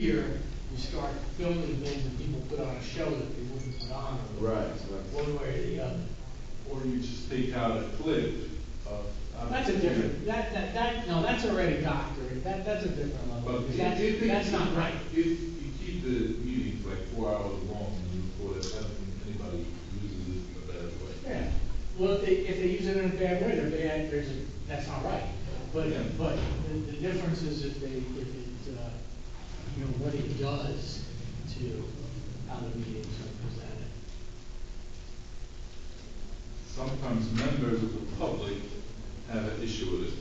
Here, you start filming things and people put on a show that they wouldn't put on. Right. One way or the other. Or you just take out a clip of. That's a different, no, that's already doctored, that's a different level. But Because that's not right. If you keep the meetings like 4 hours long and you record it, I don't think anybody uses it in a bad way. Yeah, well, if they use it in a bad way, they're bad, that's not right. But, Yeah. but the difference is if it, you know, what it does to how the meetings are presented. Sometimes members of the public have an issue with it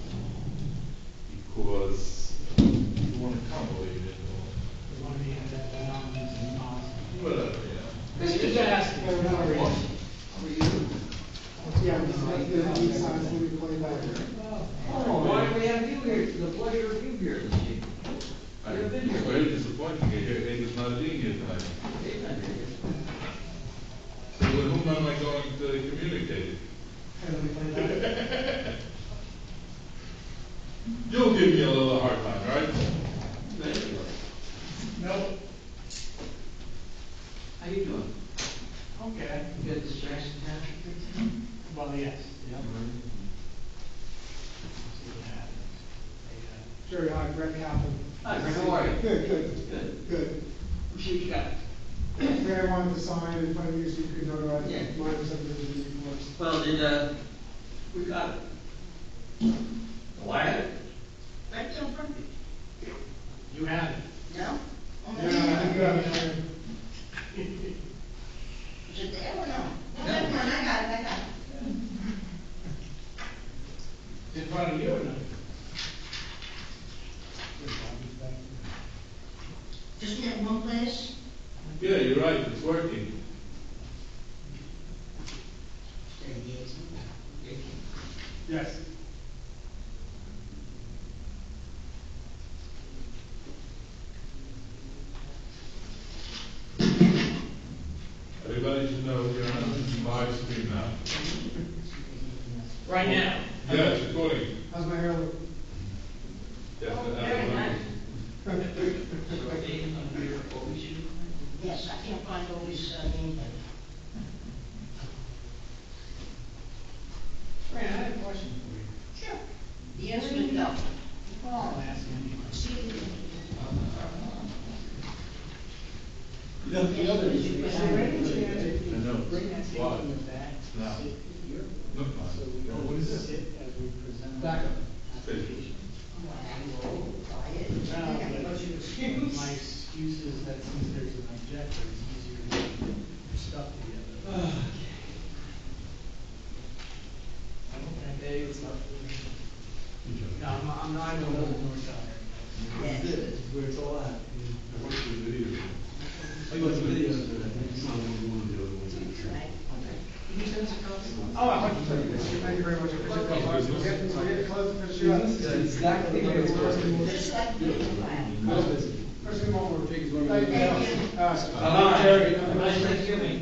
because you want to come or you didn't We want to be anonymous and positive. whatever, yeah. Mr. Jaskis. How are you? Oh, why do we have you here? The pleasure of you here this evening. You've been It's here. very disappointing to hear Ed is not being here tonight. He's not here. So with whom am I going to communicate? You'll give me a little hard time, right? No. How you doing? Okay. You got distracted now? Well, yes. Yep. Jerry, hi, Brett Kaplan. Hi, Brent, how are you? Good. Good. Who should you got? Fair wanted to sign in front of you so you could notarize Yeah. minor subdivision reports. Well, we got it. Oh, I have it? Right there in front of you. You have it. No? Yeah, I think you have it. Is it there or no? No, never mind, I got it. In front of you or not? Just in that one place? Yeah, you're right, it's working. Yes. Everybody should know you're on live stream now. Right now. Yeah, it's recording. How's my hair look? Yes, Oh, very nice. So, Dave, I'm here, always you? Yes, I can't find all these names. Fran, I have a question for you. Sure. The answer is no. Well, I'll ask you anyway. You know, the other Is there any chance we I know. can bring that Why? table in the back, No. sit here? No. So we Oh, can what is this? sit as we present. Back up. Application. My excuse is that since there's an objector, it's easier to get your stuff together. Okay. No, I'm not in the north side. Yes. It's where it's all at. I watched the video. I got the videos of it, I think it's not one of the other ones. Can you send us a copy? Oh, I want to thank you. Thank you very much. I appreciate that. We're getting close to finish up. Yeah, exactly. Just like the file. First thing we'll Take his Thank one. you. Jerry. Nice Thanksgiving.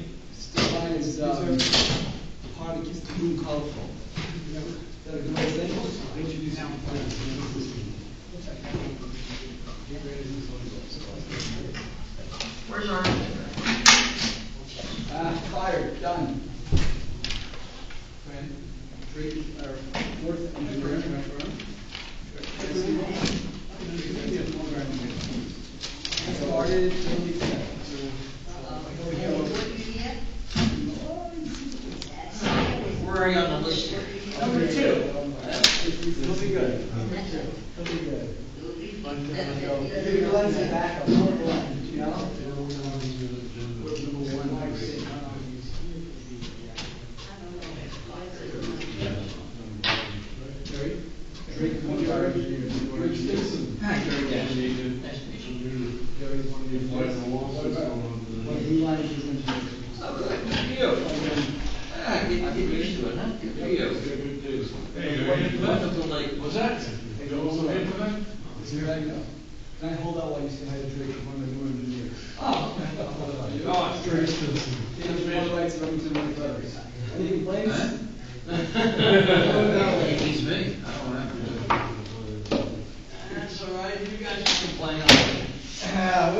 Mine is, part that keeps the room colorful. Is that a good old thing? I introduce you to plants. Where's our? Fired, done. Drake, our fourth engineer in my firm. Started totally set. Where are you on the list here? Number two. It'll be good. It'll be good. If you glance it back, I'm more blind, you know? Jerry? Drake, one of our engineers. Drake Stinson. Hi, Jerry. Nice to meet you. Jerry's one of your one of the line engineers. Oh, good. Good for you. Ah, get used to it, huh? Good for you. Hey, Welcome to Lakewood. was that? You also here tonight? Is he right now? Can I hold out while you say hi to Drake, one of the new engineers? Oh, okay. Oh, Drake Stinson. One rights Remington Lake Brothers. Any complaints? He's me. I don't have to. That's all right. You guys can complain all day.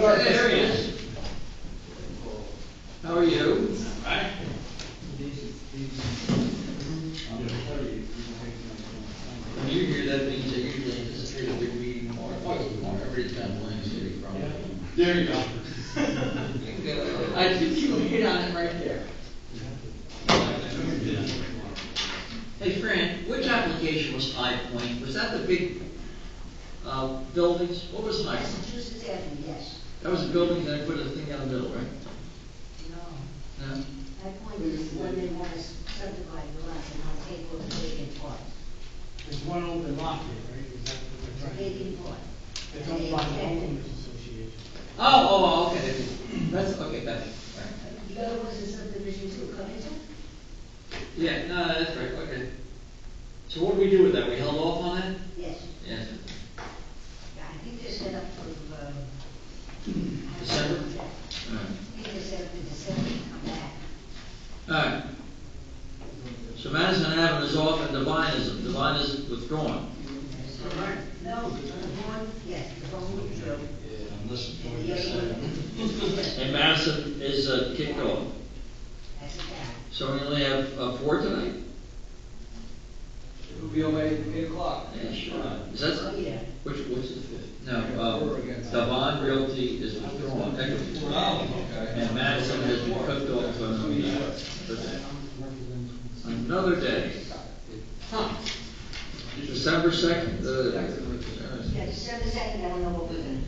There he is. How are you? When you hear that, means that usually anticipate a big meeting tomorrow. Everybody's got Atlantic City from. There you go. I think you hit on it right there. Hey Fran, which application was High Point? Was that the big, buildings? What was High Point? Massachusetts Avenue, yes. That was the building that put a thing down the middle, right? No. No? My point is, when they want to subdivide the lots and I'll take those vacant parts. There's one open lot here, right? Is that what It's a they're trying to do? vacant part. It's And owned they by the intend- homeowners association. Okay. That's, okay, gotcha. All right. The other one's a subdivision too, Covington? Yeah, no, that's right, okay. So what do we do with that? We held off on that? Yes. Yes. Yeah, I think they're set up for, December? I All right. think they're set up for December to come back. All right. So Madison Avenue is off and Divine is withdrawn. No, the one, yes, the one withdrew. I'm listening And the other one, And Madison is kicked off. that's a fact. So we only have 4 tonight? It'll be only 8 o'clock. Yeah, sure. Is that, Oh, yeah. what's the 5th? No, We're against. Divine Realty is withdrawn. Equity. Oh, okay. And Madison has been cooked off on another day. Huh. December 2nd, Yeah, December second, I don't know what we're gonna do.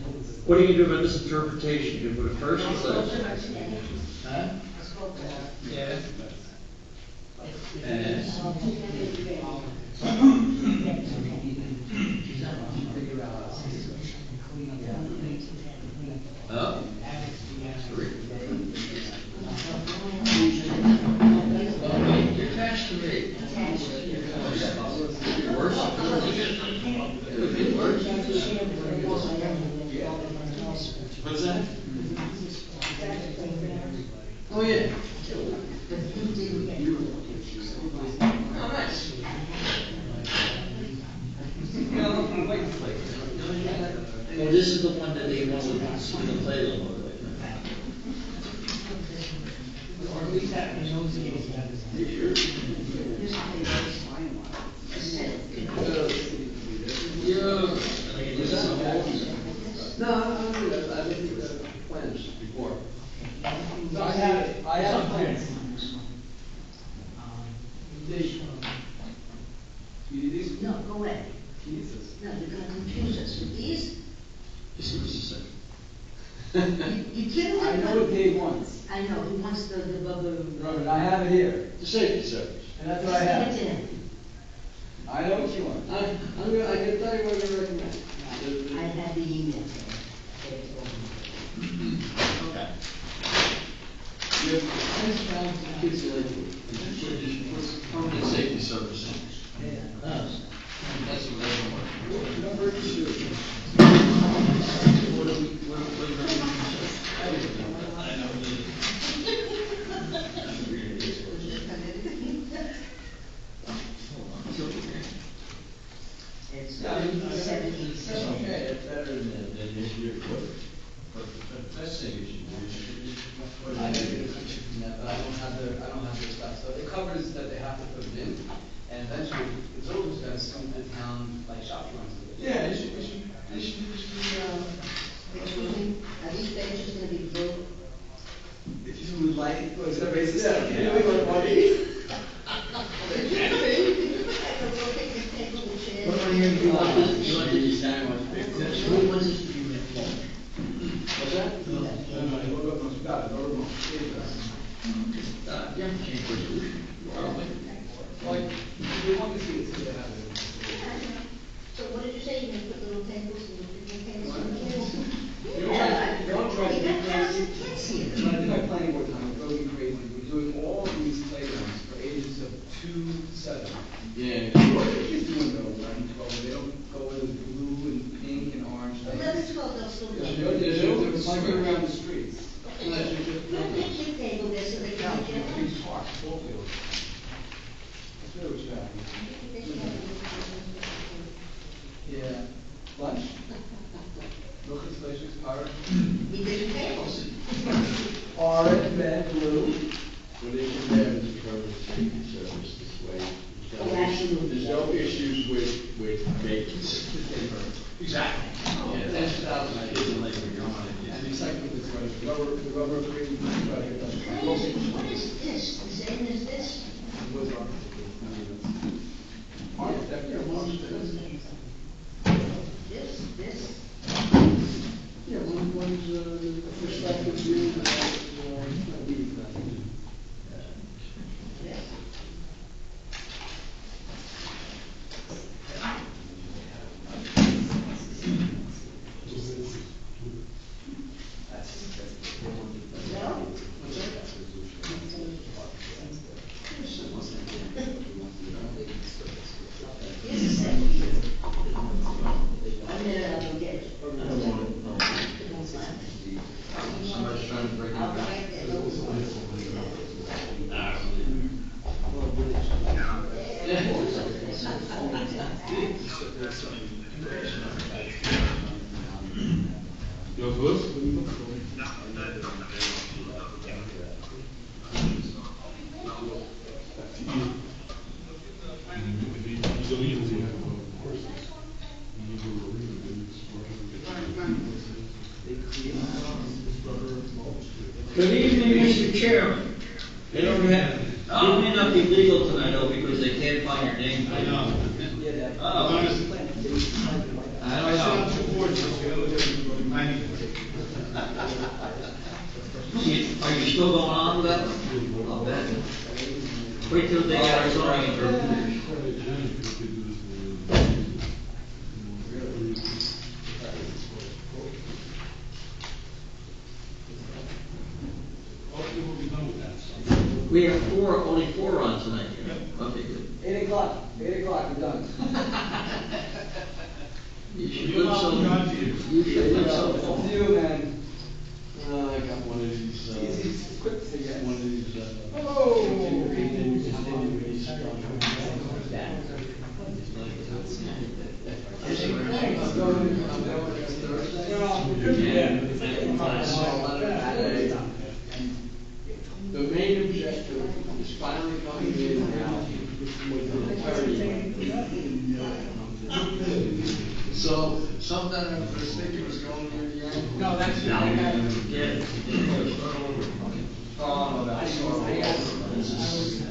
what are you gonna do about this interpretation? You gonna put it first I or spoke to last? her today. Huh? I spoke to her. Yeah. And? Oh? 3. You're attached to me. Worse? What's that? Oh, yeah. Oh, nice. Well, this is the one that they want to see the play a little bit. Or at least that, in those days, that is. No, I don't do that. I did the plans before. No, I have plans. You need these? No, go away. He needs this. No, you're gonna confuse us with these. Just give us a second. You give I them. know what Dave wants. I know, he wants the. Robert, I have it here, The safety service. and that's what I Just have. give it to him. I know what you want. I can tell you what I'm gonna recommend. I had the email. Okay. You have 10 pounds of kids in Lakewood. Permanent safety services. That's what they want. Number 2. What do we It's Yeah, 17. it's okay, it's better than this year, but the best thing is you I do get a picture from that, but I don't have the stuff, so it covers that they have to put it in, and eventually, it's always gonna come to town, like shop runs. Yeah, it should be, Excuse me, are these benches gonna be blue? If you would like, was that racist? Yeah, Okay. you really want money? What do you want this, you want this sandwich? Who wants this to be made? What's that? No, you got it, no, no. You have to change resolution. Like, they want to see it, so they have it. So what did you say, you're gonna put little tables and little tables on the kids? You don't try to You be got crazy. 1,000 kids here. When I did my planning board time, we're going crazy, we're doing all these playgrounds for ages of 2 to 7. Yeah. Kids doing no 11, 12, they don't go in with blue and pink and orange. 11, 12, they'll still do. They're cycling around the streets. Put a picnic table there so they can get Big lunch. park, ball field. That's really what you have. They should have a Yeah. Lunch? Milk installations, power? We Orange, red, blue, when they come there, it's because of safety service this way. Oh, absolutely. There's no issues with making it. Exactly. Yeah, that's 2,000 ideas in labor, you're on it. And recycling is the rubber free. What is this? The same as this? This? Yeah, one's perspective view, This? No? Here's the second view. One minute, I'll go get it. Somebody's trying to break it I'll down. write that over. Yours was? Good evening, Mr. Chairman. They don't have, it may not be legal tonight, though, because they can't find your name. I know. Oh. I don't know. Are you still going on with that? I'll bet. Wait till they get our zoning interpretation. We have only four on tonight. Okay, good. 8 o'clock, we're done. You should live so. You should live so long. See you, man. I got one of these, easy, quick to get one of these, The main objective is finally coming in now with the so, some that I was thinking was going near the end. No, that's. Yeah. Oh, no, that's. I was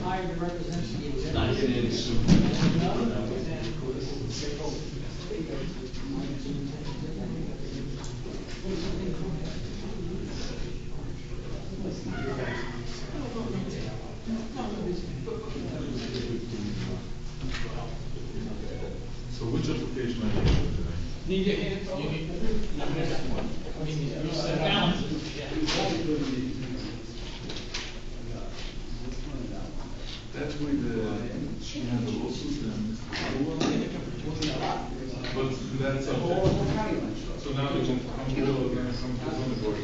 hired to represent you. Not getting in soon. So which application are you doing today? Need your hands on it? I mean, you said balances, yeah. That's with she has a lawsuit and. But that's a whole. So now they can come to the, come to the zoning board.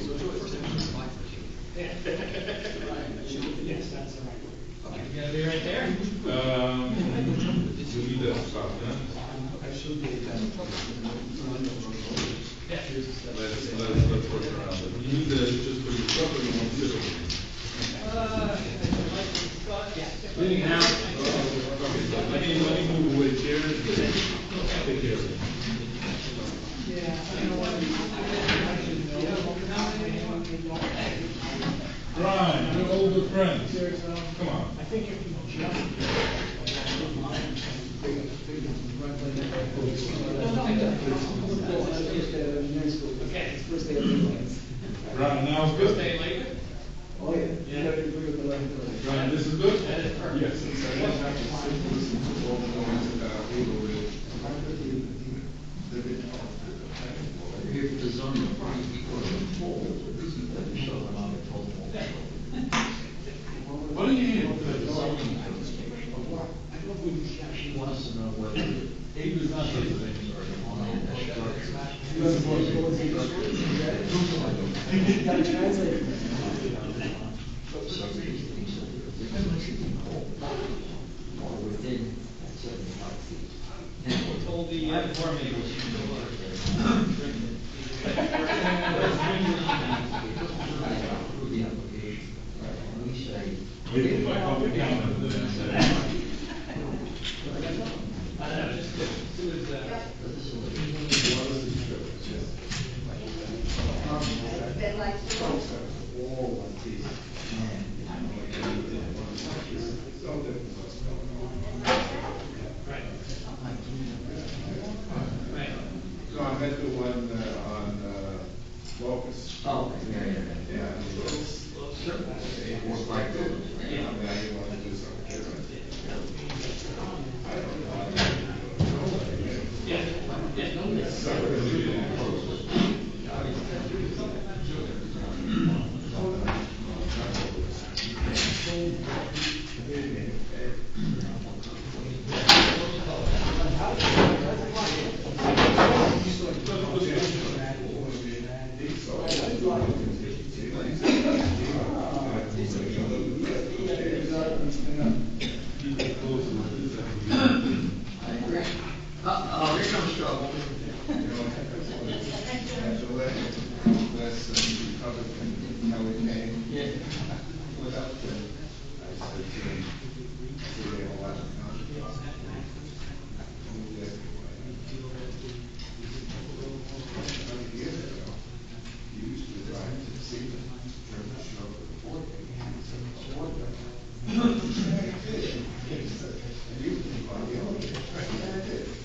Yes, that's the right word. You gotta be right there? You need that stuff, yeah? Yeah. Let's work around it. You need that just for your property, you want to sit over. Yeah. Now, Okay, so let me move away here. Take care of it. Brian, you're all good friends. Come on. I think if you just. Okay. Brian, now it's good. Stay later? Oh, yeah. Brian, this is good? That is perfect. Yes. here for the zoning before the full, so when I'm told. What are you here? She wants to know whether Abe is not here today. within 75 feet. Told the, Approve the application. Wait till my public comment, and then say. Red lights. All one piece. It's all different what's going on. No, I meant the one, on, Locust. Oh, yeah. Yeah, I mean, it's, it's like, now you want to do something different. I don't Uh-oh, here comes trouble. Yeah.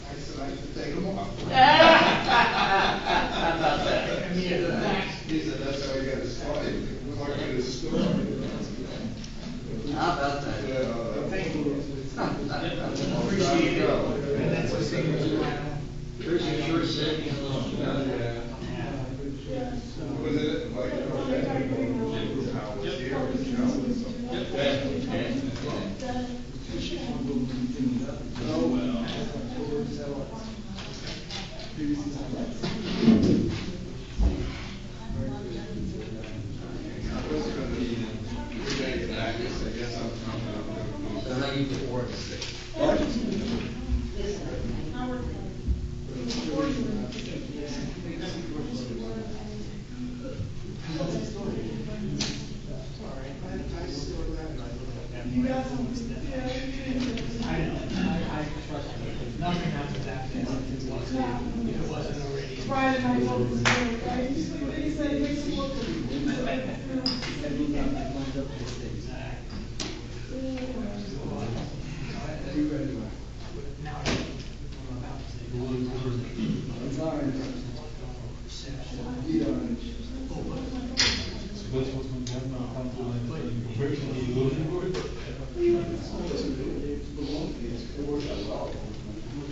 I said I should take them off. How about that? He said, that's how you got to start it. Walk into the store. How about that? Thank you. Appreciate it. And that's the signature. Here's your sure saving a little. Was it like, how was here, was So now you can work. I trust you. Nothing happens after that. If it wasn't already. Friday night, right? He said he makes it look That's what's going to happen on council, and professionally, you lose your word.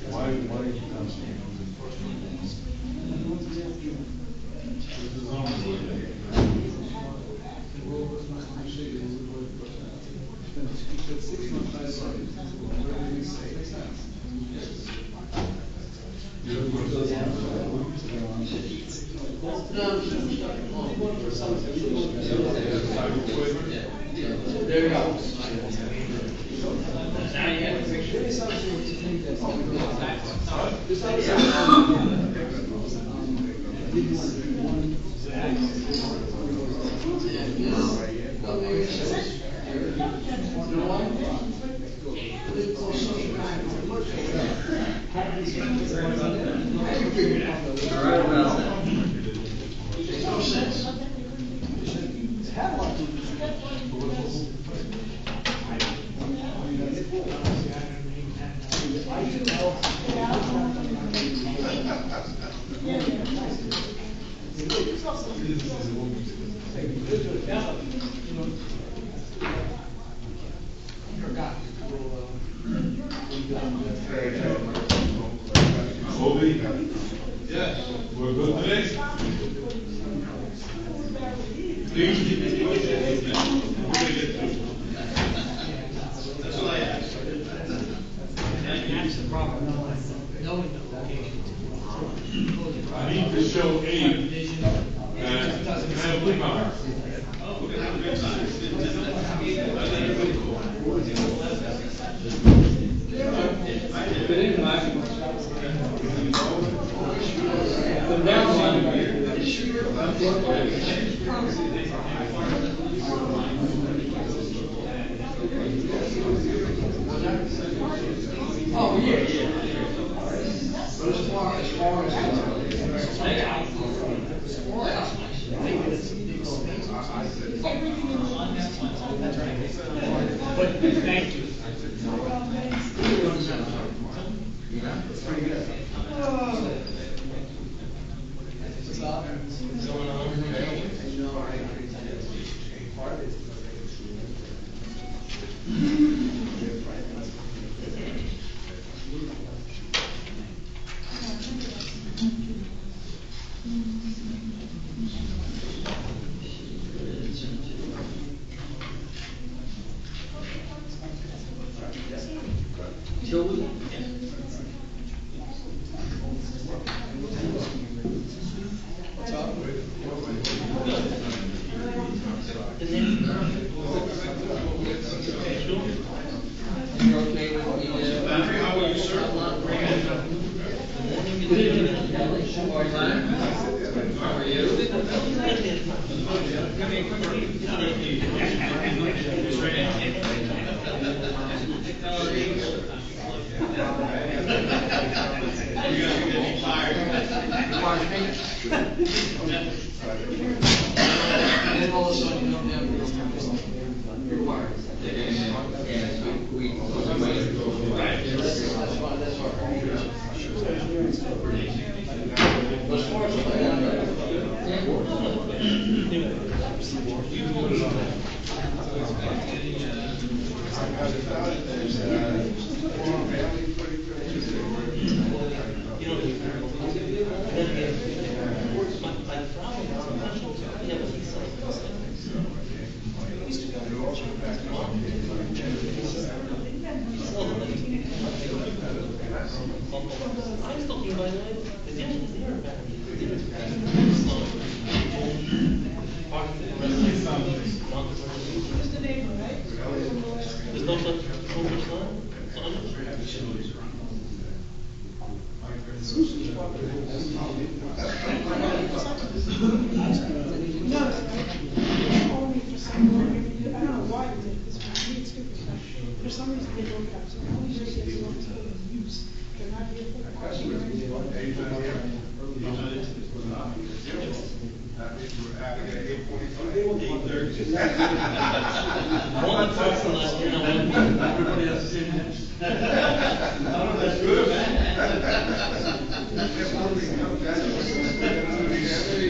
Why did you come to me? This is on There you go. Now you have a picture. All right about that. Obi? Yes. We're good today? That's all I ask. That's the problem, knowing the location. I need to show Abe that I believe on. Oh, we're gonna have a good time. Oh, yeah. But as far as, I said. But, thank you. Tilden? You're okay with me? How are you, sir? Good evening. How are you? And then all of a sudden, you don't have your wire. Yes, we. That's fine, that's fine. As far as the For some reason, they broke it up, so only just gets one total use. They're not here for parking or anything. One person last year, no one. Everybody else is in there. That's good.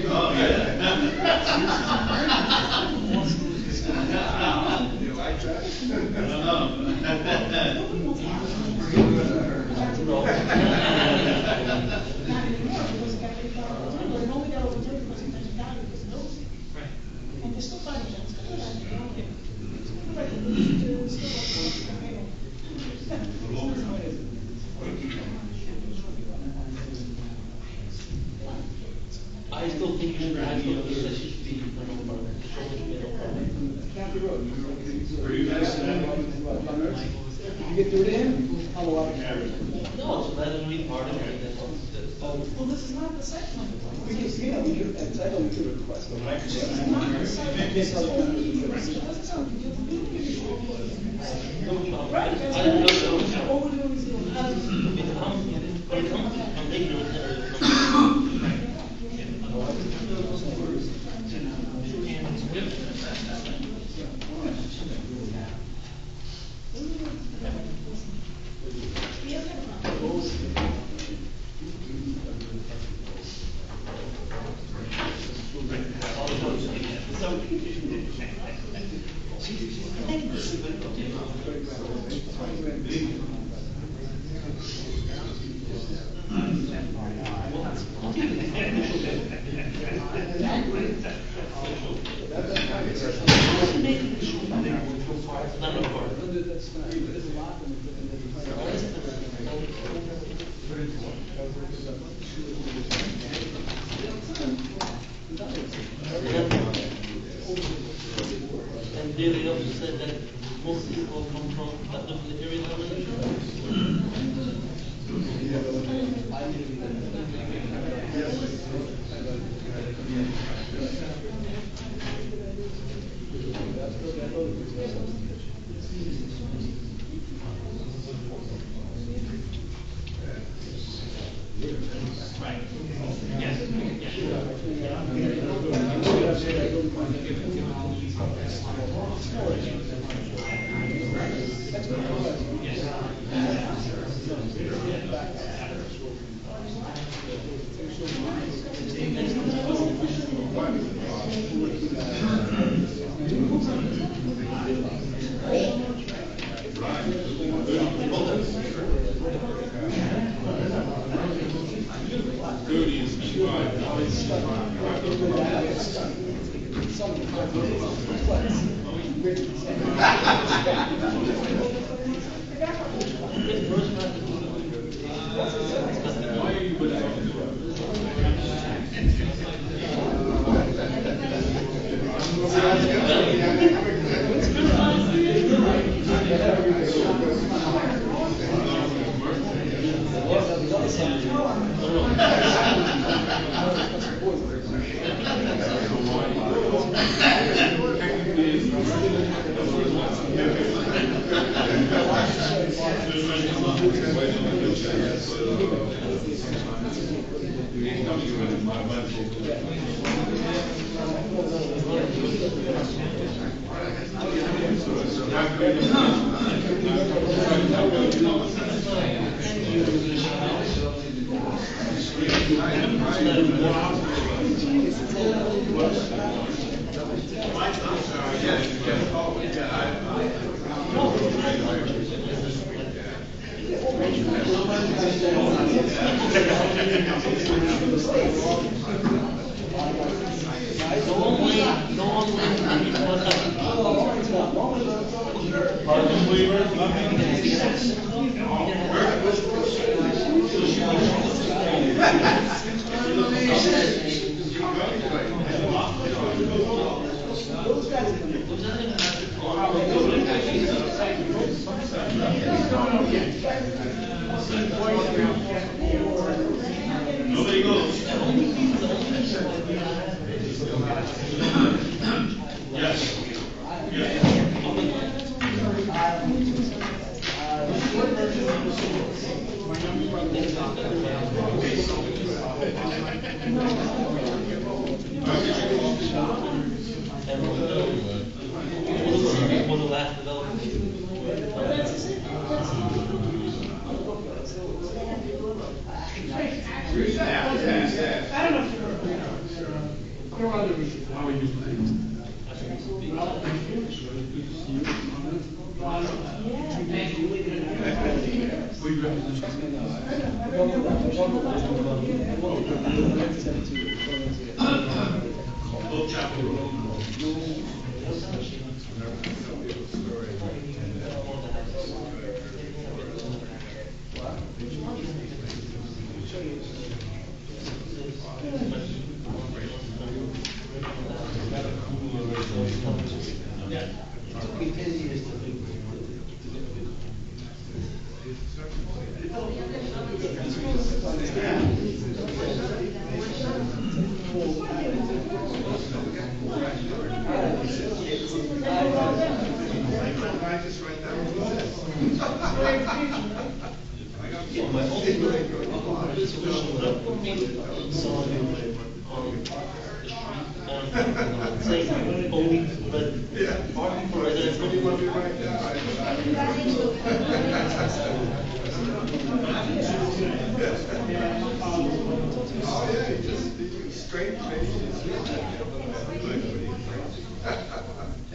Oh, yeah. And they're still finding jobs. I still think you should have to look at should be County Road. You get through to him? How long? No, so that doesn't mean part of it, that's all. Well, this is not the site plan. We can entitle to the request. This is not the site plan. This doesn't sound, right, that's I don't know, so. what all we're doing is, I'm ignorant. And they also said that most people come from that live in the area that live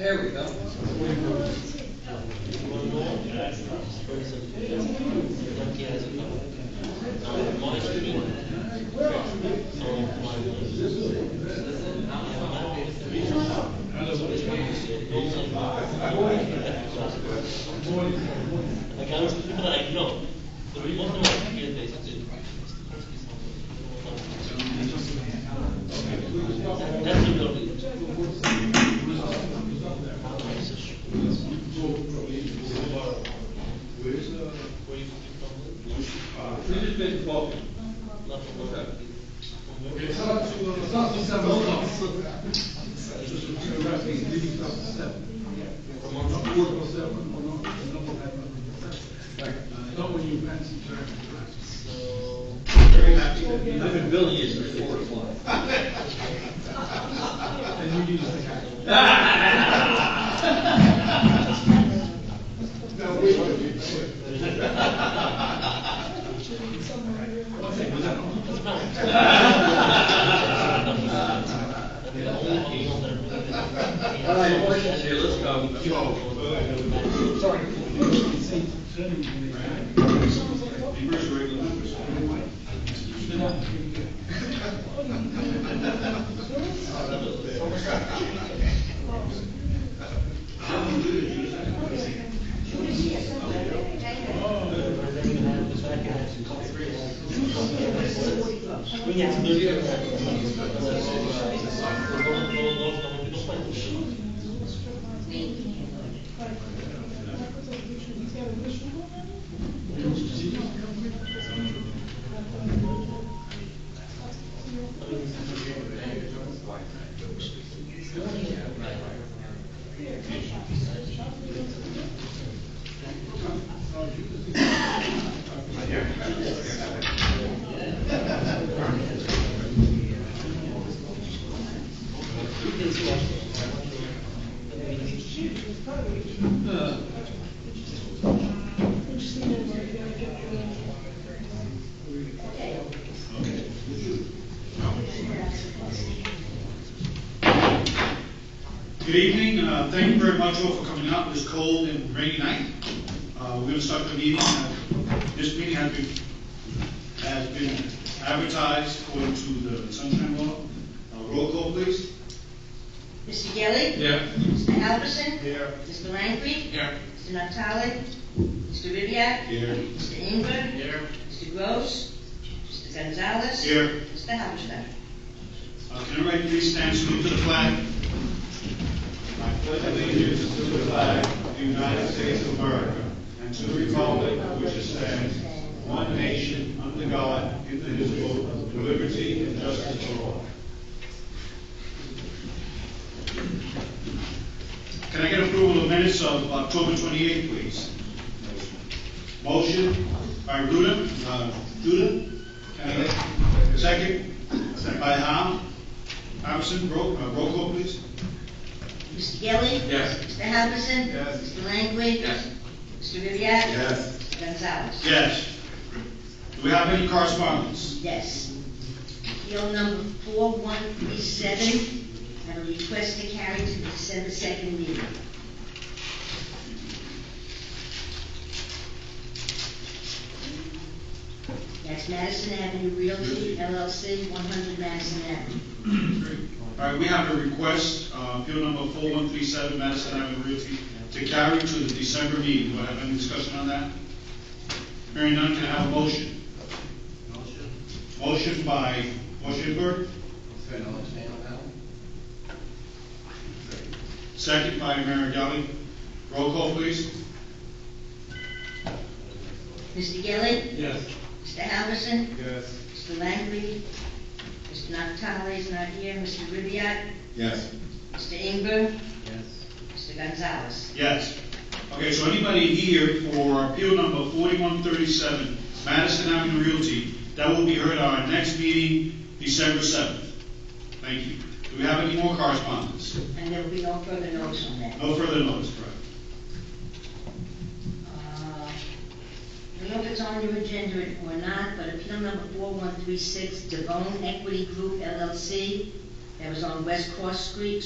There we go. I've been building it since 4 o'clock. And you use the All right, motion's here, let's go. Good evening. Thank you very much all for coming out this cold and rainy night. We're going to start the meeting. This meeting has been advertised according to the Sunshine Law. Roll call, please. Mr. Gelli? Yeah. Mr. Halverson? Here. Mr. Langley? Here. Mr. Natale? Mr. Ribbiat? Here. Mr. Inger? Here. Mr. Gross? Mr. Gonzalez? Here. Mr. Halverson? Can everybody please stand salute to the flag? I pledge allegiance to the flag of the United States of America and to the republic for which it stands, one nation, under God, indivisible, with liberty and justice for all. Can I get approval of minutes of October 28th, please? Motion by Ruda. Can I get a second? By Halverson, roll call, please. Mr. Gelli? Yes. Mr. Halverson? Yes. Mr. Langley? Yes. Mr. Ribbiat? Yes. Mr. Gonzalez? Yes. Do we have any correspondence? Yes. Appeal number 4137, I have a request to carry to the December 2nd meeting. That's Madison Avenue Realty LLC, 100 Madison Avenue. All right, we have a request, appeal number 4137, Madison Avenue Realty, to carry to the December meeting. Do I have any discussion on that? Hearing none, can I have a motion? Motion by Washington. Second by Mayor Gelli. Roll call, please. Mr. Gelli? Yes. Mr. Halverson? Yes. Mr. Langley? Mr. Natale is not here. Mr. Ribbiat? Yes. Mr. Inger? Yes. Mr. Gonzalez? Yes. Okay, so anybody here for appeal number 4137, Madison Avenue Realty, that will be heard at our next meeting, December 7th. Thank you. Do we have any more correspondence? And there will be no further notice on that. No further notice, correct. I don't know if it's on your agenda or not, but appeal number 4136, Devone Equity Group LLC, that was on West Cross Street.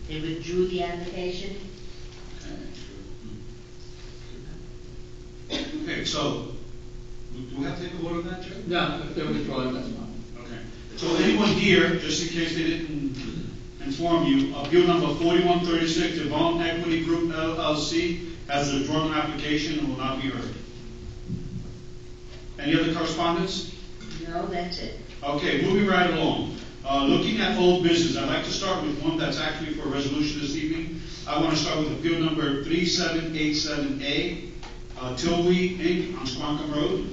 They withdrew the application. Okay, so, do we have to take a vote on that, Joe? No, if they're withdrawing, that's fine. Okay. So anyone here, just in case they didn't inform you, appeal number 4136, Devon Equity Group LLC, has withdrawn an application and will not be heard. Any other correspondence? No, that's it. Okay, moving right along. Looking at old business, I'd like to start with one that's actually for a resolution this evening. I want to start with appeal number 3787A, Tilby Inc. on Squonkam Road.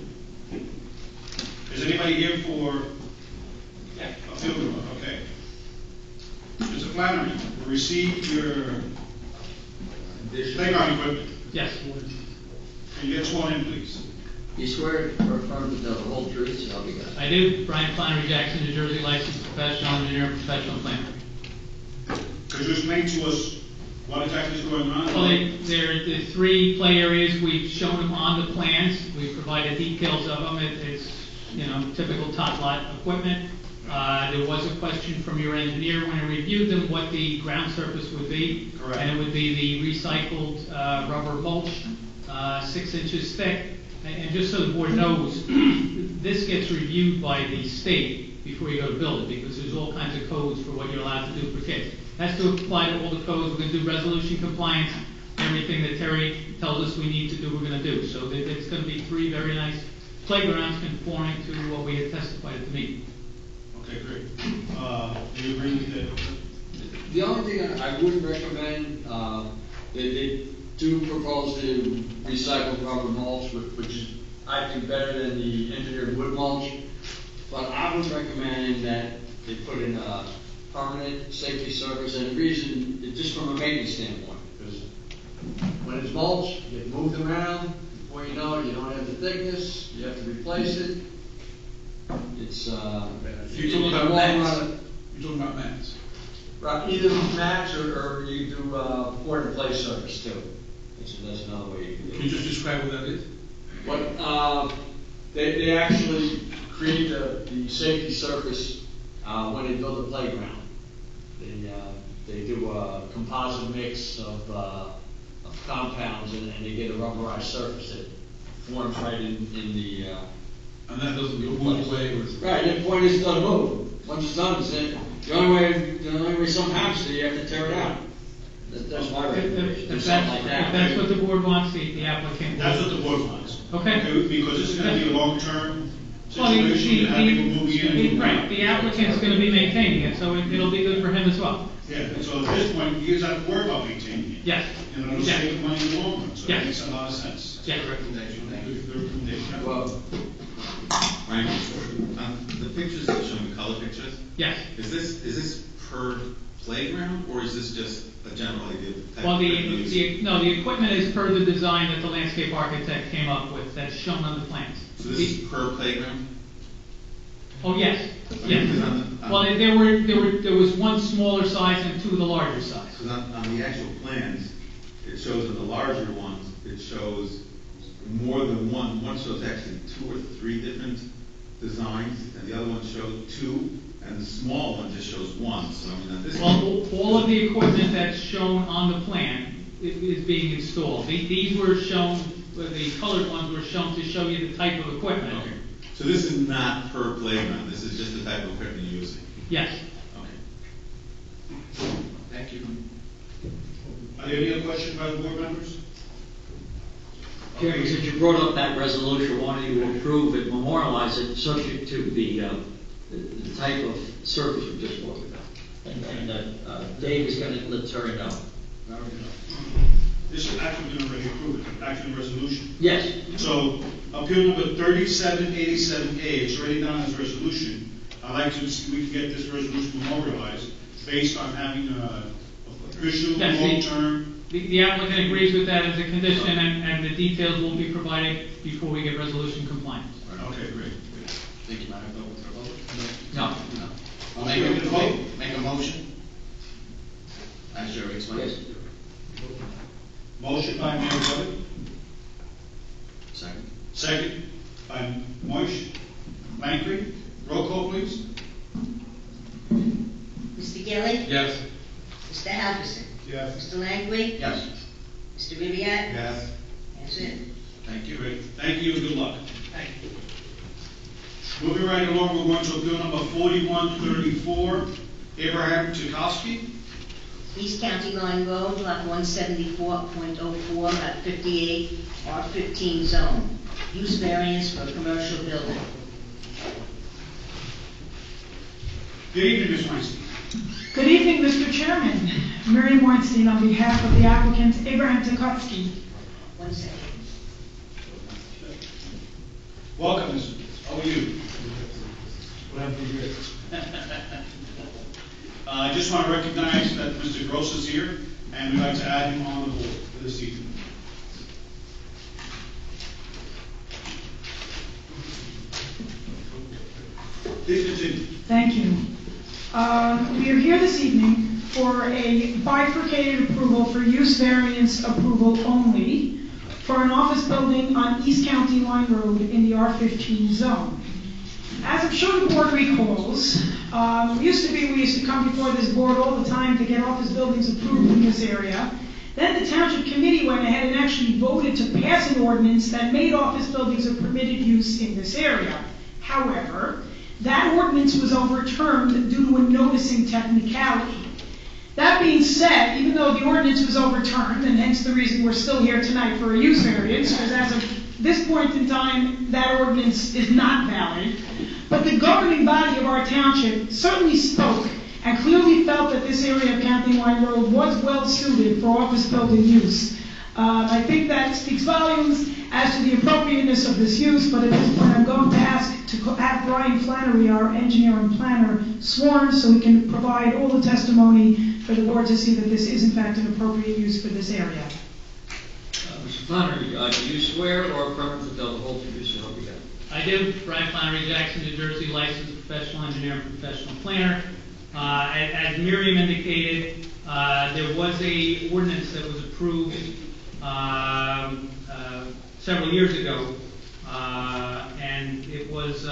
Is anybody here for appeal number? Okay. Mr. Flannery, we received your playground equipment. Yes. Can you get sworn in, please? You swear or affirm to tell the whole truth, so help you God. I do. Brian Flannery Jackson, New Jersey, licensed professional engineer, professional planner. Could you explain to us What exactly is going on? Well, there are the 3 play areas, we've shown them on the plans, we provided details of them, it's, you know, typical top lot equipment. There was a question from your engineer when I reviewed them, what the ground surface would be. Correct. And it would be the recycled rubber mulch, 6 inches thick. And just so the board knows, this gets reviewed by the state before you go to build it, because there's all kinds of codes for what you're allowed to do for kids. Has to apply to all the codes, we're gonna do resolution compliance, everything that Terry tells us we need to do, we're gonna do. So it's gonna be 3 very nice playgrounds conforming to what we had testified at the meeting. Okay, great. Do you agree with that? The only thing I would recommend, they do propose to recycle rubber mulch, which is, I think, better than the engineered wood mulch. But I would recommend that they put in a permanent safety surface, and the reason is just from a maintenance standpoint, because when it's mulch, you get moved around, before you know it, you don't have the thickness, you have to replace it. It's, You're talking about mats? You're talking about mats? Right, either mats or you do, board and place surface too. That's another way you can do it. Can you just describe what that is? What, they actually create the safety surface, when they build a playground. They do a composite mix of compounds and they get a rubberized surface that forms right in the, And that doesn't move away with. right, the point is it doesn't move. Once it's done, it's in. The only way something happens to you have to tear it out. That's my recommendation, do If something like that's that. what the board wants, the applicant. That's what the board wants. Okay. Because this is gonna be a long-term Well, situation, you have people moving in. moving right, out. the applicant's gonna be maintaining it, so it'll be good for him as well. Yeah, and so at this point, you guys have to worry about maintaining it. Yes. You know, it'll Yes. save money in the long run, so Yes. it makes a lot of sense. Yes. Good recommendation. Well, Frank, the pictures that show the color pictures, Yes. is this per playground, or is this just a general idea of the type Well, of equipment used? the equipment is per the design that the landscape architect came up with, that's shown on the plans. So this is per playground? Oh, yes, Because yes. Well, there was one smaller size and 2 of the larger size. Because on the actual plans, it shows in the larger ones, it shows more than one. One shows actually 2 or 3 different designs, and the other one shows 2, and the small one just shows 1. So I mean, this. Well, all of the equipment that's shown on the plan is being installed. These were shown, the colored ones were shown to show you the type of equipment. Okay. So this is not per playground. This is just the type of equipment you're using. Yes. Okay. Thank you. Are there any other questions by the board members? Chairman, since you brought up that resolution, why don't you approve it, memorialize it, subject to the type of surface we just talked about? And Dave is gonna let Terry know. This is actually going to already approve it, actually a resolution. Yes. So, appeal number 3787A, it's already done as a resolution. I'd like to see if we can get this resolution memorialized based on having a official, Yes, long-term. The applicant agrees with that as a condition, and the details will be provided before we get resolution compliance. Okay, great. Think you might have voted for a vote? No. No. I'll Okay, make a motion. As you explained. Yes. Motion by Mayor Wood, Second. second by Moish. Langkry, roll call please. Mr. Gilly? Yes. Mr. Halverson? Yes. Mr. Langley? Yes. Mr. Ribbiat? Yes. That's it. Thank you, Rick. Thank you and good luck. Thank you. Moving right along, we're going to appeal number 4134, Abraham Tchaikovsky. East County Line Road, lot 174.04, lot 58, R15 zone. Use variance for a commercial building. Good evening, Ms. Weinstein. Good evening, Mr. Chairman. Miriam Weinstein on behalf of the applicant Abraham Tchaikovsky. 1 second. Welcome, Ms. How are you? I just want to recognize that Mr. Gross is here, and we'd like to add him on the board for this evening. Please continue. Thank you. We are here this evening for a bifurcated approval for use variance approval only for an office building on East County Line Road in the R15 zone. As I'm sure the board recalls, we used to come before this board all the time to get office buildings approved in this area. Then the township committee went ahead and actually voted to pass an ordinance that made office buildings a permitted use in this area. However, that ordinance was overturned due to a noticing technicality. That being said, even though the ordinance was overturned, and hence the reason we're still here tonight for a use variance, because as of this point in time, that ordinance is not valid, but the governing body of our township certainly spoke and clearly felt that this area of County Line Road was well suited for office building use. I think that speaks volumes as to the appropriateness of this use, but at this point I'm going to ask to have Brian Flannery, our engineer and planner, sworn so he can provide all the testimony for the board to see that this is in fact an appropriate use for this area. Mr. Flannery, do you swear or affirm to tell the whole truth, so help you God? I do. Brian Flannery, Jackson, New Jersey, licensed professional engineer and professional planner. As Miriam indicated, there was a ordinance that was approved several years ago, and it was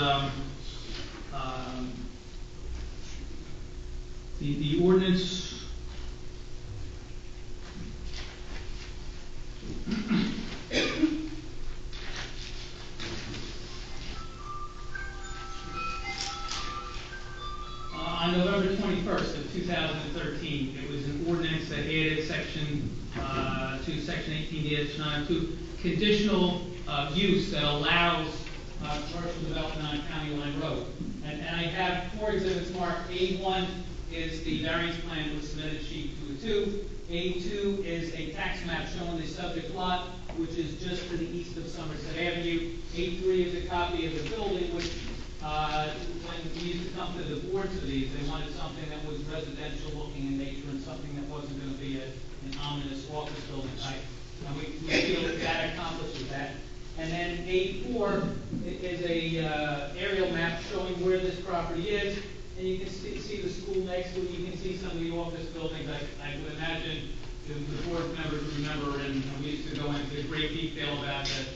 the ordinance. On November 21st of 2013, it was an ordinance that added section 18-902, conditional use that allows commercial development on County Line Road. And I have 4 exhibits marked. A1 is the variance plan that was submitted sheet 202. A2 is a tax map showing the subject lot, which is just to the east of Somerset Avenue. A3 is a copy of the building, which when we used to come to the board for these, they wanted something that was residential looking in nature and something that wasn't going to be an ominous office building type. And we feel that accomplishes that. And then A4 is a aerial map showing where this property is. And you can see the school next to it. You can see some of the office buildings. I would imagine the board members remember, and we used to go into great detail about that.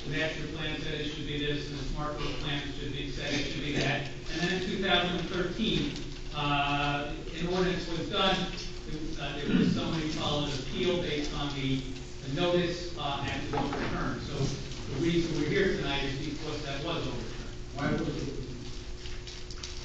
The master plan said it should be this, and the smart growth plan said it should be that. And then in 2013, an ordinance was done. There was somebody followed an appeal based on the notice and it was overturned. So the reason we're here tonight is because that was overturned. Why was it?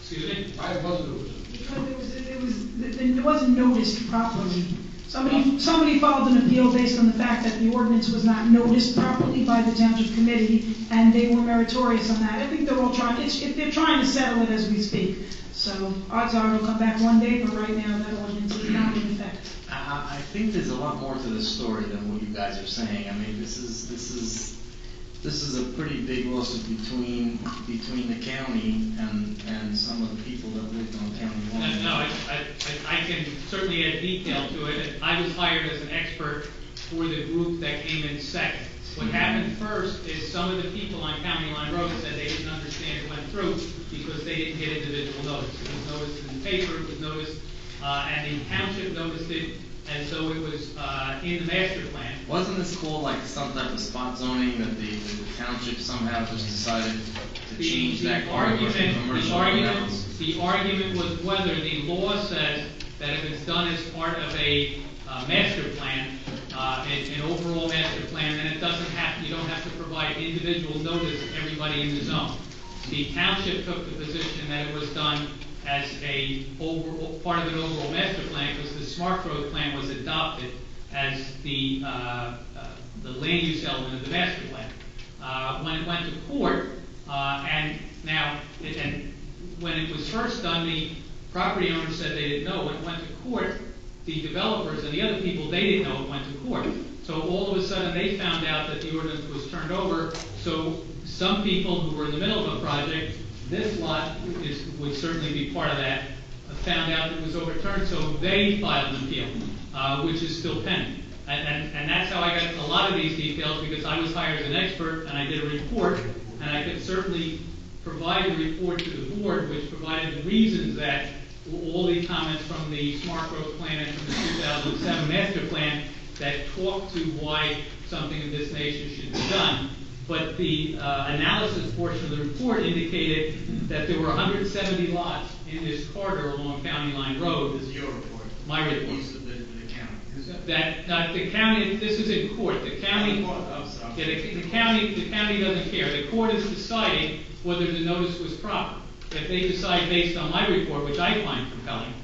Excuse me? Why was it overturned? Because it wasn't noticed properly. Somebody filed an appeal based on the fact that the ordinance was not noticed properly by the township committee, and they were meritorious on that. I think they're all trying. They're trying to settle it as we speak. So odds are it'll come back one day, but right now that ordinance is not in effect. I think there's a lot more to this story than what you guys are saying. I mean, this is a pretty big lawsuit between the county and some of the people that lived on county line. No, I can certainly add detail to it. I was hired as an expert for the group that came in second. What happened first is some of the people on County Line Road said they didn't understand it went through because they didn't get individual notice. It was noticed in the paper, it was noticed, and the township noticed it as though it was in the master plan. Wasn't this called like some type of spot zoning that the township somehow just decided to change that commercial grounds? The argument was whether the law says that if it's done as part of a master plan, an overall master plan, then you don't have to provide individual notice to everybody in the zone. The township took the position that it was done as a part of an overall master plan because the smart growth plan was adopted as the land use element of the master plan. When it went to court, and when it was first done, the property owner said they didn't know. When it went to court, the developers and the other people, they didn't know it went to court. So all of a sudden they found out that the ordinance was turned over. So some people who were in the middle of a project, this lot would certainly be part of that, found out it was overturned, so they filed an appeal, which is still pending. And that's how I got a lot of these details, because I was hired as an expert and I did a report, and I could certainly provide the report to the board, which provided the reasons that all the comments from the smart growth plan and from the 2007 master plan that talk to why something of this nature should be done. But the analysis portion of the report indicated that there were 170 lots in this corridor along County Line Road. This is your report. My report. You submitted to the county. That the county, this is in court. The county, Oh, sorry. yeah, the county doesn't care. The court is deciding whether the notice was proper. If they decide based on my report, which I find compelling,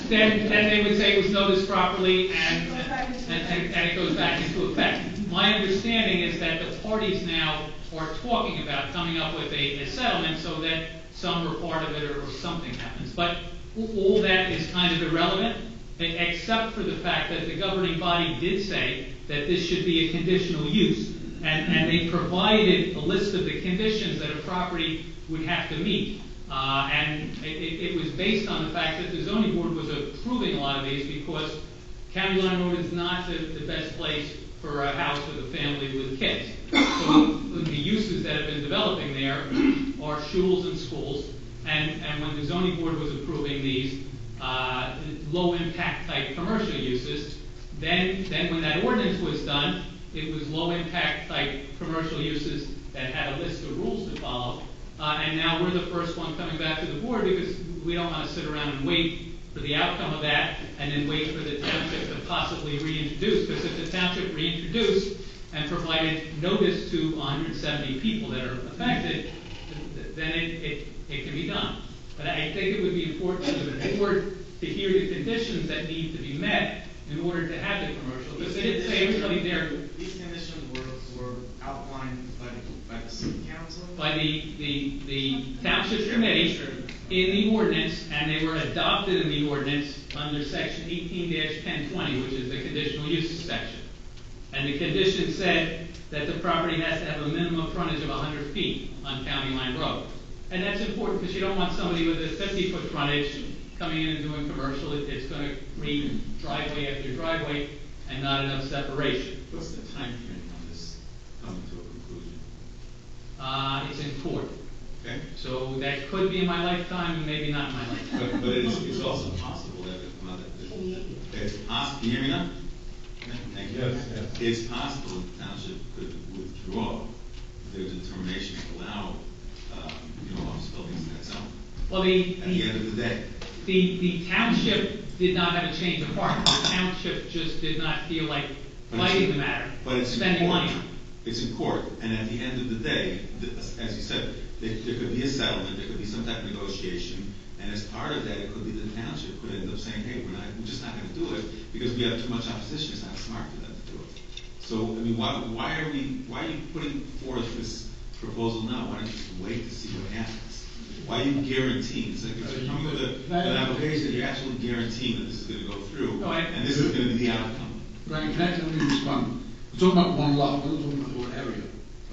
then they would say it was noticed properly and it goes back into effect. My understanding is that the parties now are talking about coming up with a settlement so that some are part of it or something happens. But all that is kind of irrelevant, except for the fact that the governing body did say that this should be a conditional use, and they provided a list of the conditions that a property would have to meet. And it was based on the fact that the zoning board was approving a lot of these because County Line Road is not the best place for a house with a family with kids. So the uses that have been developing there are schools and schools, and when the zoning board was approving these low impact type commercial uses, then when that ordinance was done, it was low impact type commercial uses that had a list of rules to follow. And now we're the first one coming back to the board because we don't want to sit around and wait for the outcome of that and then wait for the township to possibly reintroduce. Because if the township reintroduced and provided notice to 170 people that are affected, then it can be done. But I think it would be important for the board to hear the conditions that need to be met in order to have the commercial. Because they didn't say everybody there. These conditions were outlined by the city council? By the township committee in the ordinance, and they were adopted in the ordinance under section 18-1020, which is the conditional uses section. And the condition said that the property has to have a minimum frontage of 100 feet on County Line Road. And that's important because you don't want somebody with a 50-foot frontage coming in and doing commercial. It's going to create driveway after driveway and not enough separation. What's the time frame on this coming to a conclusion? It's in court. Okay. So that could be in my lifetime and maybe not in my lifetime. But it's also possible that it come out that it's possible. Can you hear me now? Thank you. Yes, yes. It's possible the township could withdraw their determination to allow, office buildings in that zone. Well, At the end of the day. the township did not have a change of heart. The township just did not feel like fighting the matter, but it's spending money on it. It's in court, and at the end of the day, as you said, there could be a settlement, there could be some type of negotiation, and as part of that, it could be the township could end up saying, hey, we're just not going to do it because we have too much opposition. It's not smart for them to do it. So, I mean, why are you putting forth this proposal now? Why don't you just wait to see what happens? Why are you guaranteeing? It's like if you're coming with an application, you're actually guaranteeing that this is going to go through, and this is going to be the outcome. Brian, can I tell you respond? We're talking about one lot, we're not talking about the whole area.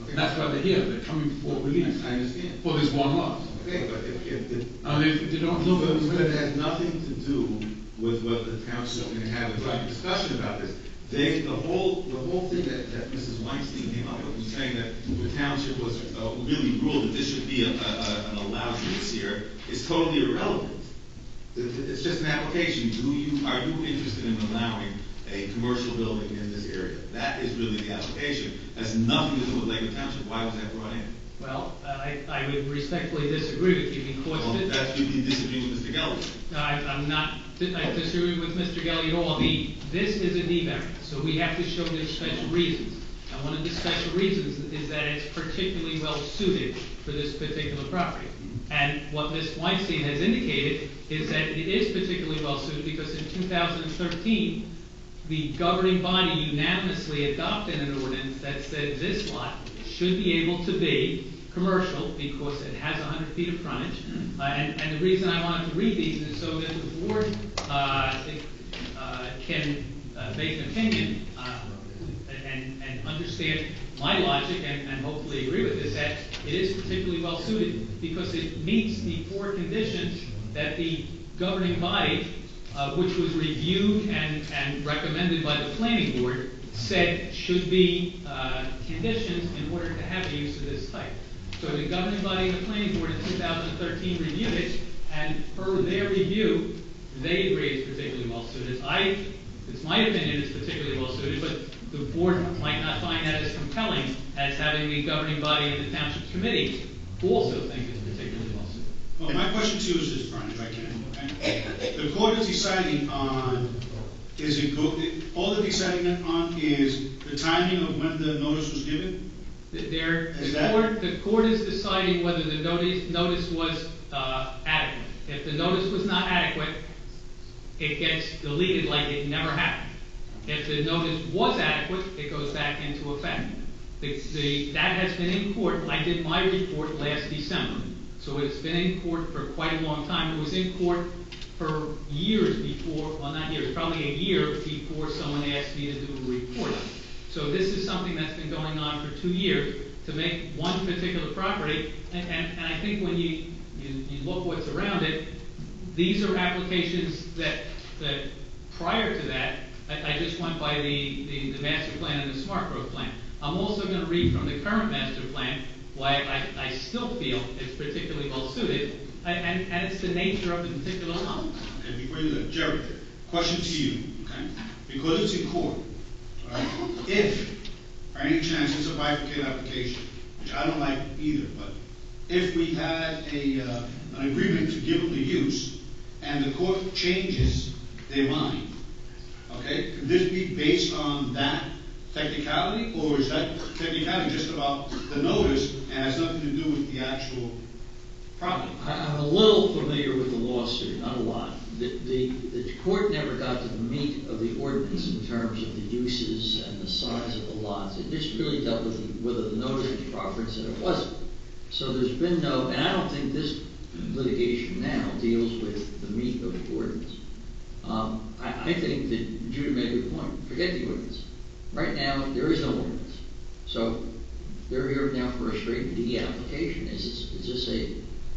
Okay. That's why they're here, they're coming for relief. I understand. For this one lot. Okay, but if And they don't know. but it has nothing to do with what the township is going to have a discussion about this. The whole thing that Mrs. Weinstein came up with was saying that the township was really ruled that this should be an allowed use here is totally irrelevant. It's just an application. Are you interested in allowing a commercial building in this area? That is really the application. It has nothing to do with Lakewood Township. Why was that brought in? Well, I would respectfully disagree with you because... Well, that's you'd be disagreeing with Mr. Gelli. No, I'm not disagreeing with Mr. Gelli at all. This is a D variance, so we have to show there's special reasons. And one of the special reasons is that it's particularly well suited for this particular property. And what Ms. Weinstein has indicated is that it is particularly well suited because in 2013, the governing body unanimously adopted an ordinance that said this lot should be able to be commercial because it has 100 feet of frontage. And the reason I wanted to read these is so that the board can make an opinion and understand my logic and hopefully agree with this, that it is particularly well suited because it meets the 4 conditions that the governing body, which was reviewed and recommended by the planning board, said should be conditions in order to have a use of this type. So the governing body and the planning board in 2013 reviewed it, and per their review, they agree it's particularly well suited. It's my opinion it's particularly well suited, but the board might not find that as compelling as having the governing body and the township committee also think it's particularly well suited. Well, my question to you is this, Brian, if I can, okay? The court is deciding on, all they're deciding on is the timing of when the notice was given? The court is deciding whether the notice was adequate. If the notice was not adequate, it gets deleted like it never happened. If the notice was adequate, it goes back into effect. That has been in court. I did my report last December. So it's been in court for quite a long time. It was in court for years before, well not years, probably a year before someone asked me to do a report. So this is something that's been going on for 2 years to make one particular property. And I think when you look what's around it, these are applications that prior to that, I just went by the master plan and the smart growth plan. I'm also going to read from the current master plan why I still feel it's particularly well suited, and it's the nature of the particular lot. Okay, before you leave, Jerry, question to you, okay? Because it's in court, all right? If, by any chance, it's a bifurcated application, which I don't like either, but if we had an agreement to give them the use, and the court changes their mind, okay, could this be based on that technicality, or is that technicality just about the notice and has nothing to do with the actual property? I'm a little familiar with the lawsuit, not a lot. The court never got to the meat of the ordinance in terms of the uses and the size of the lots. It just really dealt with whether the notice was proper and said it wasn't. So there's been no, and I don't think this litigation now deals with the meat of the ordinance. I think that Judah made a good point. Forget the ordinance. Right now, there is no ordinance. So they're here now for a straight D application. Is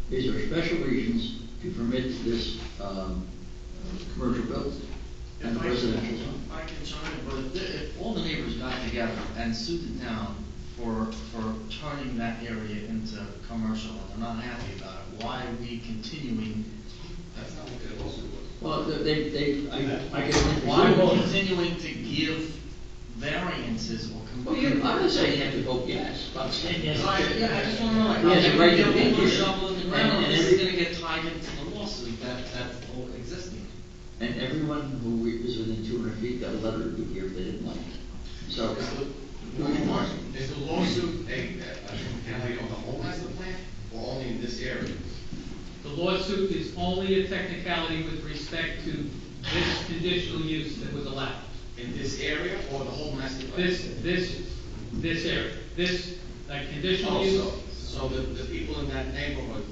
there special reasons to permit this commercial building and the residential zone? I can chime in, but if all the neighbors got together and sued the town for turning that area into commercial and they're not happy about it, why are we continuing? That's not what their lawsuit was. Well, I can Why are we continuing to give variances or Well, I'm not saying you have to vote yes. I'm saying yes. I just want to know, like, Yes, how right you to be put a here. shovel in the ground, And this is going to get tied into the lawsuit that's all existing. And everyone who is within 200 feet got a letter to be here if they didn't like it. So, Is the lawsuit a technicality on the whole master plan, or only in this area? The lawsuit is only a technicality with respect to this conditional use that was allowed. In this area, or the whole master plan? This area. This conditional use. Also, so the people in that neighborhood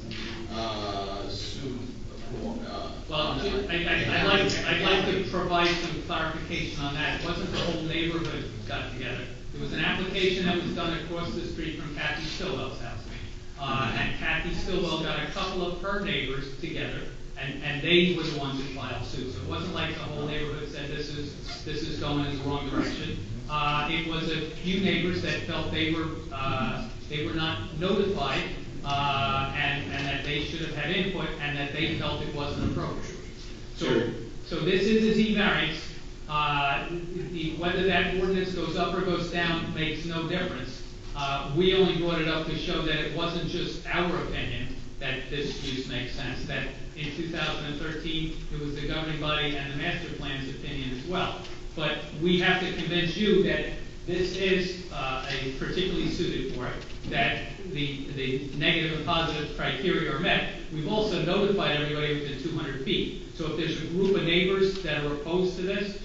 sued for, Well, I'd like to provide some clarification on that. It wasn't the whole neighborhood got together. It was an application that was done across the street from Kathy Stillwell's house. And Kathy Stillwell got a couple of her neighbors together, and they were the ones that filed suit. So it wasn't like the whole neighborhood said this is going in the wrong direction. It was a few neighbors that felt they were not notified, and that they should have had input, and that they felt it wasn't appropriate. So this is a Z variance. Whether that ordinance goes up or goes down makes no difference. We only brought it up to show that it wasn't just our opinion that this use makes sense, that in 2013 it was the governing body and the master plan's opinion as well. But we have to convince you that this is a particularly suited for it, that the negative and positive criteria are met. We've also notified everybody within 200 feet. So if there's a group of neighbors that are opposed to this,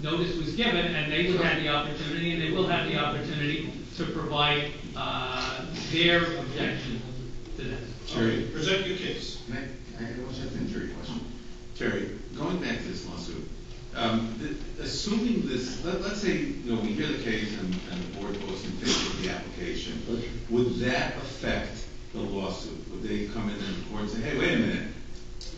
notice was given, and they would have the opportunity, and they will have the opportunity to provide their objection to this. Jerry, present your case. I also have an jury question. Jerry, going back to this lawsuit, assuming this, let's say, we hear the case and the board votes in favor of the application, would that affect the lawsuit? Would they come in and the court and say, hey, wait a minute,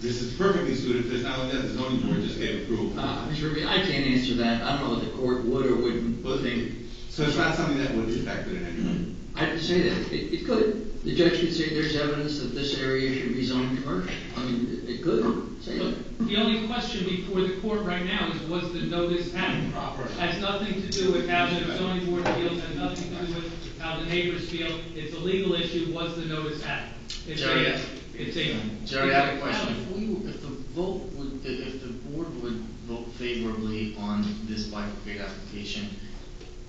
this is perfectly suited, there's not only that, the zoning board just gave approval? Mr. Ruby, I can't answer that. I don't know what the court would or wouldn't think. So it's not something that would affect it in any way? I didn't say that. It could. the judge could say there's evidence that this area should be zoned commercial. I mean, it could say that. The only question before the court right now is, was the notice adequate? Has nothing to do with how the zoning board feels, has nothing to do with how the neighbors feel. It's a legal issue, was the notice adequate? Jerry, I have a question. If the board would vote favorably on this bifurcated application,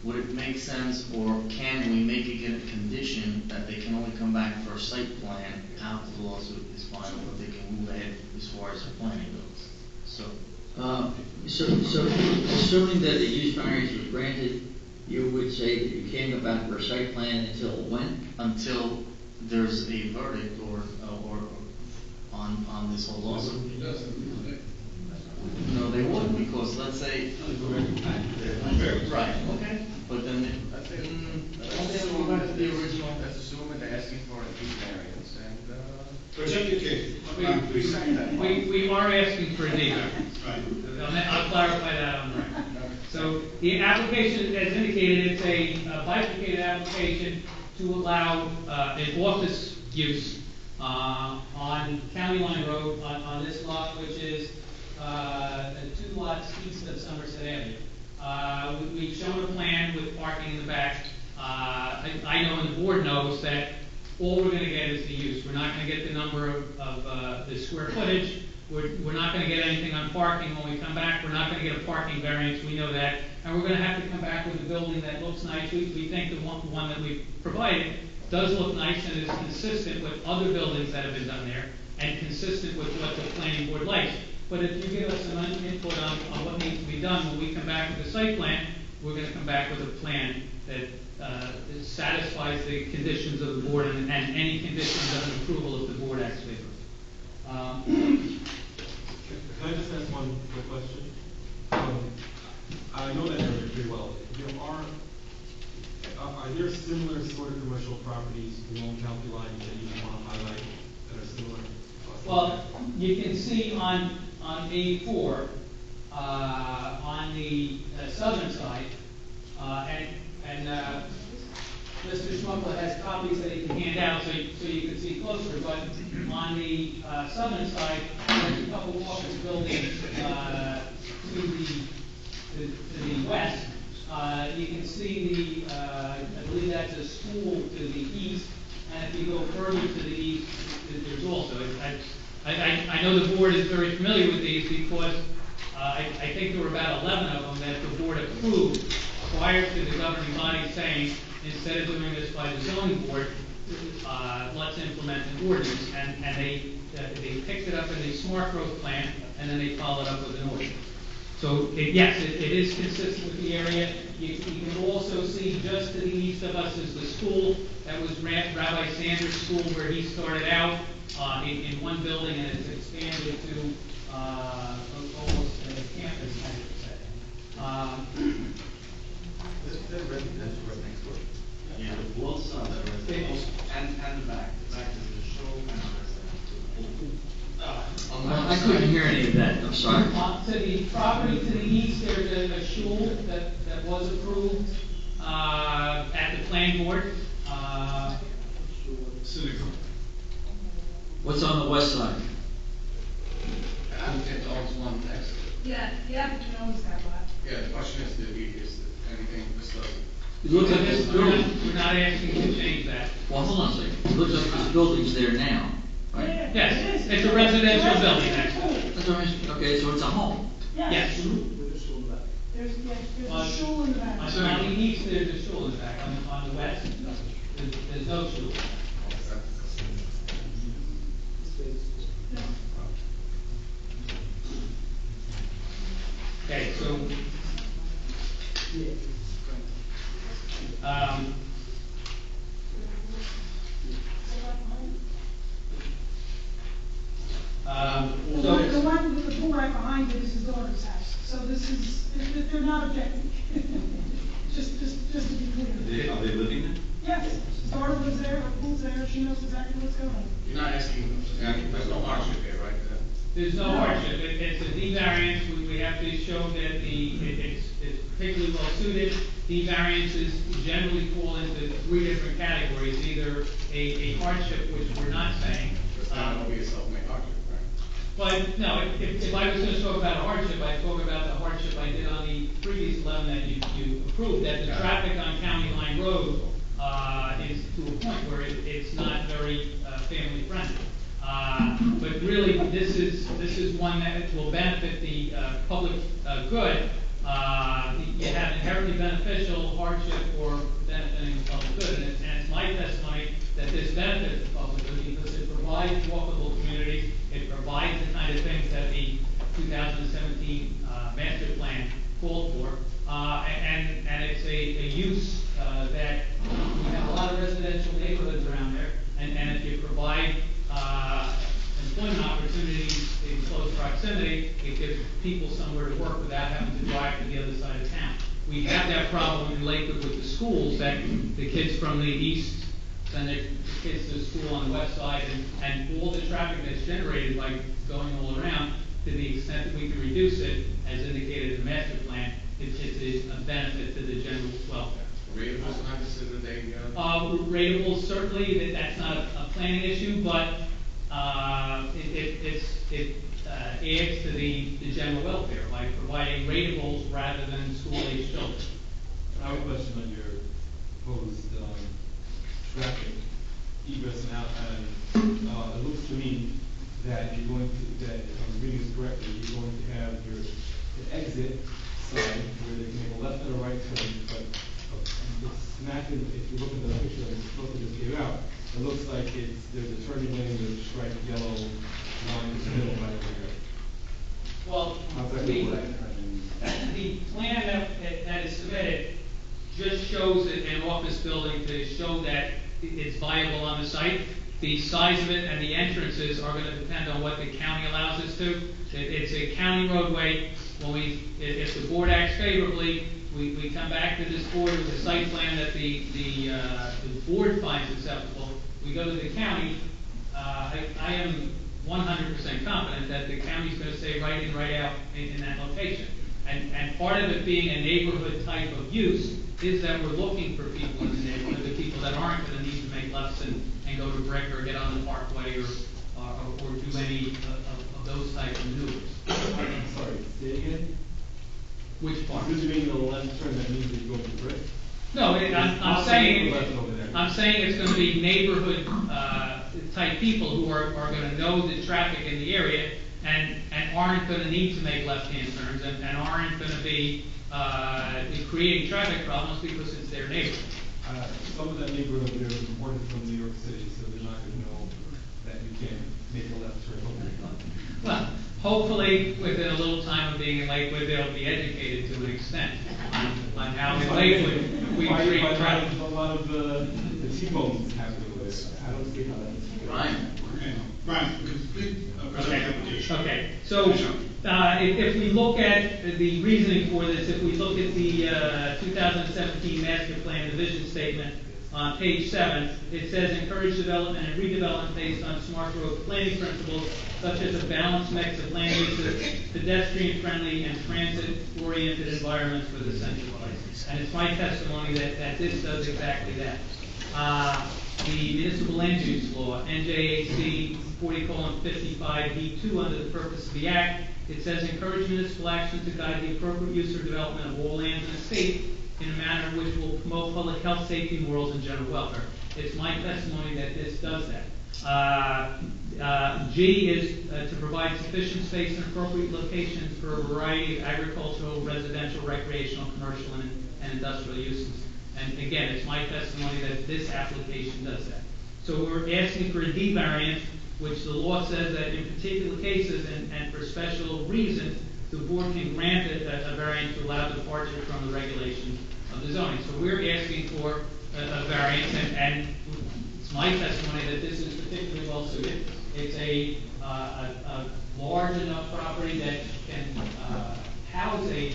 would it make sense, or can we make it a condition that they can only come back for a site plan after the lawsuit is final, but they can move ahead as far as the planning goes? So Assuming that the use variance was granted, you would say that you can't go back for a site plan until when? until there's a verdict or on this whole lawsuit. No, they wouldn't, because let's say. Right, okay, but then, That's assuming they're asking for a deed variance, and, Present your case. we say that. We are asking for a deed variance. Right. I'll clarify that on the record. So the application, as indicated, it's a bifurcated application to allow an office use on County Line Road on this lot, which is 2 lots east of Somerset Avenue. We've shown a plan with parking in the back. I know and the board knows that all we're going to get is the use. We're not going to get the number of the square footage. We're not going to get anything on parking when we come back. We're not going to get a parking variance. We know that. And we're going to have to come back with a building that looks nice. We think the one that we've provided does look nice and is consistent with other buildings that have been done there and consistent with what the planning board likes. But if you give us some input on what needs to be done when we come back with the site plan, we're going to come back with a plan that satisfies the conditions of the board and any conditions of an approval if the board acts favorably. Can I just ask one quick question? I know that area pretty well. Are there similar sort of commercial properties along county lines that you want to highlight that are similar? Well, you can see on A4, on the southern side, and Mr. Schmuckler has copies that he can hand out so you can see closer, but on the southern side, there's a couple office buildings to the west. You can see I believe that's a school to the east, and if you go further to the east, there's also, I know the board is very familiar with these because I think there were about 11 of them that the board approved prior to the governing body saying, instead of doing this by the zoning board, let's implement an ordinance. And they picked it up in the smart growth plan, and then they followed up with an ordinance. So yes, it is consistent with the area. You can also see just to the east of us is the school. That was Rabbi Sanders' school where he started out in one building, and it's expanded to almost a campus, I should say. Is that residential right next door? Yeah, both sides are residential, and the back. The back is the show and the residential. I couldn't hear any of that, I'm sorry. To the property to the east, there's a shul that was approved at the planning board. What's on the west side? Applicant owns one next. Yeah, the applicant owns that lot. Yeah, the question is anything disclosed? It looks like this building. We're not asking to change that. Well, hold on a second. It looks like this building's there now, right? Yes, it's a residential building, actually. That's what I'm- Okay, so it's a home. Yes. There's a shul in the back. On the east, there's a shul in the back. On the west, there's no shul. Okay, so, The one with the pool right behind it is his daughter's house, so this is, they're not objecting. Just to be clear. Are they living there? Yes, his daughter lives there, her pool's there, she knows exactly what's going on. You're not asking, there's no hardship here, right? there's no hardship. It's a D variance. We have to show that it's particularly well suited. The variances generally fall into three different categories, either a hardship, which we're not saying. It's not gonna be a self-made hardship, right? But, no, if I was gonna talk about a hardship, I'd talk about the hardship I did on the previous 11 that you approved, that the traffic on County Line Road, is to a point where it's not very, family friendly. But really, this is one that will benefit the, public, good. You have inherently beneficial hardship or benefiting the public good, and it's my testimony that this benefits the public good because it provides walkable communities, it provides the kind of things that the 2017 master plan called for, and it's a use that we have a lot of residential neighborhoods around there, and if you provide employment opportunities in close proximity, it gives people somewhere to work without having to drive to the other side of town. We have that problem in Lakewood with the schools, that the kids from the east send their kids to school on the west side, and all the traffic that's generated by going all around, to the extent that we can reduce it, as indicated in the master plan, it's a benefit to the general welfare. Ratables, not just in the day, Ratables, certainly, that's not a planning issue, but it adds to the general welfare by providing ratables rather than school-age children. I have a question on your proposed, traffic egress and out, and, it looks to me that you're going to, that if I'm reading this correctly, you're going to have the exit side where they can make a left and a right turn, but it's smacking, if you look at the picture that it's supposed to just give out, it looks like there's a turning lane with a striped yellow line in the middle right over here. Well, How's that the gonna work? plan that is submitted just shows an office building to show that it's viable on the site. The size of it and the entrances are going to depend on what the county allows us to. It's a county roadway. If the board acts favorably, we come back to this board with a site plan that the board finds acceptable. We go to the county. I am 100% confident that the county's going to say right in, right out in that location. And part of it being a neighborhood type of use is that we're looking for people in the neighborhood, the people that aren't going to need to make lefts and go to Brick or get on the Parkway or do any of those type of maneuvers. I'm sorry, say it again? Which part? Does it mean a left turn that means that you go to Brick? No, I'm saying it's going to be neighborhood type people who are going to know the traffic in the area and aren't going to need to make left-hand turns and aren't going to be creating traffic problems because it's their neighborhood. Some of that neighborhood there is imported from New York City, so they're not going to know that you can't make a left turn. Well, hopefully, within a little time of being in Lakewood, they'll be educated to an extent on how in Lakewood we treat traffic. A lot of the T-bones happening with it. I don't see how that's. Brian, complete present application. Okay, so if we look at the reasoning for this, if we look at the 2017 master plan division statement on page 7, it says encourage development and redevelopment based on smart growth planning principles such as a balanced mix of land uses, pedestrian-friendly and transit-oriented environments for the central place. And it's my testimony that this does exactly that. The municipal land use law, NJAC 40:55B2, under the purpose of the act, it says encourage municipal action to guide the appropriate use or development of all lands in the state in a manner which will promote public health, safety, morals, and general welfare. It's my testimony that this does that. G is to provide sufficient space and appropriate locations for a variety of agricultural, residential, recreational, commercial, and industrial uses. And again, it's my testimony that this application does that. So we're asking for a D variance, which the law says that in particular cases and for special reasons, the board can grant a variance to allow departure from the regulations of the zoning. So we're asking for a variance, and it's my testimony that this is particularly well suited. It's a large enough property that can house a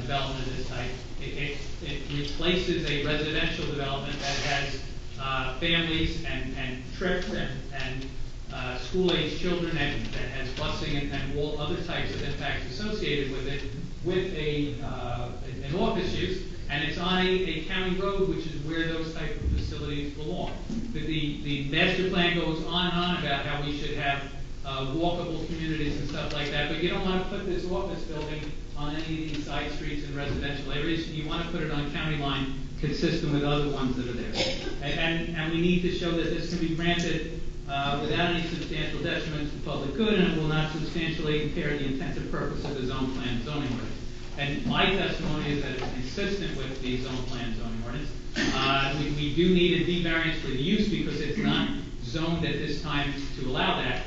development of this type. It replaces a residential development that has families and trips and school-age children that has busing and all other types of impacts associated with it, with an office use, and it's on a county road, which is where those type of facilities belong. The master plan goes on and on about how we should have walkable communities and stuff like that, but you don't want to put this office building on any of these side streets and residential areas. You want to put it on county line consistent with other ones that are there. And we need to show that this can be granted without any substantial detriment to public good, and it will not substantially impair the intended purpose of the zone plan zoning ordinance. And my testimony is that it's consistent with the zone plan zoning ordinance. We do need a D variance for the use because it's not zoned at this time to allow that.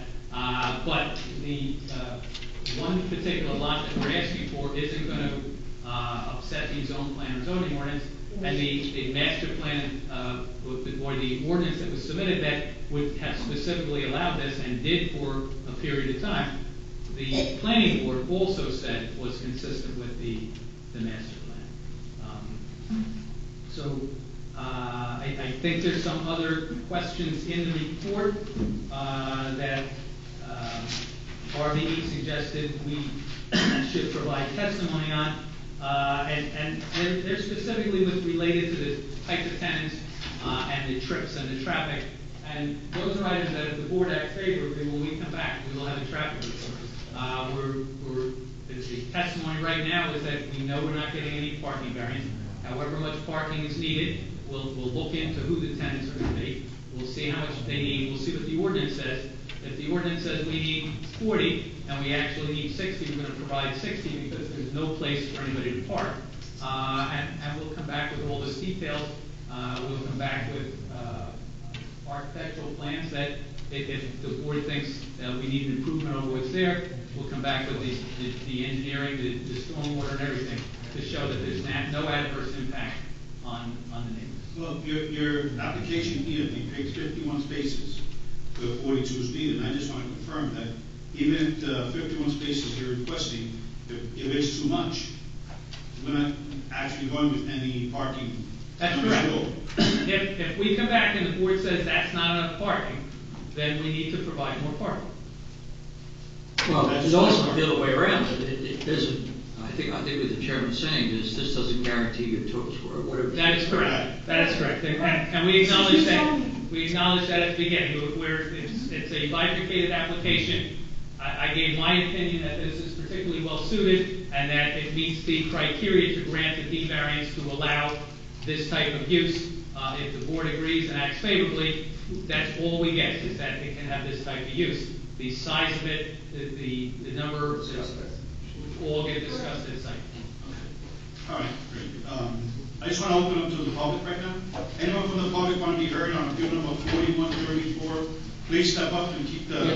But the one particular lot that we're asking for isn't going to upset the zone plan or zoning ordinance. And the master plan or the ordinance that was submitted that would have specifically allowed this and did for a period of time, the planning board also said was consistent with the master plan. So I think there's some other questions in the report that RBE suggested we should provide testimony on. And they're specifically related to the types of tenants and the trips and the traffic. And those are items that if the board acts favorably, when we come back, we will have a traffic report. The testimony right now is that we know we're not getting any parking variance. However much parking is needed, we'll look into who the tenants are going to be. We'll see how much they need. We'll see what the ordinance says. If the ordinance says we need 40 and we actually need 60, we're going to provide 60 because there's no place for anybody to park. And we'll come back with all those details. We'll come back with architectural plans that if the board thinks that we need an improvement over what's there, we'll come back with the engineering, the stormwater and everything to show that there's no adverse impact on the neighbors. Well, your application here depicts 51 spaces for 42 is needed, and I just want to confirm that even at 51 spaces you're requesting, if it's too much, we're not actually going with any parking. That's correct. If we come back and the board says that's not enough parking, then we need to provide more parking. Well, it's also the other way around. It doesn't. I think what the chairman's saying is this doesn't guarantee your total square whatever. That is correct. That is correct. And we acknowledge that. We acknowledge that at the beginning. Where it's a bifurcated application. I gave my opinion that this is particularly well suited and that it meets the criteria to grant the D variance to allow this type of use. If the board agrees and acts favorably, that's all we get is that it can have this type of use. The size of it, the number, all get discussed at site. All right, great. I just want to open up to the public right now. Anyone from the public want to be heard on appeal number 4134? Please step up and keep the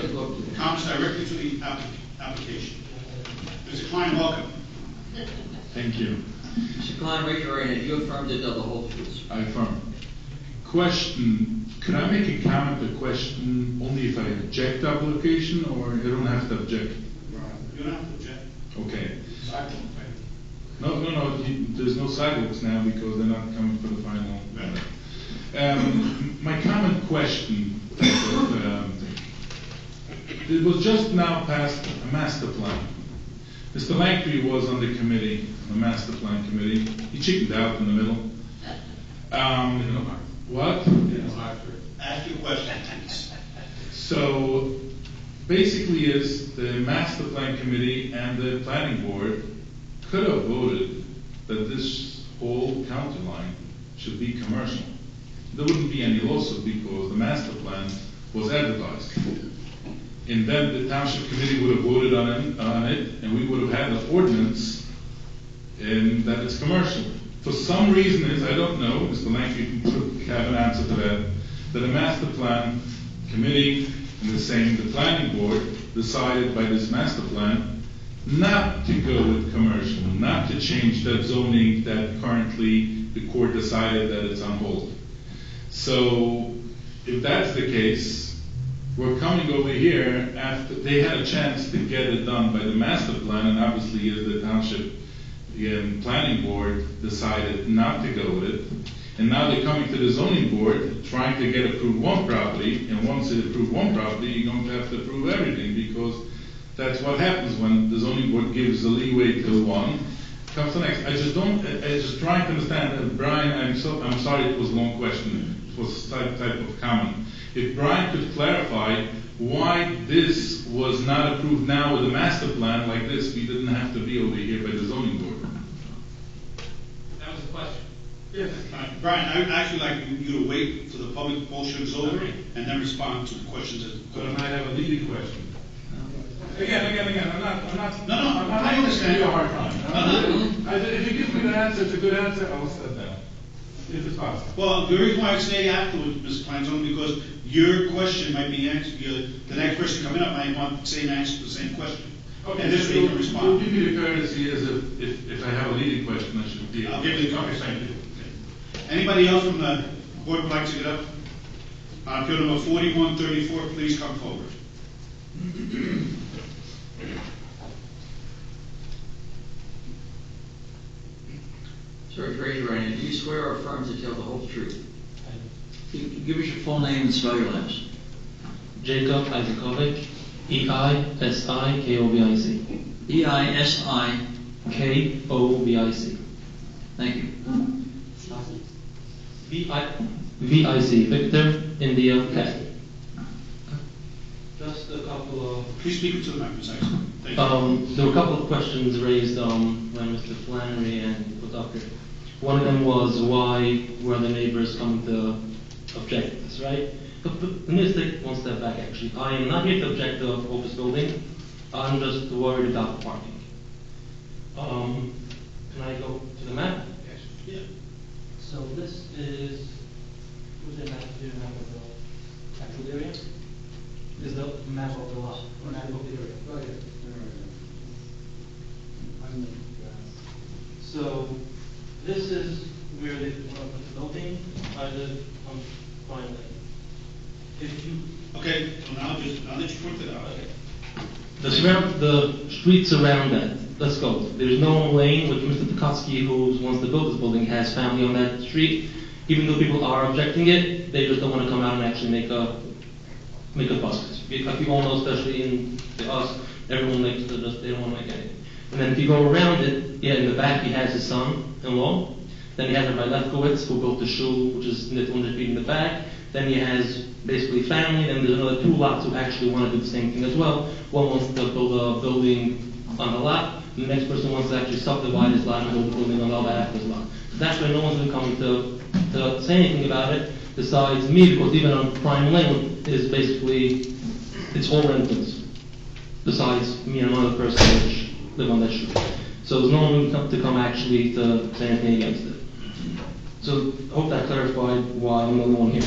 comments directly to the application. Mr. Klein, welcome. Thank you. Mr. Klein, raise your hand. You affirm to tell the whole truth. I affirm. Question, could I make a comment or question only if I object the application, or I don't have to object? You don't have to object. Okay. Sidewalk. No, there's no sidewalks now because they're not coming for the final. My comment question, it was just now passed a master plan. Mr. Langtree was on the committee, the master plan committee. He chickened out in the middle. What? Ask your question. So basically is the master plan committee and the planning board could have voted that this whole county line should be commercial. There wouldn't be any lawsuit because the master plan was advertised. And then the township committee would have voted on it and we would have had an ordinance that it's commercial. For some reason is, I don't know, Mr. Langtree could have an answer to that the master plan committee and the planning board decided by this master plan not to go with commercial, not to change that zoning that currently the court decided that it's on hold. So if that's the case, we're coming over here after they had a chance to get it done by the master plan, and obviously as the township planning board decided not to go with it. And now they're coming to the zoning board, trying to get approved one property, and once they approve one property, you're going to have to approve everything, because that's what happens when the zoning board gives the leeway to one, comes to next. I just trying to understand, Brian, I'm sorry it was a long question, it was type of comment. If Brian could clarify why this was not approved now with a master plan like this, we didn't have to be over here by the zoning board. That was the question. Yes. Brian, I would actually like you to wait till the public portion is over and then respond to the questions. But I might have a leading question. Again, I'm not. No, I understand your hard time. No. If you give me the answer, it's a good answer, I will step down. If it's possible. Well, the reason why I say afterwards, Mr. Planzone, because your question might be answered, the next person coming up might want the same answer to the same question. Okay, And this way you can respond. You'll give me the courtesy as if I have a leading question, I should be. I'll give you the Okay, courtesy. thank you. Anybody else from the board would like to get up? Appeal number 4134, please come forward. Sir, raise your hand. Do you swear or affirm to tell the whole truth? Give us your full name and spell your last. Jacob Isakovic, E-I-S-I-K-O-V-I-C. E-I-S-I. K-O-V-I-C. Thank you. V-I-C, Victor, India, Cat. Just a couple of. Please speak into the mic, precisely. Thank you. There were a couple of questions raised when Mr. Flannery and was up here. One of them was why were the neighbors coming to object to this, right? But let me just take one step back, actually. I am not here to object to the office building. I'm just worried about the parking. Can I go to the map? Yes. Yeah. So this is, who's the map? Do you remember the actual area? This is the map of the lot, or map of the area. Right here. So this is where they want to put the building. I live on Pine Lane. If you. Okay, so now that you pointed out. Okay. The streets around that, let's go. There's no lane, which Mr. Tukowski, who wants to build this building, has family on that street. Even though people are objecting it, they just don't want to come out and actually make a fuss. Like you all know, especially in us, everyone likes to just, they don't want to make anything. And then if you go around it, yeah, in the back he has his son-in-law. Then he has Rabbi Lakewood, who built the shul, which is 200 feet in the back. Then he has basically family, and there's another two lots who actually want to do the same thing as well. One wants to build a building on the lot, and the next person wants to actually subdivide his lot and build a building on the other half of his lot. So that's why no one's been coming to say anything about it, besides me, because even on Prime Lane is basically, it's all rentals, besides me and another person which live on that street. So there's no one to come actually to say anything against it. So I hope that clarified why I'm the only one here.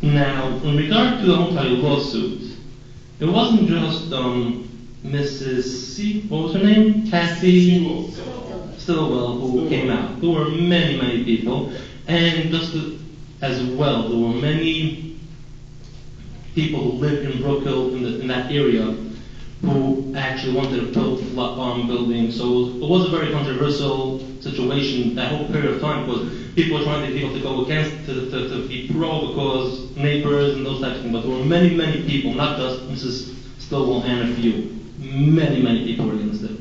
Now, in regard to the whole entire lawsuit, it wasn't just Mrs. C, what was her name? Kathy Stillwell, who came out. There were many, many people, and just as well, there were many people who lived in Brook Hill in that area who actually wanted to build buildings. So it was a very controversial situation that whole period of time, because people were trying to get people to go against, to be pro, because neighbors and those types of things. But there were many, many people, not just Mrs. Stillwell and a few. Many, many people were against it.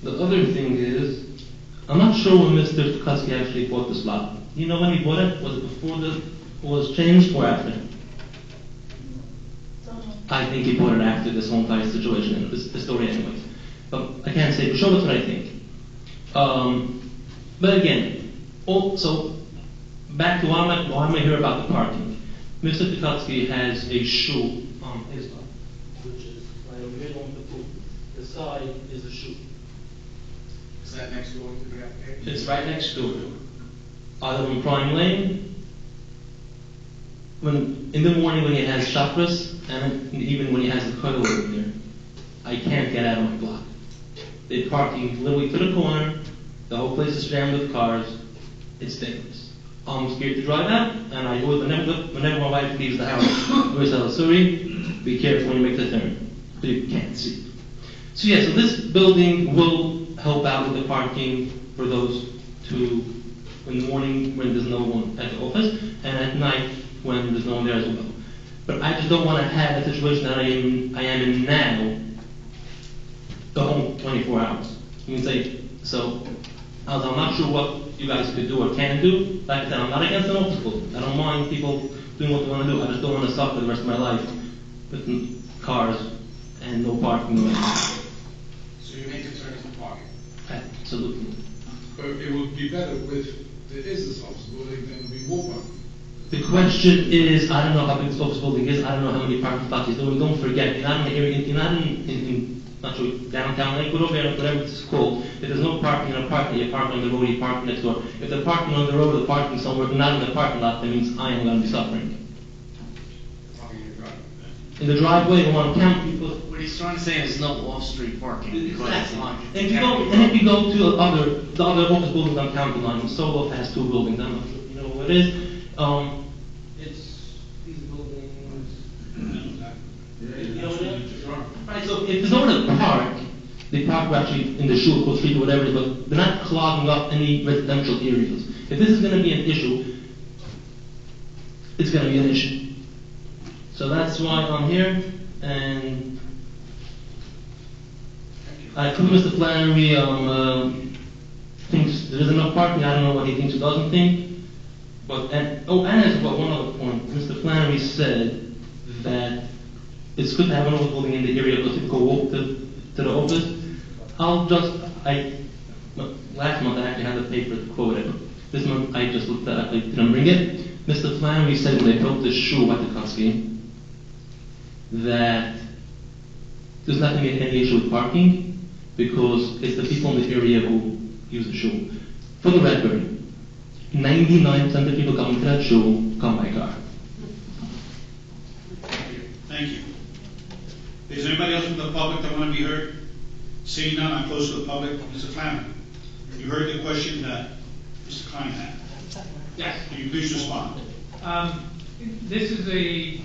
The other thing is, I'm not sure when Mr. Tukowski actually bought this lot. You know when he bought it? Was it before it was changed or after? I think he bought it after this whole entire situation, and this story anyways. But I can't say for sure, that's what I think. But again, so back to why am I here about the parking? Mr. Tukowski has a shul on his lot, which is right over here on the pool. The side is a shul. Is that next door to the application? It's right next door. I live on Prime Lane. In the morning when he has chakras, and even when he has the cuddle over there, I can't get out of my block. They're parking literally to the corner. The whole place is jammed with cars. It's dangerous. I'm scared to drive out, and I always, whenever my wife leaves the house, I always tell her, sorry, be careful when you make the turn, so you can't see. So yeah, so this building will help out with the parking for those two in the morning when there's no one at the office, and at night when there's no one there as well. But I just don't want to have a situation that I am in now, the whole 24 hours. You can say, so, I'm not sure what you guys could do or can do. Like I said, I'm not against an office building. I don't mind people doing what they want to do. I just don't want to suffer the rest of my life with cars and no parking. So your main concern is the parking? Absolutely. But it would be better if there is this office building, then we more parking. The question is, I don't know how big this office building is. I don't know how many parking spots is. Don't forget, you're not in the area, you're not in not sure, downtown Lakewood over there, whatever it's called. If there's no parking in a parking, you park on the road, you park next door. If they're parking on the road or parking somewhere, not in the parking lot, that means I am going to be suffering. Parking in your driveway? In the driveway, we want to count people. What he's trying to say is no off-street parking. because it's Exactly. on- And if you go to the other office buildings on County Line, Solo has 2 buildings. I'm not sure if you know what it is. It's these buildings. You know what it is? Right. So if there's nowhere to park, they park actually in the Schuylkill Street or whatever it is, but they're not clogging up any residential areas. If this is going to be an issue, it's going to be an issue. So that's why I'm here, and I think Mr. Flannery thinks there is enough parking. I don't know what he thinks or doesn't think. But and as well, one other point, Mr. Flannery said that it's good to have an office building in the area because people go walk to the office. Last month I actually had the paper quoted. This month I just looked at it, I didn't bring it. Mr. Flannery said when they built this shul at the Koski that there's not going to be any issue with parking because it's the people in the area who use the shul. For the record, 99% of the people coming to that shul come by car. Thank you. Is there anybody else from the public that want to be heard? Seeing none, I close to the public. Mr. Flannery, you heard the question that Mr. Klein had. Yes. Can you please respond? This is a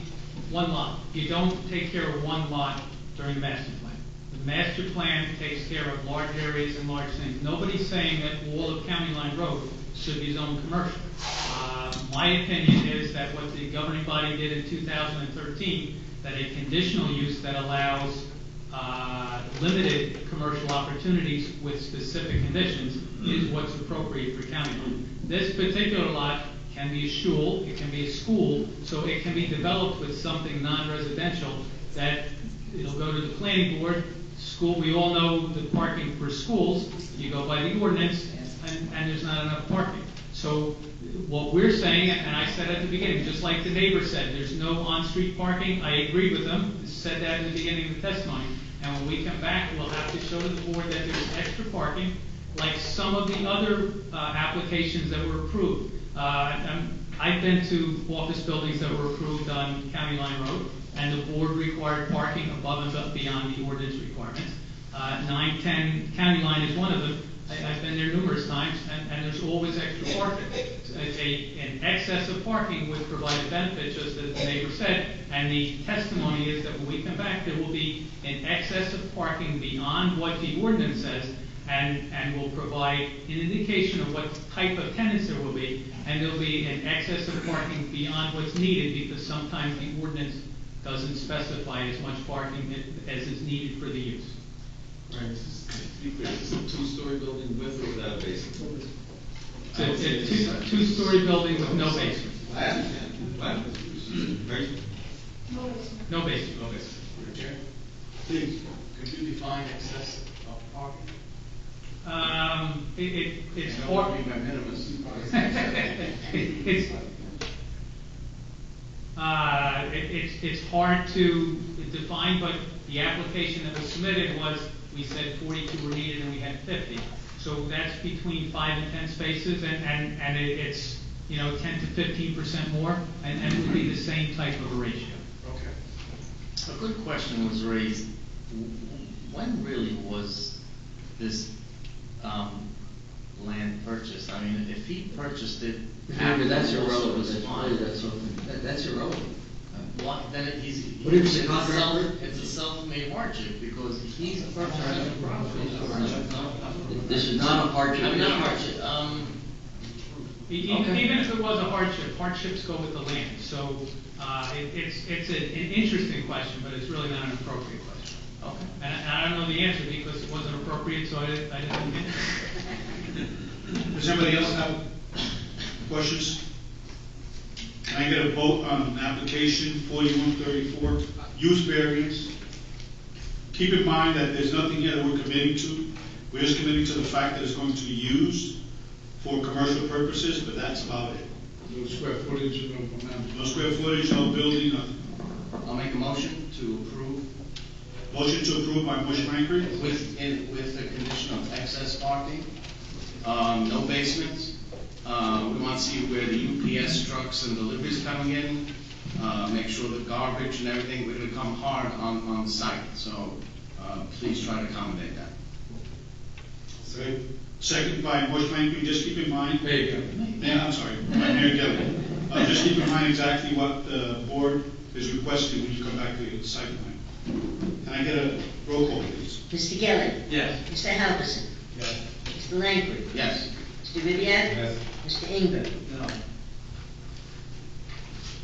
one lot. You don't take care of one lot during the master plan. The master plan takes care of large areas and large things. Nobody's saying that all of County Line Road should be zoned commercial. My opinion is that what the governing body did in 2013, that a conditional use that allows limited commercial opportunities with specific conditions is what's appropriate for County Line. This particular lot can be a shul, it can be a school, so it can be developed with something non-residential that it'll go to the planning board. School, we all know the parking for schools, you go by the ordinance, and there's not enough parking. So what we're saying, and I said at the beginning, just like the neighbor said, there's no on-street parking. I agree with them, said that in the beginning of the testimony. And when we come back, we'll have to show to the board that there's extra parking, like some of the other applications that were approved. I've been to office buildings that were approved on County Line Road, and the board required parking above and beyond the ordinance requirements. 910 County Line is one of them. I've been there numerous times, and there's always extra parking. An excess of parking would provide a benefit, just as the neighbor said, and the testimony is that when we come back, there will be an excess of parking beyond what the ordinance says, and will provide an indication of what type of tenants there will be, and there will be an excess of parking beyond what's needed, because sometimes the ordinance doesn't specify as much parking as is needed for the use. Right, just to be clear, it's a 2-story building with or without a basement? It's a two-story building with no basement. I understand. Right? No basement. Okay, Mr. Chair? Please, could you define excess of parking? It's I know hard. what you mean by minimus. It's hard to define, but the application that was submitted was, we said 42 were needed and we had 50. So that's between 5 and 10 spaces, and it's 10 to 15% more, and it would be the same type of a ratio. Okay. A good question was raised. When really was this land purchased? I mean, if he purchased it after That's the lawsuit irrelevant. was filed, That's irrelevant. what, then he's. What if it's a it's contractor? It's a self-made hardship, because he's the person who has the property. This is not a hardship. I mean, not hardship, Even Okay. even if it was a hardship, hardships go with the land. So it's an interesting question, but it's really not an appropriate question. okay. And I don't know the answer because it wasn't appropriate, so I didn't answer. Does anybody else have questions? Can I get a vote on application 4134, use variance? Keep in mind that there's nothing here that we're committing to. We're just committing to the fact that it's going to be used for commercial purposes, but that's about it. No square footage, No square footage, no building, nothing. I'll make a motion to approve Motion to approve by Bush Rankin. with the condition of excess parking, no basements. We want to see where the UPS trucks and deliveries coming in, make sure the garbage and everything, we're gonna come hard on the site, so, please try to accommodate that. Second by Bush Rankin, just keep in mind. Hey, I'm sorry, Mayor Gelli. Just keep in mind exactly what the board is requesting when you come back to the site plan. Can I get a roll call, please? Mr. Gelli. Yes. Mr. Halverson. Yes. Mr. Langford. Yes. Mr. Ribbiat. Yes. Mr. Inger. No.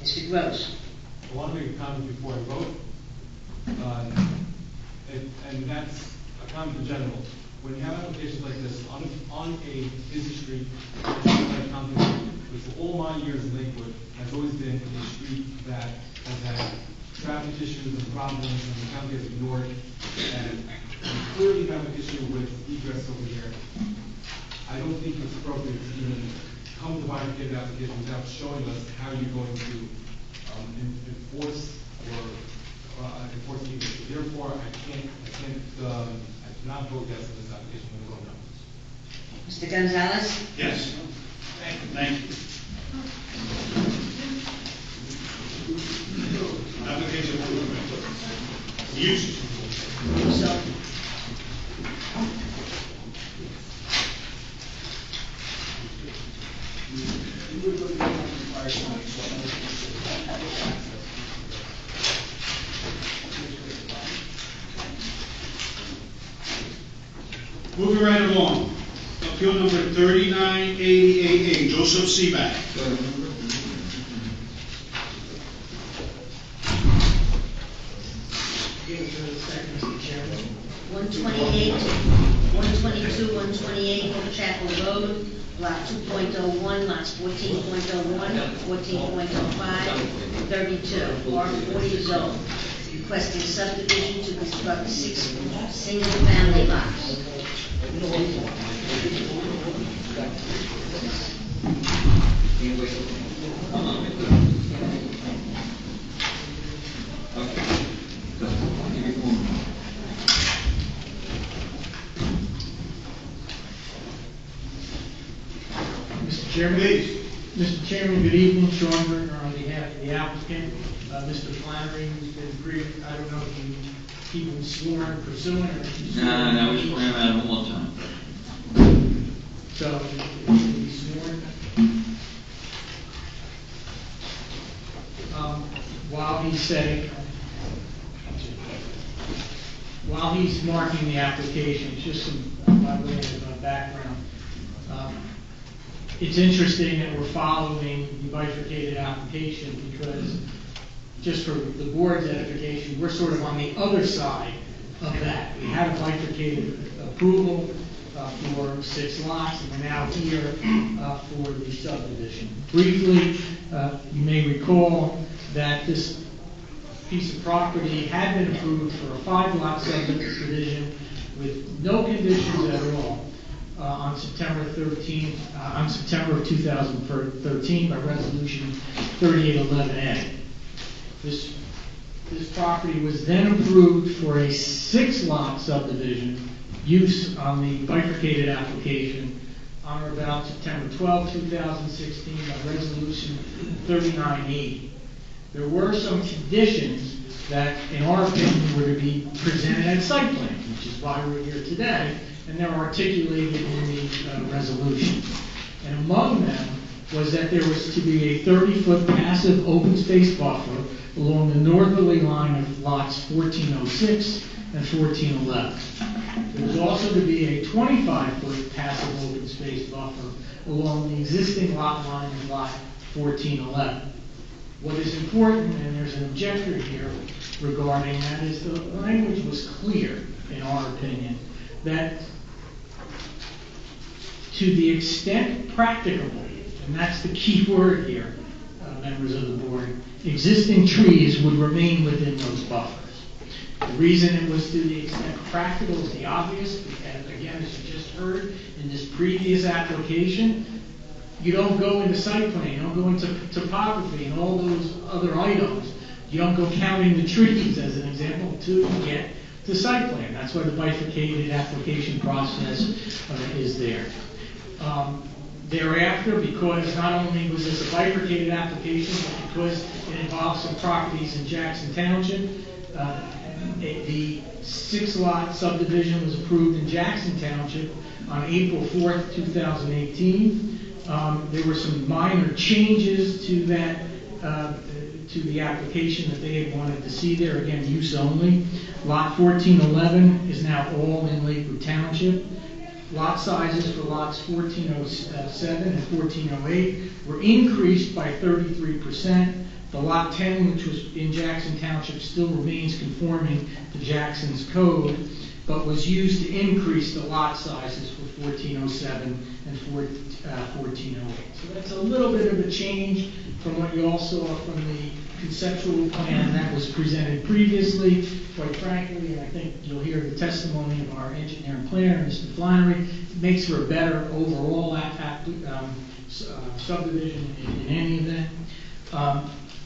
Mr. Gross. I want to make a comment before I vote. And that's a comment in general. When you have applications like this on a busy street, like Compton, which for all my years in Lakewood has always been a street that has had traffic issues and problems, and the county has ignored it. And clearly you have an issue with egress over here. I don't think it's appropriate to even come to bifurcated application without showing us how you're going to enforce egress. Therefore, I cannot vote yes on this application. I'm going to vote no. Mr. Gonzalez. Yes. Thank you. Application approved. Use. So, Moving right along. Appeal number 3988A, Joseph Seaback. 128, 122, 128, Old Chapel Road, Block 2.01, lots 14.01, 14.05, 32, R40 zone. Requesting subdivision to construct 6 single-family lots. Mr. Chairman, Mr. Chairman, good evening. Sean Britner on behalf of the applicant. Mr. Flannery, who's been briefed, I don't know if you keep him sworn, pursuant, or if you sworn. No, we swear him out one more time. So, he should be sworn. While he's marking the application, just some by way of background. It's interesting that we're following the bifurcated application because, just for the board's edification, we're sort of on the other side of that. We had a bifurcated approval for 6 lots, and we're now here for the subdivision. Briefly, you may recall that this piece of property had been approved for a 5-lot subdivision with no conditions at all on September of 2013 by resolution 3811A. This property was then approved for a 6-lot subdivision use on the bifurcated application on or about September 12, 2016 by resolution 3980. There were some conditions that, in our opinion, were to be presented at site plan, which is why we're here today, and they're articulated in the resolution. And among them was that there was to be a 30-foot passive open space buffer along the northerly line of lots 1406 and 1411. There was also to be a 25-foot passive open space buffer along the existing lot line of lot 1411. What is important, and there's an objector here regarding that, is the language was clear, in our opinion, that to the extent practicable, and that's the key word here, members of the board, existing trees would remain within those buffers. The reason it was to the extent practical is the obvious, and again, as you just heard, in this previous application, you don't go into site plan, you don't go into topography and all those other items. You don't go counting the trees, as an example, until you get to site plan. That's why the bifurcated application process is there. Thereafter, because not only was this a bifurcated application, but because it involves some properties in Jackson Township, the 6-lot subdivision was approved in Jackson Township on April 4th, 2018. There were some minor changes to that, to the application that they had wanted to see there. Again, use only. Lot 1411 is now all in Lakewood Township. Lot sizes for lots 1407 and 1408 were increased by 33%. The lot 10, which was in Jackson Township, still remains conforming to Jackson's code, but was used to increase the lot sizes for 1407 and 1408. So that's a little bit of a change from what you all saw from the conceptual plan that was presented previously. Quite frankly, and I think you'll hear the testimony of our engineer and planner, Mr. Flannery, it makes for a better overall subdivision in any event.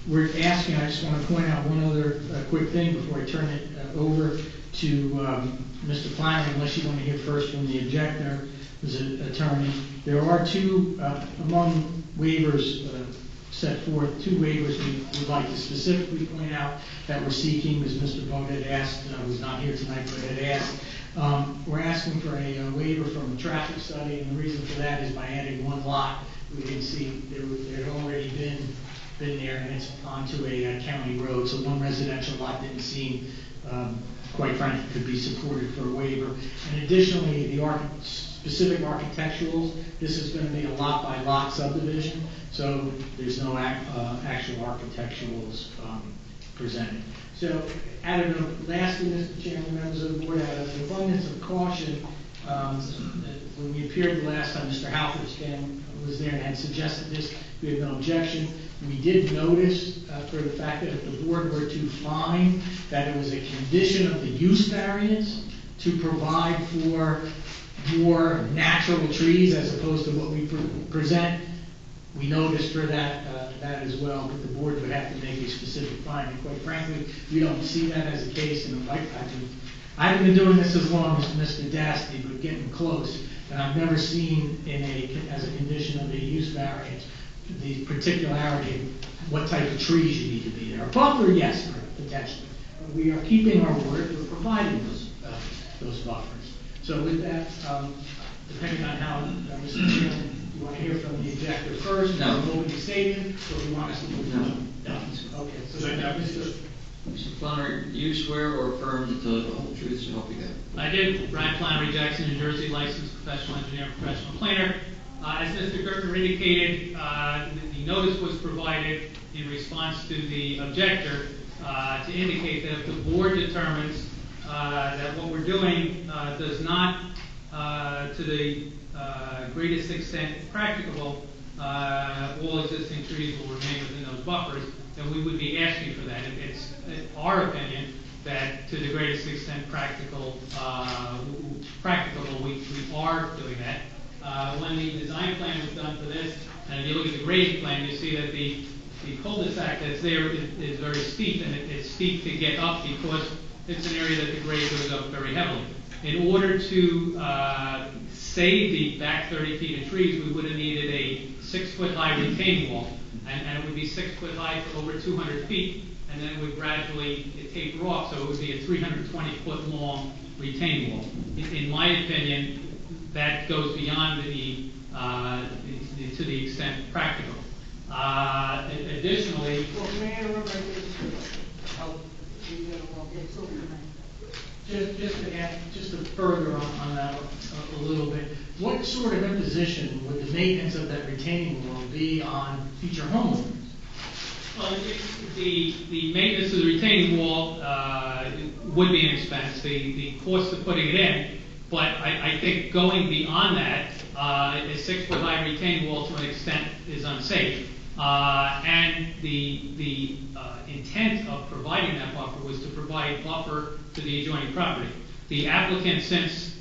We're asking, I just want to point out one other quick thing before I turn it over to Mr. Flannery, unless you want to hear first from the objector, who's an attorney. There are two, among waivers set forth, two waivers we would like to specifically point out that we're seeking, as Mr. Vogt had asked, who's not here tonight, but had asked. We're asking for a waiver from a traffic study, and the reason for that is by adding one lot. We didn't see, there had already been there, and it's onto a county road, so one residential lot didn't seem, quite frankly, could be supported for a waiver. And additionally, the specific architecturals, this is going to be a lot-by-lot subdivision, so there's no actual architecturals presented. So, lastly, Mr. Chairman, members of the board, out of an abundance of caution, when we appeared the last time, Mr. Halford was there and had suggested this. We had no objection. We did notice, for the fact that if the board were to find that it was a condition of the use variance to provide for more natural trees as opposed to what we present, we noticed for that as well, but the board would have to make a specific finding. Quite frankly, we don't see that as a case, and I haven't been doing this as long as Mr. Dasty, but getting close, and I've never seen as a condition of the use variance the particularity of what type of trees you need to be there. A buffer, yes, potentially. But we are keeping our word. We're providing those buffers. So with that, depending on how, Mr. Chairman, you want to hear from the objector first? No. Opening statement, or you want us to move on? No. Okay. So now, Mr. Flannery, do you swear or affirm to tell the whole truth to help you God? I did. Brian Flannery, Jackson, New Jersey, licensed professional engineer, professional planner. As Mr. Gertner indicated, the notice was provided in response to the objector to indicate that if the board determines that what we're doing does not, to the greatest extent practicable, all existing trees will remain within those buffers, then we would be asking for that. It's our opinion that to the greatest extent practicable, we are doing that. When the design plan was done for this, and if you look at the grading plan, you see that the cul-de-sac that's there is very steep, and it's steep to get up because it's an area that the grade goes up very heavily. In order to save the back 30 feet of trees, we would have needed a 6-foot-high retaining wall, and it would be 6 foot high for over 200 feet, and then it would gradually taper off, so it would be a 320-foot long retaining wall. In my opinion, that goes beyond the to the extent practical. Additionally, Well, may I interrupt right there to help you get along? Just to further on that a little bit, what sort of imposition would the maintenance of that retaining wall be on future homeowners? Well, the maintenance of the retaining wall would be an expense, the cost of putting it in, but I think going beyond that, a 6-foot high retaining wall to an extent is unsafe. And the intent of providing that buffer was to provide buffer to the adjoining property. The applicant, since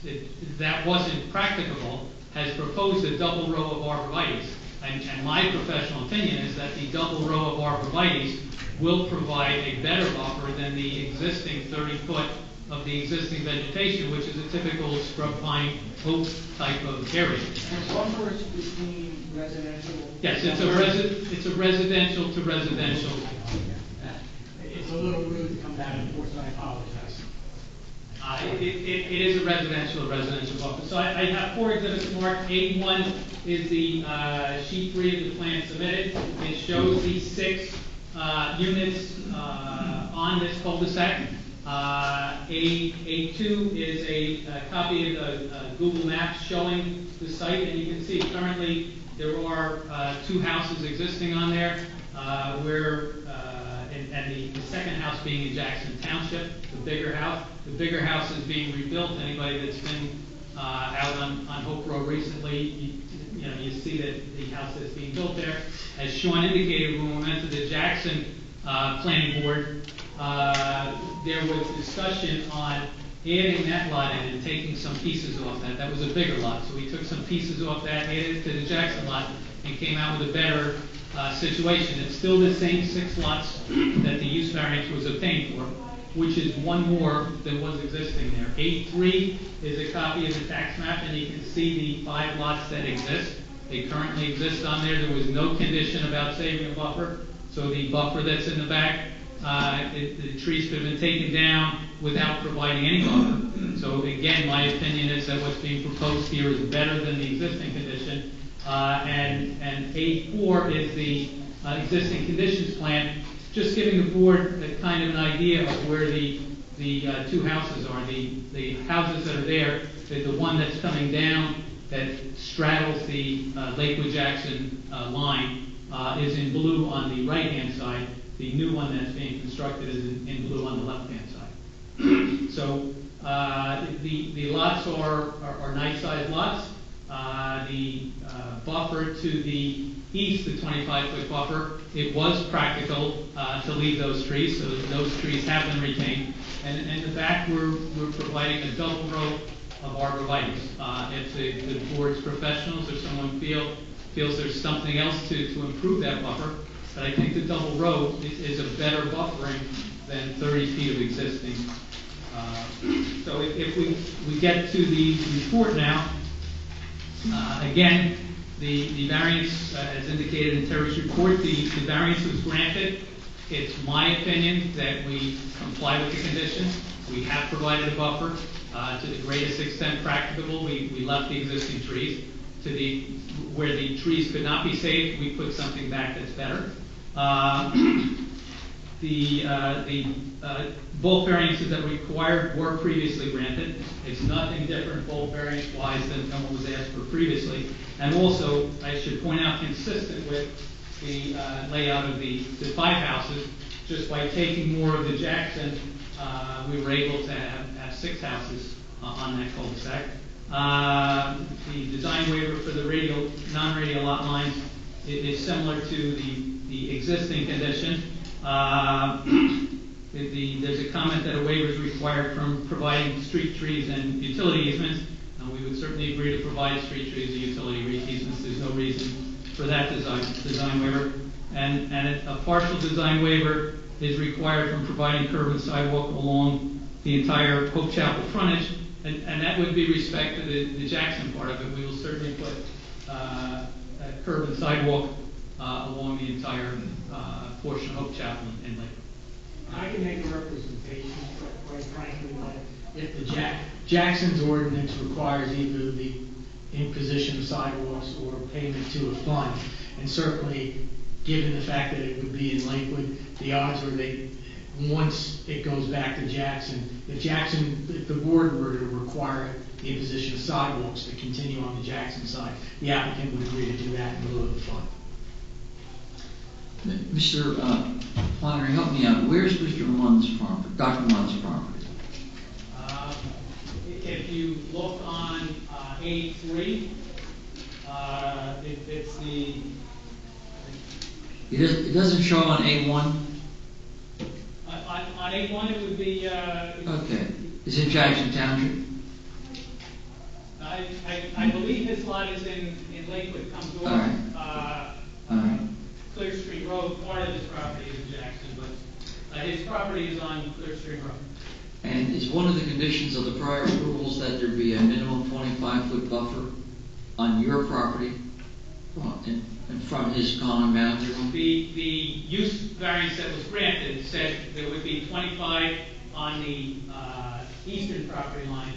that wasn't practicable, has proposed a double row of arborvitaes. And my professional opinion is that the double row of arborvitaes will provide a better buffer than the existing 30-foot of the existing vegetation, which is a typical scrub pine oak type of area. And buffers between residential? Yes, it's a residential to residential. It's a little rude to come back and forth, so I apologize. It is a residential buffer. So I have 4 exhibits marked. A1 is the sheet 3 of the plan submitted. It shows the 6 units on this cul-de-sac. A2 is a copy of the Google Maps showing the site, and you can see currently there are 2 houses existing on there, and the second house being in Jackson Township, the bigger house. The bigger house is being rebuilt. Anybody that's been out on Hope Road recently, you see that the house that's being built there. As Sean indicated, when we went to the Jackson Planning Board, there was discussion on adding that lot in and taking some pieces off that. That was a bigger lot, so we took some pieces off that, added it to the Jackson lot, and came out with a better situation. It's still the same 6 lots that the use variance was obtained for, which is 1 more than was existing there. A3 is a copy of the tax map, and you can see the 5 lots that exist. They currently exist on there. There was no condition about saving a buffer, so the buffer that's in the back, the trees could have been taken down without providing any buffer. So again, my opinion is that what's being proposed here is better than the existing condition. And A4 is the existing conditions plan, just giving the board a kind of an idea of where the 2 houses are. The houses that are there, the one that's coming down that straddles the Lakewood Jackson line is in blue on the right-hand side. The new one that's being constructed is in blue on the left-hand side. So the lots are nice-sized lots. The buffer to the east, the 25-foot buffer, it was practical to leave those trees, so those trees have been retained. And in the back, we're providing a double row of arborvitaes. If the board's professionals or someone feels there's something else to improve that buffer, but I think the double row is a better buffering than 30 feet of existing. So if we get to the report now, again, the variance, as indicated in Terry's report, the variance was granted. It's my opinion that we comply with the conditions. We have provided a buffer to the greatest extent practicable. We left the existing trees. Where the trees could not be saved, we put something back that's better. The bulk variances that required were previously granted. It's nothing different bulk variance-wise than what was asked for previously. And also, I should point out, consistent with the layout of the 5 houses, just by taking more of the Jackson, we were able to have 6 houses on that cul-de-sac. The design waiver for the radial, non-radial lot lines is similar to the existing condition. There's a comment that a waiver is required from providing street trees and utility easements, and we would certainly agree to provide street trees and utility easements. There's no reason for that design waiver. And a partial design waiver is required from providing curb and sidewalk along the entire Hope Chapel frontage, and that would be respect to the Jackson part of it. We will certainly put a curb and sidewalk along the entire portion of Hope Chapel and Lakewood. I can make a representation, quite frankly, but if the Jackson's ordinance requires either the imposition of sidewalks or payment to a fund. And certainly, given the fact that it would be in Lakewood, the odds are once it goes back to Jackson, if the board were to require the imposition of sidewalks to continue on the Jackson side, the applicant would agree to do that in lieu of the fund. Mr. Flannery, help me out. Where's Mr. Munn's property, Dr. Munn's property? If you look on A3, it's the... It doesn't show on A1? On A1 it would be... Okay. Is it Jackson Township? I believe his lot is in Lakewood, comes off All right. Clear Street Road. Part of his property is in Jackson, but his property is on Clear Street Road. And is one of the conditions of the prior approvals that there be a minimum 25-foot buffer on your property and from his common boundary? The use variance that was granted said there would be 25 on the eastern property line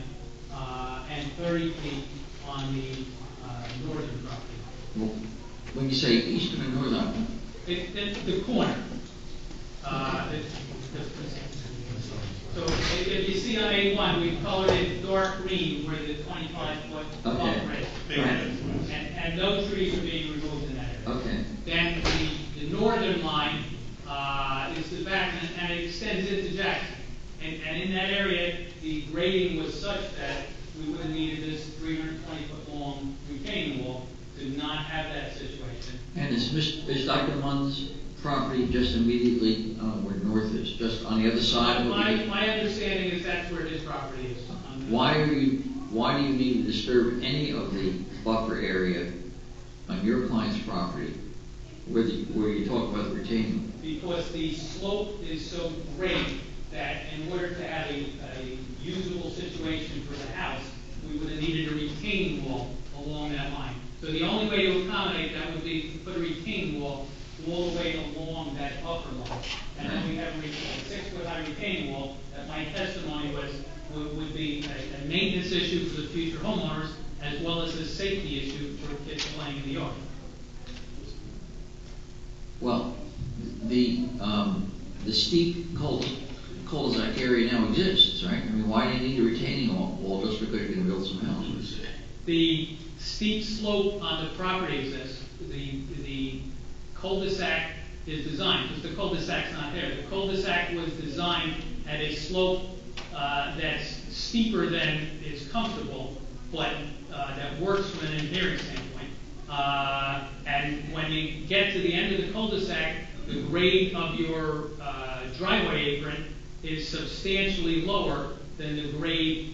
and 30 feet on the northern property line. Well, when you say eastern and northern? The corner. So if you see on A1, we've colored it dark green where the 25-foot buffer is. And no trees are being removed in that area. Okay. Then the northern line is the back, and it extends into Jackson. And in that area, the grading was such that we would have needed this 320-foot long retaining wall to not have that situation. And is Dr. Munn's property just immediately where north is, just on the other side of it? My understanding is that's where his property is. Why do you need to disturb any of the buffer area on your client's property where you talk about the retaining wall? Because the slope is so great that in order to have a usable situation for the house, we would have needed a retaining wall along that line. So the only way to accommodate that would be to put a retaining wall all the way along that buffer line. And then we have a 6-foot high retaining wall that my testimony would be a maintenance issue for the future homeowners as well as a safety issue for kids playing in the yard. Well, the steep cul-de-sac area now exists, right? I mean, why do you need a retaining wall just because you're going to build some houses? The steep slope on the property exists. The cul-de-sac is designed, because the cul-de-sac's not there. The cul-de-sac was designed at a slope that's steeper than is comfortable, but that works from an engineering standpoint. And when you get to the end of the cul-de-sac, the grade of your driveway apron is substantially lower than the grade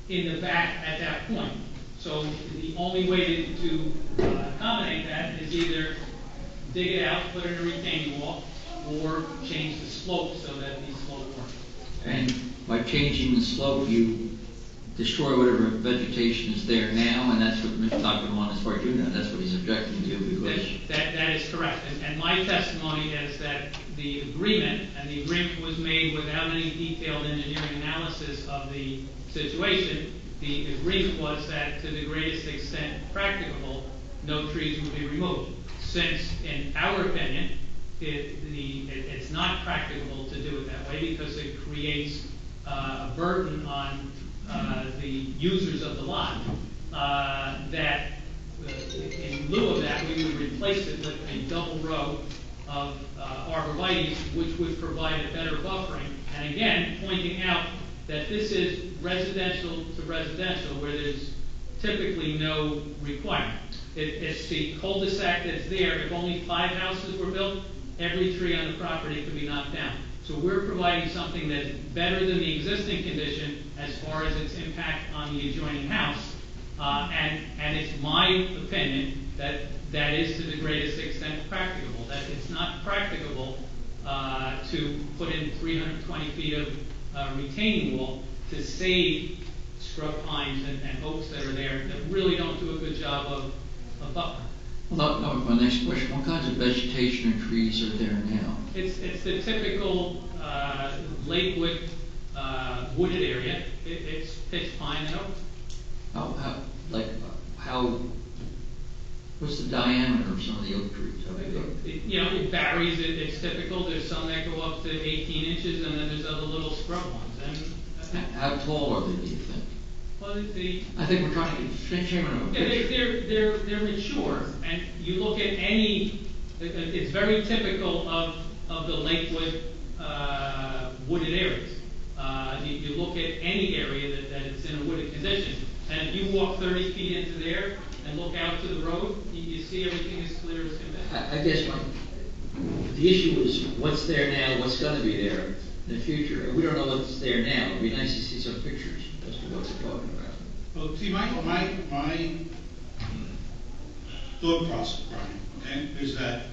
in the back at that point. So the only way to accommodate that is either dig it out, put in a retaining wall, or change the slope so that the slope works. And by changing the slope, you destroy whatever vegetation is there now, and that's what Dr. Munn is for doing that. That's what he's objecting to because... That is correct. And my testimony is that the agreement, and the agreement was made without any detailed engineering analysis of the situation, the agreement was that to the greatest extent practicable, no trees would be removed. Since, in our opinion, it's not practicable to do it that way because it creates a burden on the users of the lot, that in lieu of that, we would replace it with a double row of arborvitaes, which would provide a better buffering. And again, pointing out that this is residential to residential, where there's typically no requirement. It's the cul-de-sac that's there. If only 5 houses were built, every tree on the property could be knocked down. So we're providing something that's better than the existing condition as far as its impact on the adjoining house. And it's my opinion that that is to the greatest extent practicable. That it's not practicable to put in 320 feet of retaining wall to save scrub pines and oaks that are there that really don't do a good job of buffering. Well, my next question, what kinds of vegetation and trees are there now? It's the typical Lakewood wooded area. It's pitch pine and oak. Like what's the diameter of some of the oak trees? You know, it varies, it's typical, there's some that go up to 18 inches, and then there's other little scrub ones, and. How tall are they, do you think? Well, I think we're trying to get Chairman of a picture. They're mature, and you look at any, it's very typical of the Lakewood, wooded areas. You look at any area that it's in a wooded condition, and if you walk 30 feet into there and look out to the road, you see everything as clear as can be. I guess the issue is what's there now, what's gonna be there in the future, and we don't know what's there now. It'd be nice to see some pictures as to what we're talking about. Well, see, my thought process, Brian, okay, is that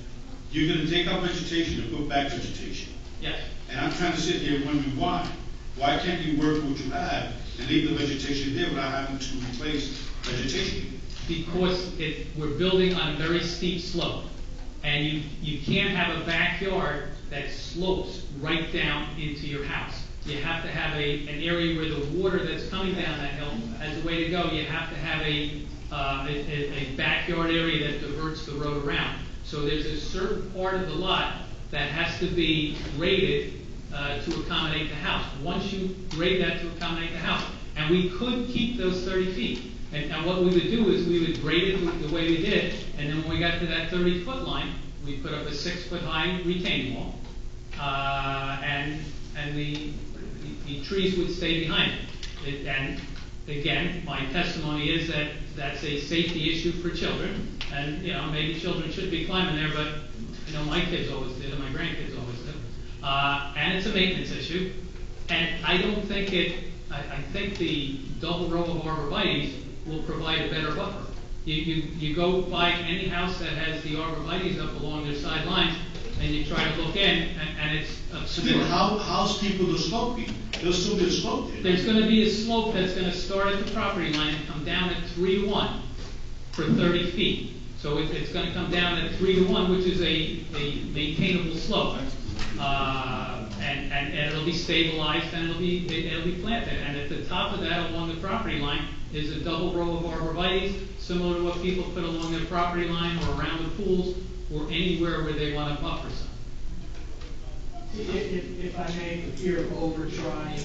you're gonna take out vegetation and put back vegetation. Yes. And I'm trying to sit here wondering why. Why can't you work what you have and leave the vegetation there without having to replace vegetation? Because we're building on a very steep slope, and you can't have a backyard that slopes right down into your house. You have to have an area where the water that's coming down that hill has a way to go. You have to have a backyard area that diverts the road around. So there's a certain part of the lot that has to be graded to accommodate the house. Once you grade that to accommodate the house, and we could keep those 30 feet. And what we would do is we would grade it the way we did, and then when we got to that 30-foot line, we put up a 6-foot high retaining wall, and the trees would stay behind it. And again, my testimony is that that's a safety issue for children, and you know, maybe children should be climbing there, but I know my kids always did, and my grandkids always did. And it's a maintenance issue, and I don't think I think the double row of arborvitaes will provide a better buffer. You go by any house that has the arborvitaes up along their sidelines, and you try to look in, and it's obscure. So then how's people the sloping? There'll still be a slope there. There's going to be a slope that's going to start at the property line and come down at 3-to-1 for 30 feet. So it's going to come down at 3-to-1, which is a maintainable slope. And it'll be stabilized, and it'll be planted. And at the top of that, along the property line, is a double row of arborvitaes, similar to what people put along their property line or around the pools or anywhere where they want to buffer some. If I may, the fear of over-trying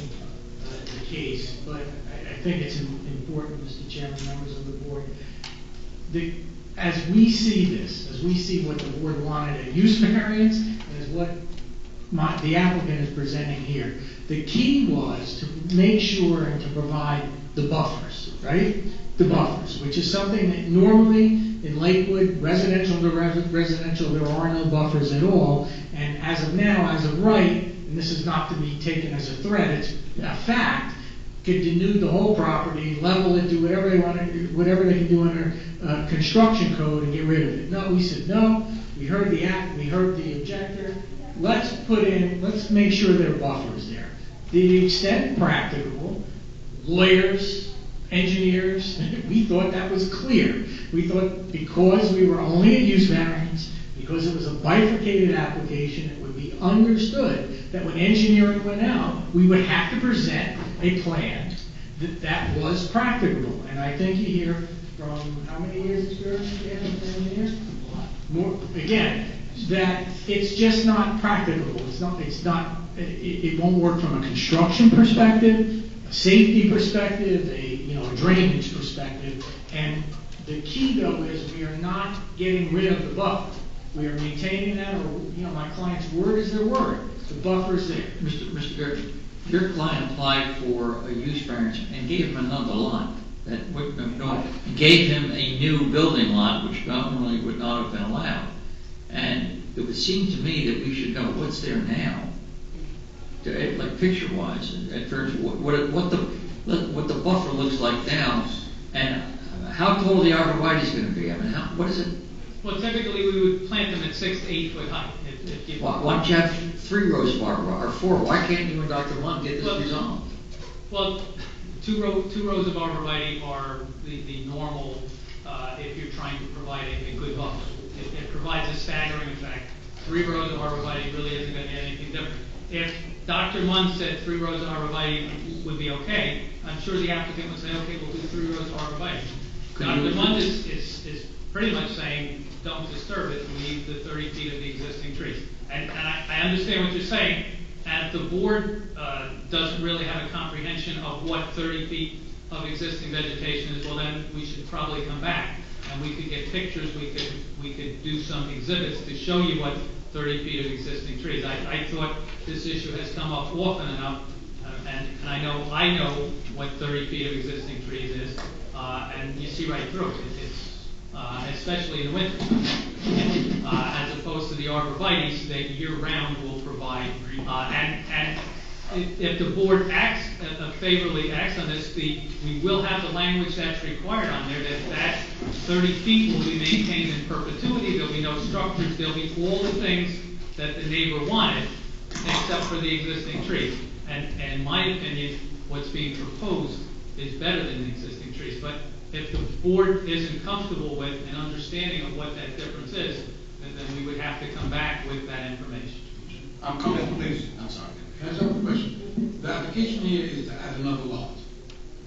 the case, but I think it's important, Mr. Chairman, members of the board, as we see this, as we see what the board wanted a use variance, and as what the applicant is presenting here, the key was to make sure and to provide the buffers, right? The buffers, which is something that normally in Lakewood, residential to residential, there are no buffers at all. And as of now, as of right, and this is not to be taken as a threat, it's a fact, could denude the whole property, level it, do whatever they want to do, whatever they can do under construction code and get rid of it. No, we said no. We heard the act, we heard the objector. Let's make sure there are buffers there. To the extent practicable, lawyers, engineers, we thought that was clear. We thought because we were only a use variance, because it was a bifurcated application, it would be understood that when engineering went out, we would have to present a plan that was practicable. And I think you hear from how many years experience do you have as an engineer? More, again, that it's just not practicable. It won't work from a construction perspective, a safety perspective, a drainage perspective. And the key though is we are not getting rid of the buffer. We are maintaining that, or my client's word is their word. The buffer is there. Mr. Gertie, your client applied for a use variance and gave him another lot and gave him a new building lot, which normally would not have been allowed. And it would seem to me that we should know what's there now, like picture-wise, in terms of what the buffer looks like now, and how tall the arborvitae is going to be. I mean, what is it? Well, typically we would plant them at 6 to 8 foot high. Why don't you have 3 rows of arborvitae, or 4? Why can't you and Dr. Lund get this resolved? Well, two rows of arborvitae are the normal if you're trying to provide a good buffer. It provides a staggering effect. 3 rows of arborvitae really isn't going to get anything different. If Dr. Munn said 3 rows of arborvitae would be okay, I'm sure the applicant would say, okay, we'll do 3 rows of arborvitae. Dr. Mund is pretty much saying, don't disturb it, leave the 30 feet of the existing trees. And I understand what you're saying, and if the board doesn't really have a comprehension of what 30 feet of existing vegetation is, well then we should probably come back, and we could get pictures, we could do some exhibits to show you what 30 feet of existing trees. I thought this issue has come up often enough, and I know what 30 feet of existing trees is, and you see right through it. It's especially in the winter, as opposed to the arborvitaes that year-round will provide. And if the board acts, favorably acts on this, we will have the language that's required on there, that 30 feet will be maintained in perpetuity. There'll be no structures. There'll be all the things that the neighbor wanted, except for the existing trees. And in my opinion, what's being proposed is better than the existing trees. But if the board isn't comfortable with an understanding of what that difference is, then we would have to come back with that information. I'm coming, please. I'm sorry. Can I ask a question? The application here is to add another lot.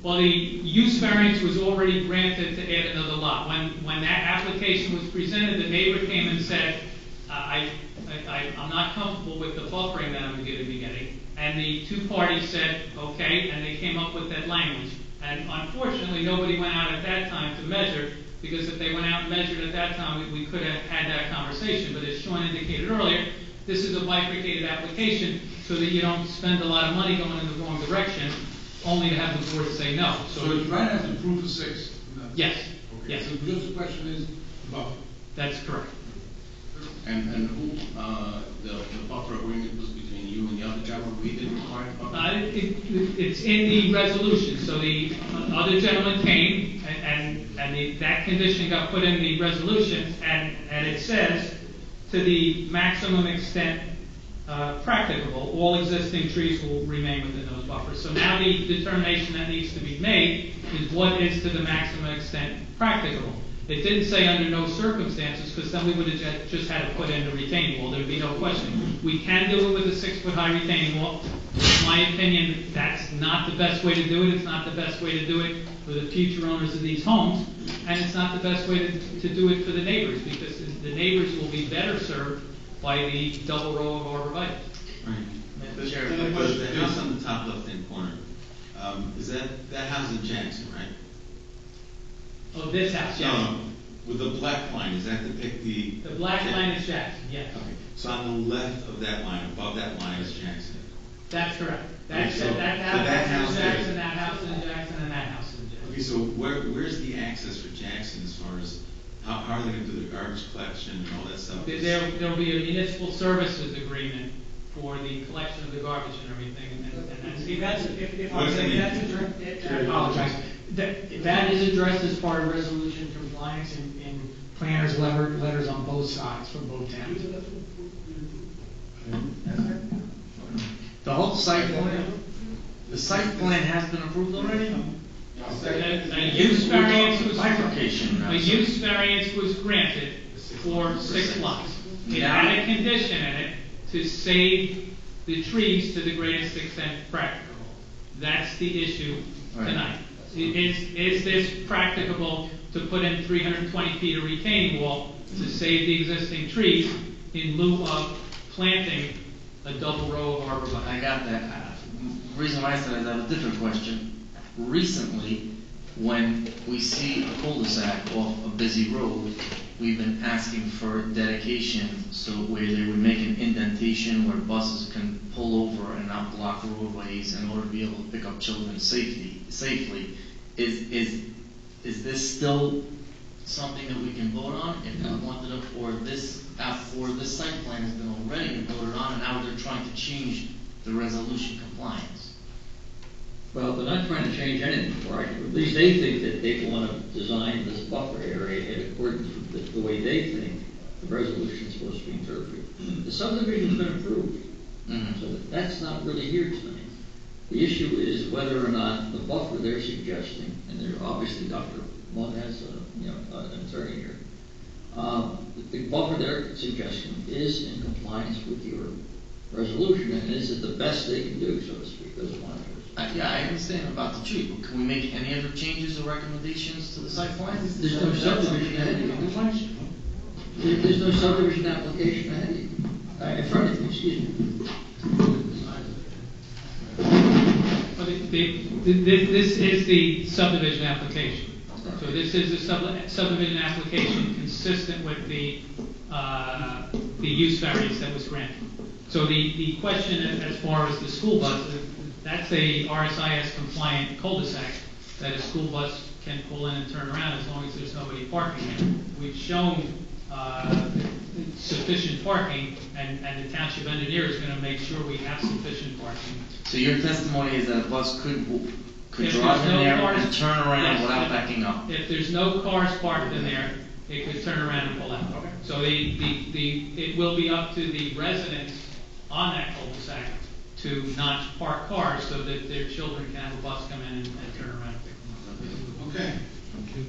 Well, the use variance was already granted to add another lot. When that application was presented, the neighbor came and said, I'm not comfortable with the buffering that I'm going to be getting. And the two parties said, okay, and they came up with that language. And unfortunately, nobody went out at that time to measure, because if they went out and measured at that time, we could have had that conversation. But as Sean indicated earlier, this is a bifurcated application so that you don't spend a lot of money going in the wrong direction, only to have the board say no. So it's right after the proof of 6? Yes. Okay. Yes. So just the question is the buffer. That's correct. And who, the buffer agreement was between you and the other gentleman? We didn't require the buffer? It's in the resolution. So the other gentleman came, and that condition got put in the resolution, and it says, to the maximum extent practicable, all existing trees will remain within those buffers. So now the determination that needs to be made is what is to the maximum extent practicable. It didn't say under no circumstances, because then we would have just had to put in a retaining wall. There would be no question. We can do it with a 6-foot-high retaining wall. In my opinion, that's not the best way to do it. It's not the best way to do it for the future owners of these homes, and it's not the best way to do it for the neighbors, because the neighbors will be better served by the double row of arborvitae. Right. The house on the top left-hand corner, is that house in Jackson, right? Oh, this house, yes. No, with the black line, does that depict the... The black line is Jackson, yes. Okay. So on the left of that line, above that line is Jackson. That's correct. That house is there. Jackson, that house is Jackson, and that house is Jackson. Okay, so where's the access for Jackson as far as, how are they going to do the garbage collection and all that stuff? There'll be a municipal services agreement for the collection of the garbage and everything, and that's... If I say that's addressed, I apologize. That is addressed as part of resolution compliance in planners' letters on both sides from both towns. The whole site plan, the site plan has been approved already? A use variance was bifurcation. A use variance was granted for 6 lots. It had a condition in it to save the trees to the greatest extent practicable. That's the issue tonight. Is this practicable to put in 320 feet of retaining wall to save the existing trees in lieu of planting a double row of arborvitae? I got that. The reason why I said that, I have a different question. Recently, when we see a cul-de-sac off a busy road, we've been asking for dedication, so where they would make an indentation where buses can pull over and not block roadways in order to be able to pick up children safely. Is this still something that we can vote on? If we wanted to, or this site plan has been already voted on, and now they're trying to change the resolution compliance? Well, they're not trying to change anything, right? At least they think that they want to design this buffer area in accordance with the way they think the resolution is supposed to be interpreted. The subdivision's been approved, so that's not really here tonight. The issue is whether or not the buffer they're suggesting, and they're obviously Dr. Mund has an attorney here, the buffer they're suggesting is in compliance with your resolution, and is it the best they can do, so to speak? Those are my words. Yeah, I understand about the tree, but can we make any other changes or recommendations to the site plan? There's no subdivision ahead of you. There's no subdivision application ahead of you. In front of you, excuse me. But this is the subdivision application. So this is a subdivision application consistent with the use variance that was granted. So the question as far as the school bus, that's a RSIS compliant cul-de-sac that a school bus can pull in and turn around as long as there's nobody parking there. We've shown sufficient parking, and the township engineer is going to make sure we have sufficient parking. So your testimony is that a bus could If drive there's in no there cars- and turn around yes, without backing up? If there's no cars parked in there, it could turn around and pull out. Okay. So it will be up to the residents on that cul-de-sac to not park cars so that their children can have a bus come in and turn around and pick them up. Okay.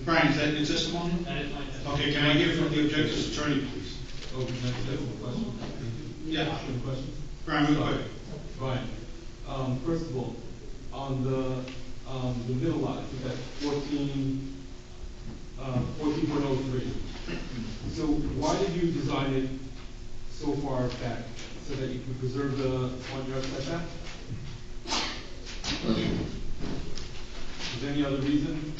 Brian, is that your testimony? That is my testimony. Okay, can I hear from the objector's attorney, please? Oh, can I ask a question? Yeah. Any questions? Brian, real quick. Fine. First of all, on the middle lot, I think that's 14.03. So why did you design it so far back, so that you could preserve the front yard setback? Is there any other reason?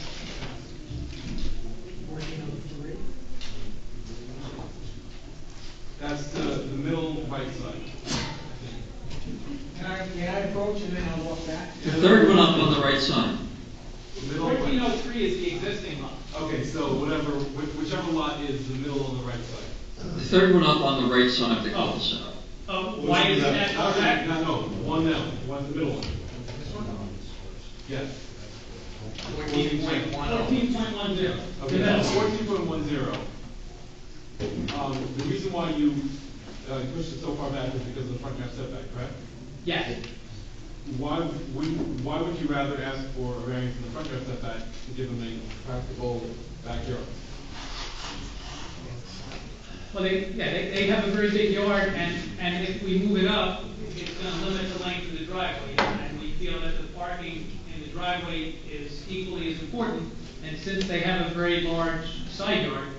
1403. That's the middle right side. Can I approach and then I'll walk back? The third one up on the right side. The middle right. 1403 is the existing lot. Okay, so whichever lot is the middle on the right side. The third one up on the right side of the cul-de-sac. Why is that correct? No, one now, one's the middle one. This one? Yes. 14.10. Okay, that's 14.10. The reason why you pushed it so far back is because of the front yard setback, correct? Yes. Why would you rather ask for a variance in the front yard setback to give them a practical backyard? Well, they have a very big yard, and if we move it up, it's going to limit the length of the driveway. And we feel that the parking in the driveway is equally as important. And since they have a very large side yard,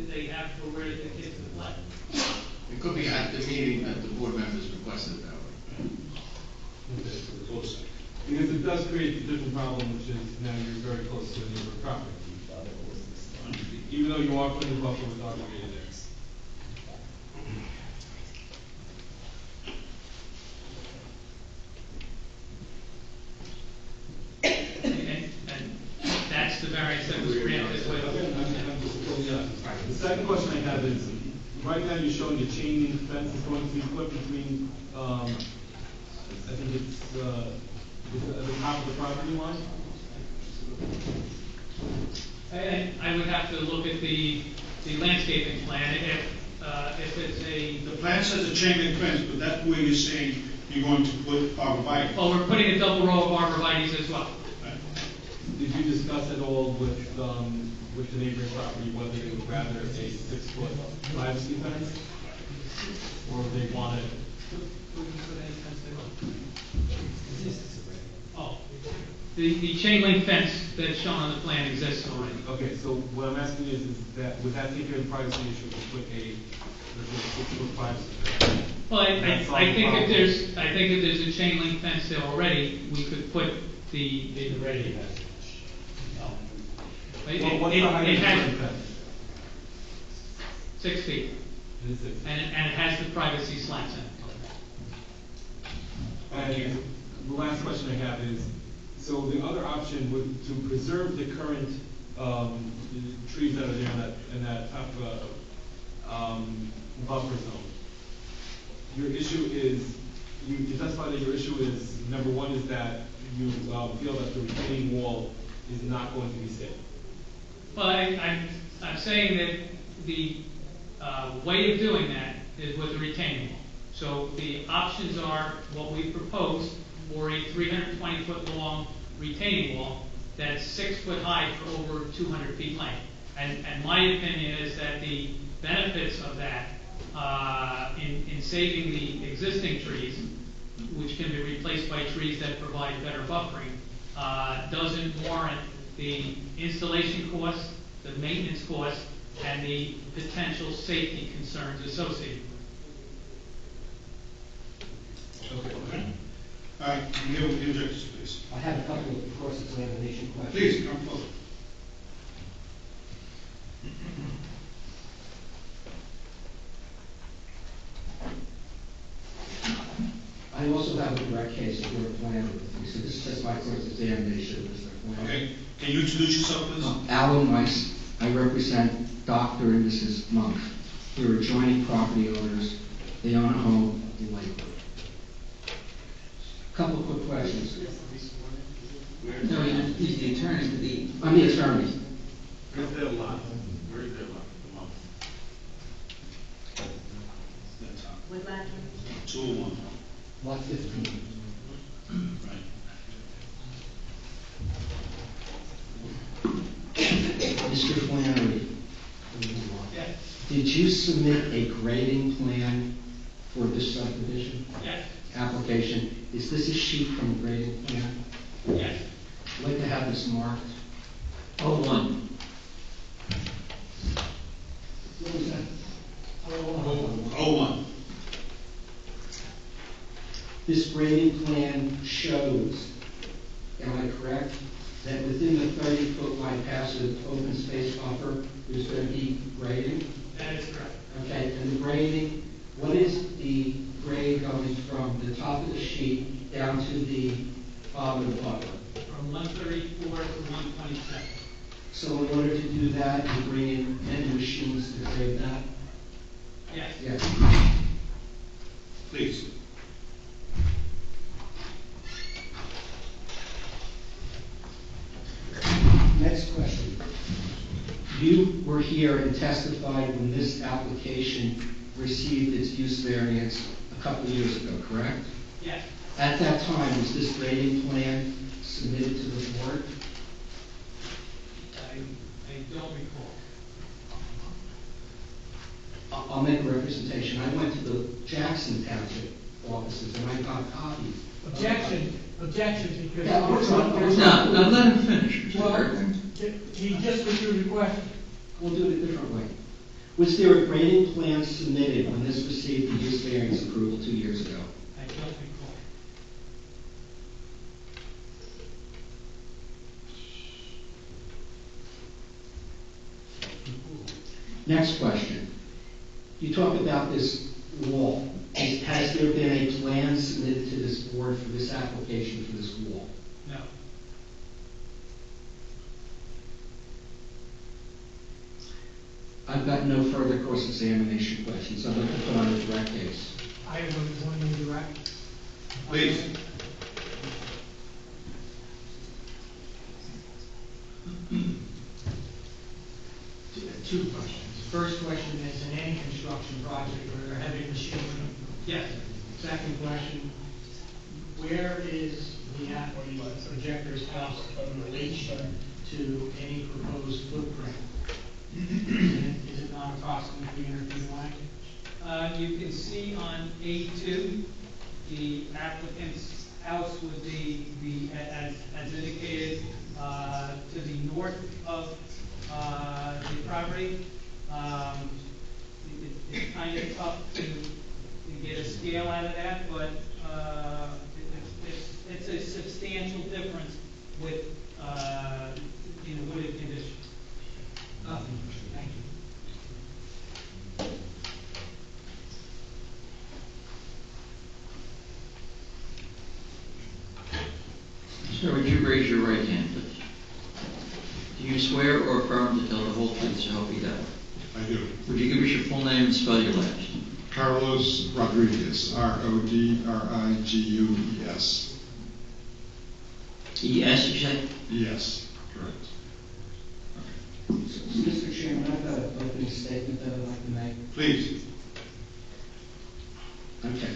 they have for where the kids can play. It could be at the meeting that the board members requested that way. Okay, so the cul-de-sac. Because it does create a different problem, which is now you're very close to the neighborhood property. Even though you are putting the buffer with obligated there. And that's the variance that was granted with. The second question I have is, right now you're showing a chain link fence is going to be put between, I think it's at the top of the property line? I would have to look at the landscaping plan. If it's The plan says a chain link fence, but that's where you're saying you're going to put arborvitae. well, we're putting a double row of arborvitae's as well. Did you discuss at all with the neighboring property whether they would rather a 6-foot privacy fence? Or they want it? Oh, the chain link fence that's shown on the plan exists already. Okay, so what I'm asking is that, would that take care of the privacy issue to put a 6-foot privacy fence? Well, I think if there's a chain link fence there already, we could put the ready fence. Well, what's the height of the chain link fence? 6 feet. It is 6 feet. And it has the privacy slats in it. And the last question I have is, so the other option would to preserve the current trees that are there in that top buffer zone. Your issue is, you testify that your issue is, number one is that you feel that the retaining wall is not going to be safe. Well, I'm saying that the way of doing that is with the retaining wall. So the options are what we proposed for a 320-foot long retaining wall that's 6 foot high for over 200 feet length. And my opinion is that the benefits of that in saving the existing trees which can be replaced by trees that provide better buffering, doesn't warrant the installation cost, the maintenance cost, and the potential safety concerns associated with it. Okay. All right, deal with the objectors, please. I have a couple of cross-examination questions. Please, come forward. I also have a direct case for a planner with me, so this is just my cross-examination, Mr. Planner. Okay, can you introduce yourself, please? Alan Weiss, I represent Dr. and Mrs. Monk. They're adjoining property owners. They own a home in Lakewood. Couple quick questions. No, he's the attorney for the. I'm the attorney. Where's their lot? Where's their lot? Come on. What lot? 201. Lot 15. Right. Mr. Flannery, Yes. did you submit a grading plan for this subdivision? Yes. Application? Is this a sheet from the grading plan? Yes. I'd like to have this marked. 01. What was that? Oh, one. This grading plan shows, am I correct, that within the 30-foot wide passive open space buffer, there's going to be grading? That is correct. Okay, and the grading, what is the grade going from the top of the sheet down to the bottom of the buffer? From 134 to 127. So in order to do that, you bring in many machines to grade that? Yes. Yes. Please. Next question. You were here and testified when this application received its use variance a couple of years ago, correct? Yes. At that time, was this grading plan submitted to the board? I don't recall. I'll make a representation. I went to the Jackson Township offices and I got copies. Objection, because. Yeah, I was on- No, let him finish. Well, he just withdrew the question. We'll do it a different way. Was there a grading plan submitted when this received the use variance approval 2 years ago? I don't recall. Next question. You talk about this wall. Has there been a plan submitted to this board for this application for this wall? No. I've got no further cross-examination questions. I'd like to put on a direct case. I have one indirect. Please. Two questions. First question is in any construction project where they're heavy machinery. Yes. Second question, where is the projector's house in relation to any proposed footprint? Is it not approximately 300 feet away? You can see on A2, the applicant's house would be as indicated, to the north of the property. It's kind of tough to get a scale out of that, but it's a substantial difference with wooded condition. Thank you. Sir, would you raise your right hand, please? Do you swear or affirm to tell the whole truth, so help you God? I do. Would you give us your full name and spell your last? Carlos Rodriguez, Rodriguez. E.S., you say? Yes, correct. Mr. Chairman, I've got an opening statement that I'd like to make. Please. Okay.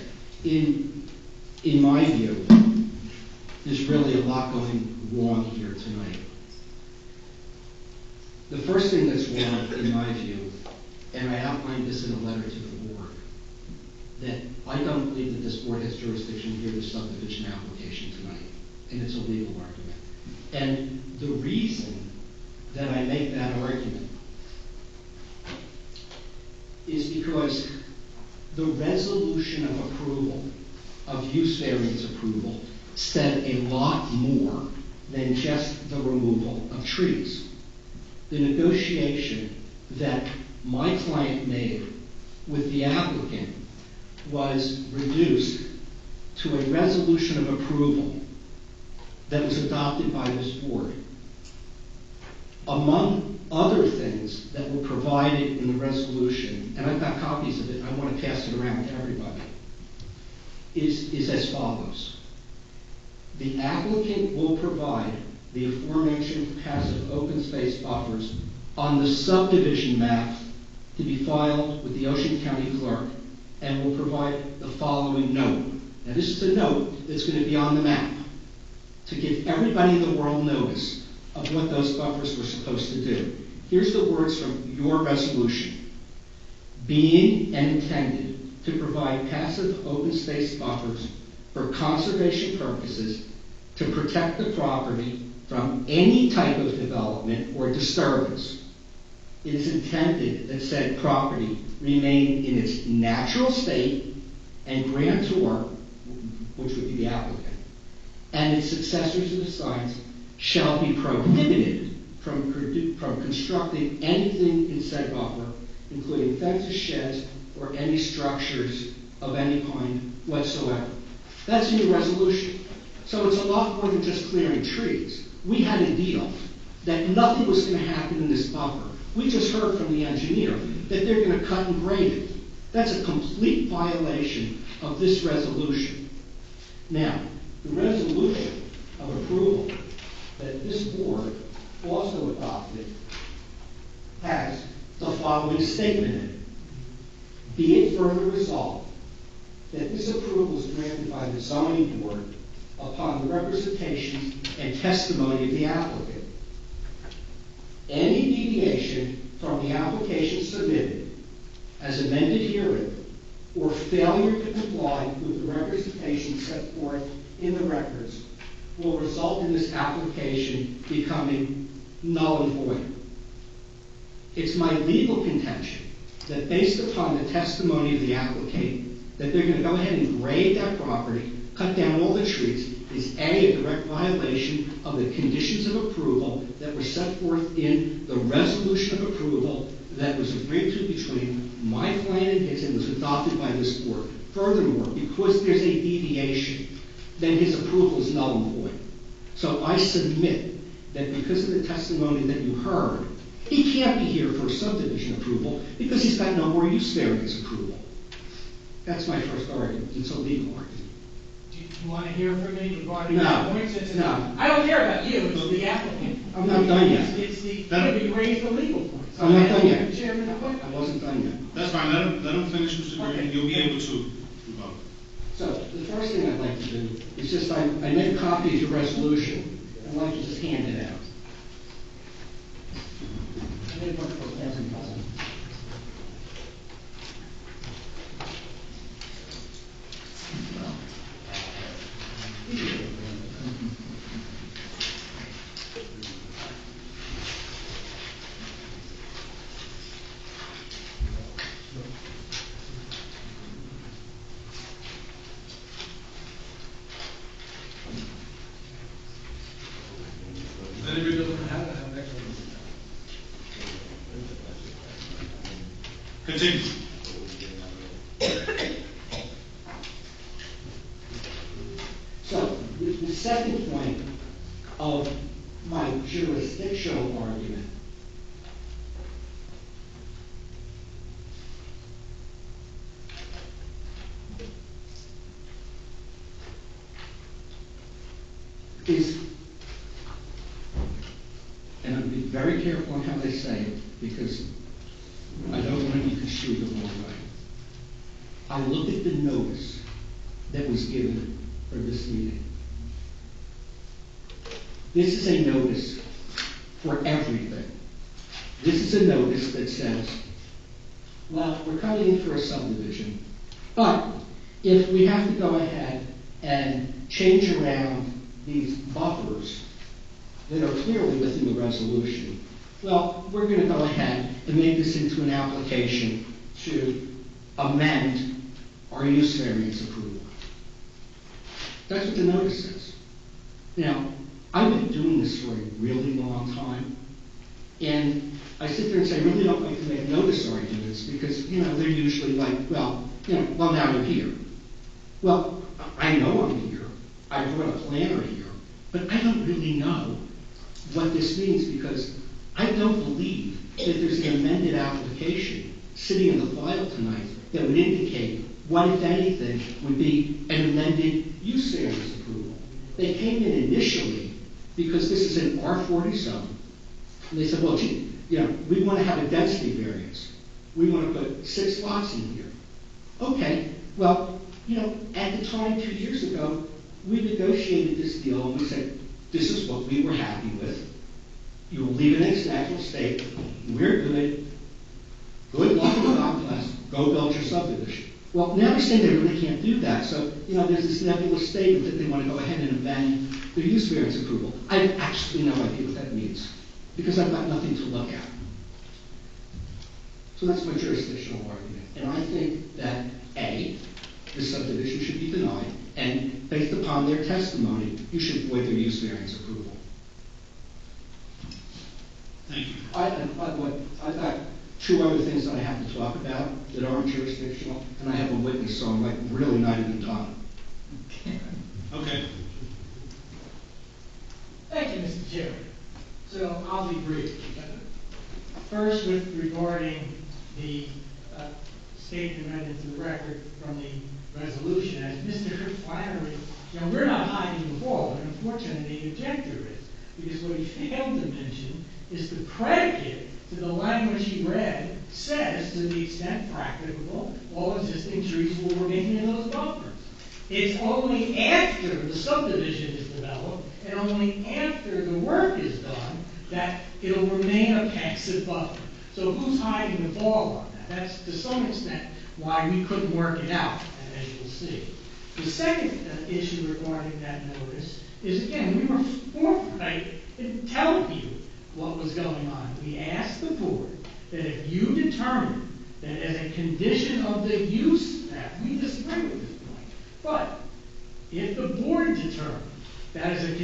In my view, there's really a lot going wrong here tonight. The first thing that's wrong, in my view, and I outlined this in a letter to the board, that I don't believe that this board has jurisdiction to hear the subdivision application tonight, and it's a legal argument. And the reason that I make that argument is because the resolution of approval, of use variance approval, said a lot more than just the removal of trees. The negotiation that my client made with the applicant was reduced to a resolution of approval that was adopted by this board. Among other things that were provided in the resolution, and I've got copies of it, I want to pass it around to everybody, is as follows. The applicant will provide the aforementioned passive open space buffers on the subdivision map to be filed with the Ocean County Clerk, and will provide the following note. Now, this is a note that's going to be on the map to give everybody in the world notice of what those buffers were supposed to do. Here's the words from your resolution. Being and intended to provide passive open space buffers for conservation purposes to protect the property from any type of development or disturbance. It is intended that said property remain in its natural state, and grantor, which would be the applicant, and its successors of the signs shall be prohibited from constructing anything in said buffer, including fences, sheds, or any structures of any kind whatsoever. That's in your resolution. So it's a lot more than just clearing trees. We had a deal that nothing was going to happen in this buffer. We just heard from the engineer that they're going to cut and grade it. That's a complete violation of this resolution. Now, the resolution of approval that this board also adopted has the following statement in it. Be it further resolved that this approval is granted by the zoning board upon the representations and testimony of the applicant. Any deviation from the application submitted as amended herein, or failure to comply with the representations set forth in the records, will result in this application becoming null and void. It's my legal contention that based upon the testimony of the applicant, that they're going to go ahead and grade that property, cut down all the trees, is a direct violation of the conditions of approval that were set forth in the resolution of approval that was agreed to between my client and his and was adopted by this board. Furthermore, because there's a deviation, then his approval is null and void. So I submit that because of the testimony that you heard, he can't be here for a subdivision approval because he's got no more use variance approval. That's my first argument. It's a legal argument. Do you want to hear from me regarding No. that point? No. I don't care about you, it's the applicant. I'm not done yet. It's the, you raised the legal points. I'm not done yet. Chairman, I wasn't done yet. That's fine, let him finish, Mr. Green, you'll be able to vote. So the first thing I'd like to do is just, I made a copy of your resolution. I'd like to just hand it out. I made one for $1,000. Anybody doesn't have it, have next one. Continue. So the second point of my jurisdictional argument is, and I'm being very careful on how they say it because I don't want to be construed the wrong way. I look at the notice that was given for this meeting. This is a notice for everything. This is a notice that says, well, we're coming in for a subdivision, but if we have to go ahead and change around these buffers that are clearly within the resolution, well, we're going to go ahead and make this into an application to amend our use variance approval. That's what the notice says. Now, I've been doing this for a really long time, and I sit there and say, I really don't like to make notice arguments because, they're usually like, well, now you're here. Well, I know I'm here. I brought a planner here, but I don't really know what this means because I don't believe that there's an amended application sitting in the file tonight that would indicate what, if anything, would be an amended use variance approval. They came in initially because this is an R40 zone. And they said, well, gee, we want to have a density variance. We want to put 6 lots in here. Okay, well, at the time 2 years ago, we negotiated this deal and we said, this is what we were happy with. You will leave it in its natural state. We're good. Good luck and God bless. Go build your subdivision. Well, now they're saying they really can't do that. So, there's this nebulous statement that they want to go ahead and amend the use variance approval. I have actually no idea what that means because I've got nothing to look at. So that's my jurisdictional argument. And I think that, A, the subdivision should be denied, and based upon their testimony, you should void their use variance approval. Thank you. I've got 2 other things that I have to talk about that aren't jurisdictional, and I have a witness, so I'm really not even done. Okay. Thank you, Mr. Chairman. So I'll be brief. First, with regarding the statement read into the record from the resolution, as Mr. Flannery, we're not hiding the ball, but unfortunately the objector is, because what he failed to mention is the predicate to the language he read says, to the extent practicable, all existing trees will remain in those buffers. It's only after the subdivision is developed and only after the work is done that it'll remain a passive buffer. So who's hiding the ball on that? That's to some extent why we couldn't work it out, as you'll see. The second issue regarding that notice is, again, we were forthright in telling you what was going on. We asked the board that if you determine that as a condition of the use that we disagree with this point, but if the board determined that as a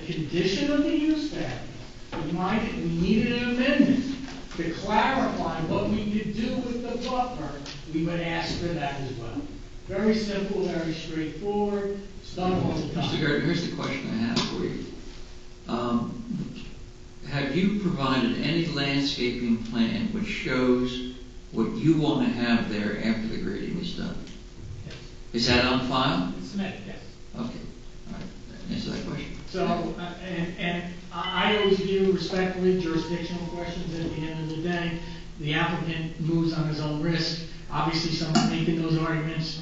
condition of the use variance, we needed an amendment to clarify what we could do with the buffer, we would ask for that as well. Very simple, very straightforward. It's done all the time. Mr. Gardner, here's the question I have for you. Have you provided any landscaping plan which shows what you want to have there after the grading is done? Yes. Is that on file? It's submitted, yes. Okay. All right. Answer that question. So, and I always view respectfully jurisdictional questions at the end of the day. The applicant moves on his own risk. Obviously, someone making those arguments.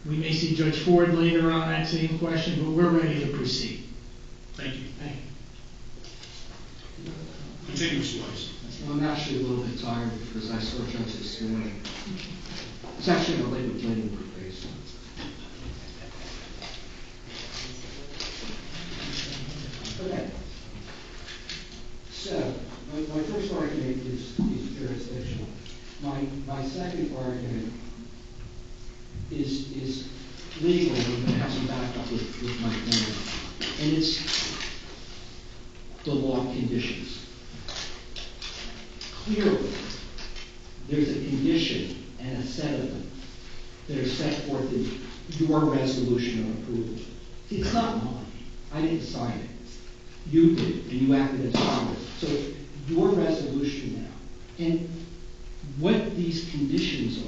We may see Judge Ford later on that same question, but we're ready to proceed. Thank you. Thank you. Continue, Mr. Weiss. Well, I'm actually a little bit tired because I saw Judge this morning. It's actually a Lakewood planning board case. Okay. So, my first argument is jurisdictional. My second argument is legal, and I'm going to have some backup with my plan. And it's the law conditions. Clearly, there's a condition and a set of them that are set forth in your resolution of approval. See, it's not mine. I didn't sign it. You did, and you acted as Congress. So it's your resolution now. And what these conditions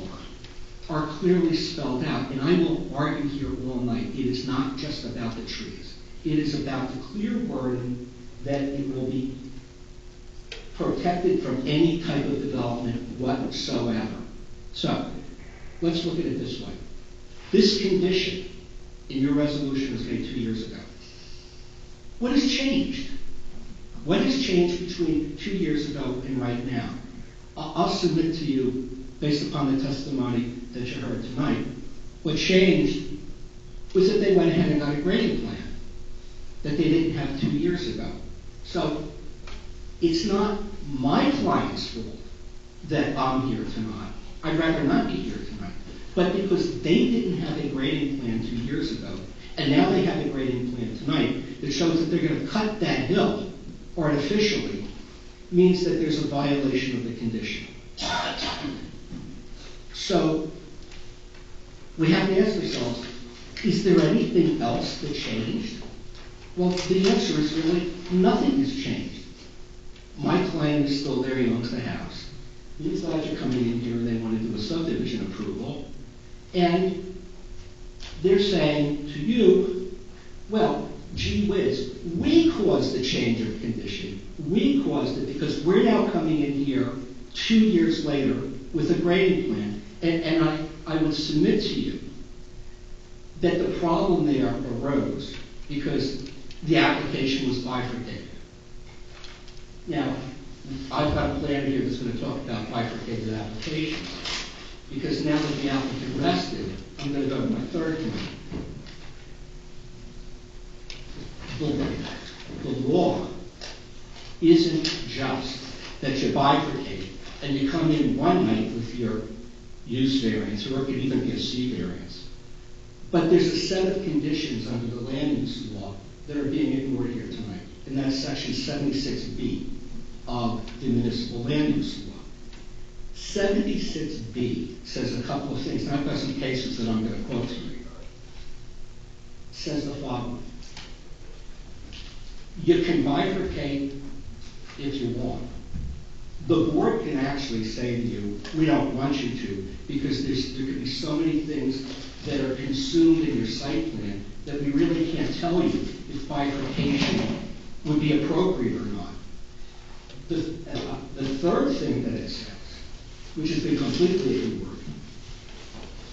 are clearly spelled out. And I will argue here all night. It is not just about the trees. It is about the clear wording that it will be protected from any type of development whatsoever. So, let's look at it this way. This condition in your resolution was made 2 years ago. What has changed? What has changed between 2 years ago and right now? I'll submit to you, based upon the testimony that you heard tonight, What changed was that they went ahead and got a grading plan that they didn't have 2 years ago. So it's not my client's fault that I'm here tonight. I'd rather not be here tonight. But because they didn't have a grading plan 2 years ago, and now they have a grading plan tonight that shows that they're going to cut that hill artificially, means that there's a violation of the condition. So we have to ask ourselves, is there anything else that changed? Well, the answer is really nothing has changed. My client is still there, he owns the house. These guys are coming in here and they want to do a subdivision approval. And they're saying to you, well, gee whiz, we caused the change of condition. We caused it because we're now coming in here 2 years later with a grading plan. And I would submit to you that the problem there arose because the application was bifurcated. Now, I've got a plan here that's going to talk about bifurcated applications. Because now that the applicant rested, I'm going to go to my third point. The law isn't just that you bifurcate and you come in one night with your use variance, or it could even be a C variance. But there's a set of conditions under the land use law that are being ignored here tonight, and that's section 76B of the municipal land use law. 76B says a couple of things, and I've got some cases that I'm going to quote to you. It says the following. You can bifurcate if you want. The board can actually say to you, we don't want you to, because there could be so many things that are consumed in your site plan that we really can't tell you if bifurcation would be appropriate or not. The third thing that it says, which has been completely ignored,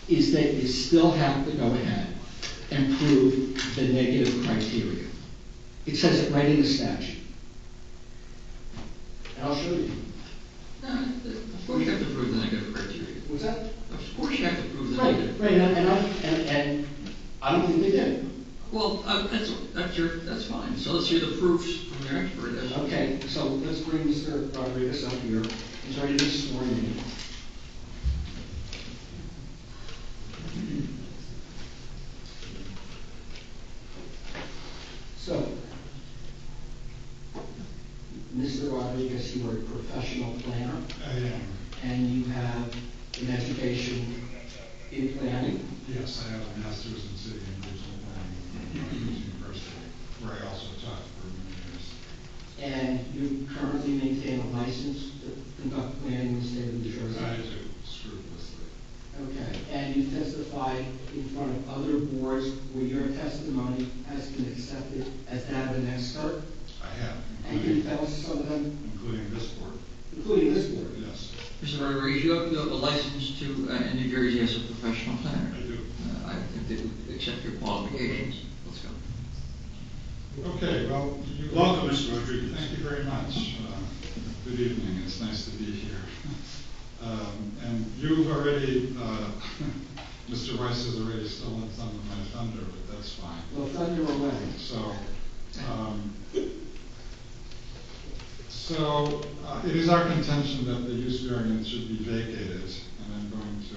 is that you still have to go ahead and prove the negative criteria. It says it right in the statute. And I'll show you. Of course you have to prove the negative criteria. What's that? Of course you have to prove the Right, negative. right, and I don't think they did. Well, that's fine. So let's hear the proofs from your expert. Okay, so let's bring Mr. Rodriguez up here. He's ready to sworn in. So, Mr. Rodriguez, you are a professional planner. I am. And you have an education in planning. Yes, I have a master's in city and regional planning from Lakewood University, where I also taught for many years. And you currently maintain a license to conduct planning in the state of New Jersey? I do, scrupulously. Okay, and you testified in front of other boards where your testimony has been accepted as that of an expert? I have. And can you tell us some of them? Including this board. Including this board? Yes. Mr. Rodriguez, you have a license in New Jersey as a professional planner. I do. I think they would accept your qualifications. Let's go. Okay, well, Welcome, Mr. Rodriguez. Thank you very much. Good evening. It's nice to be here. And you've already, Mr. Weiss has already stolen some of my thunder, but that's fine. Well, thunder away. So it is our contention that the use variance should be vacated, and I'm going to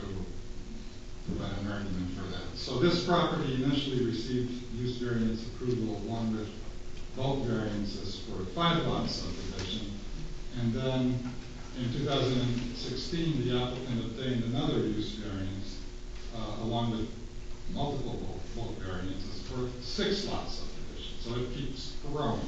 provide an argument for that. So this property initially received use variance approval along with bulk variances for a 5-lot subdivision, and then in 2016 the applicant obtained another use variance along with multiple bulk variances for a 6-lot subdivision. So it keeps growing.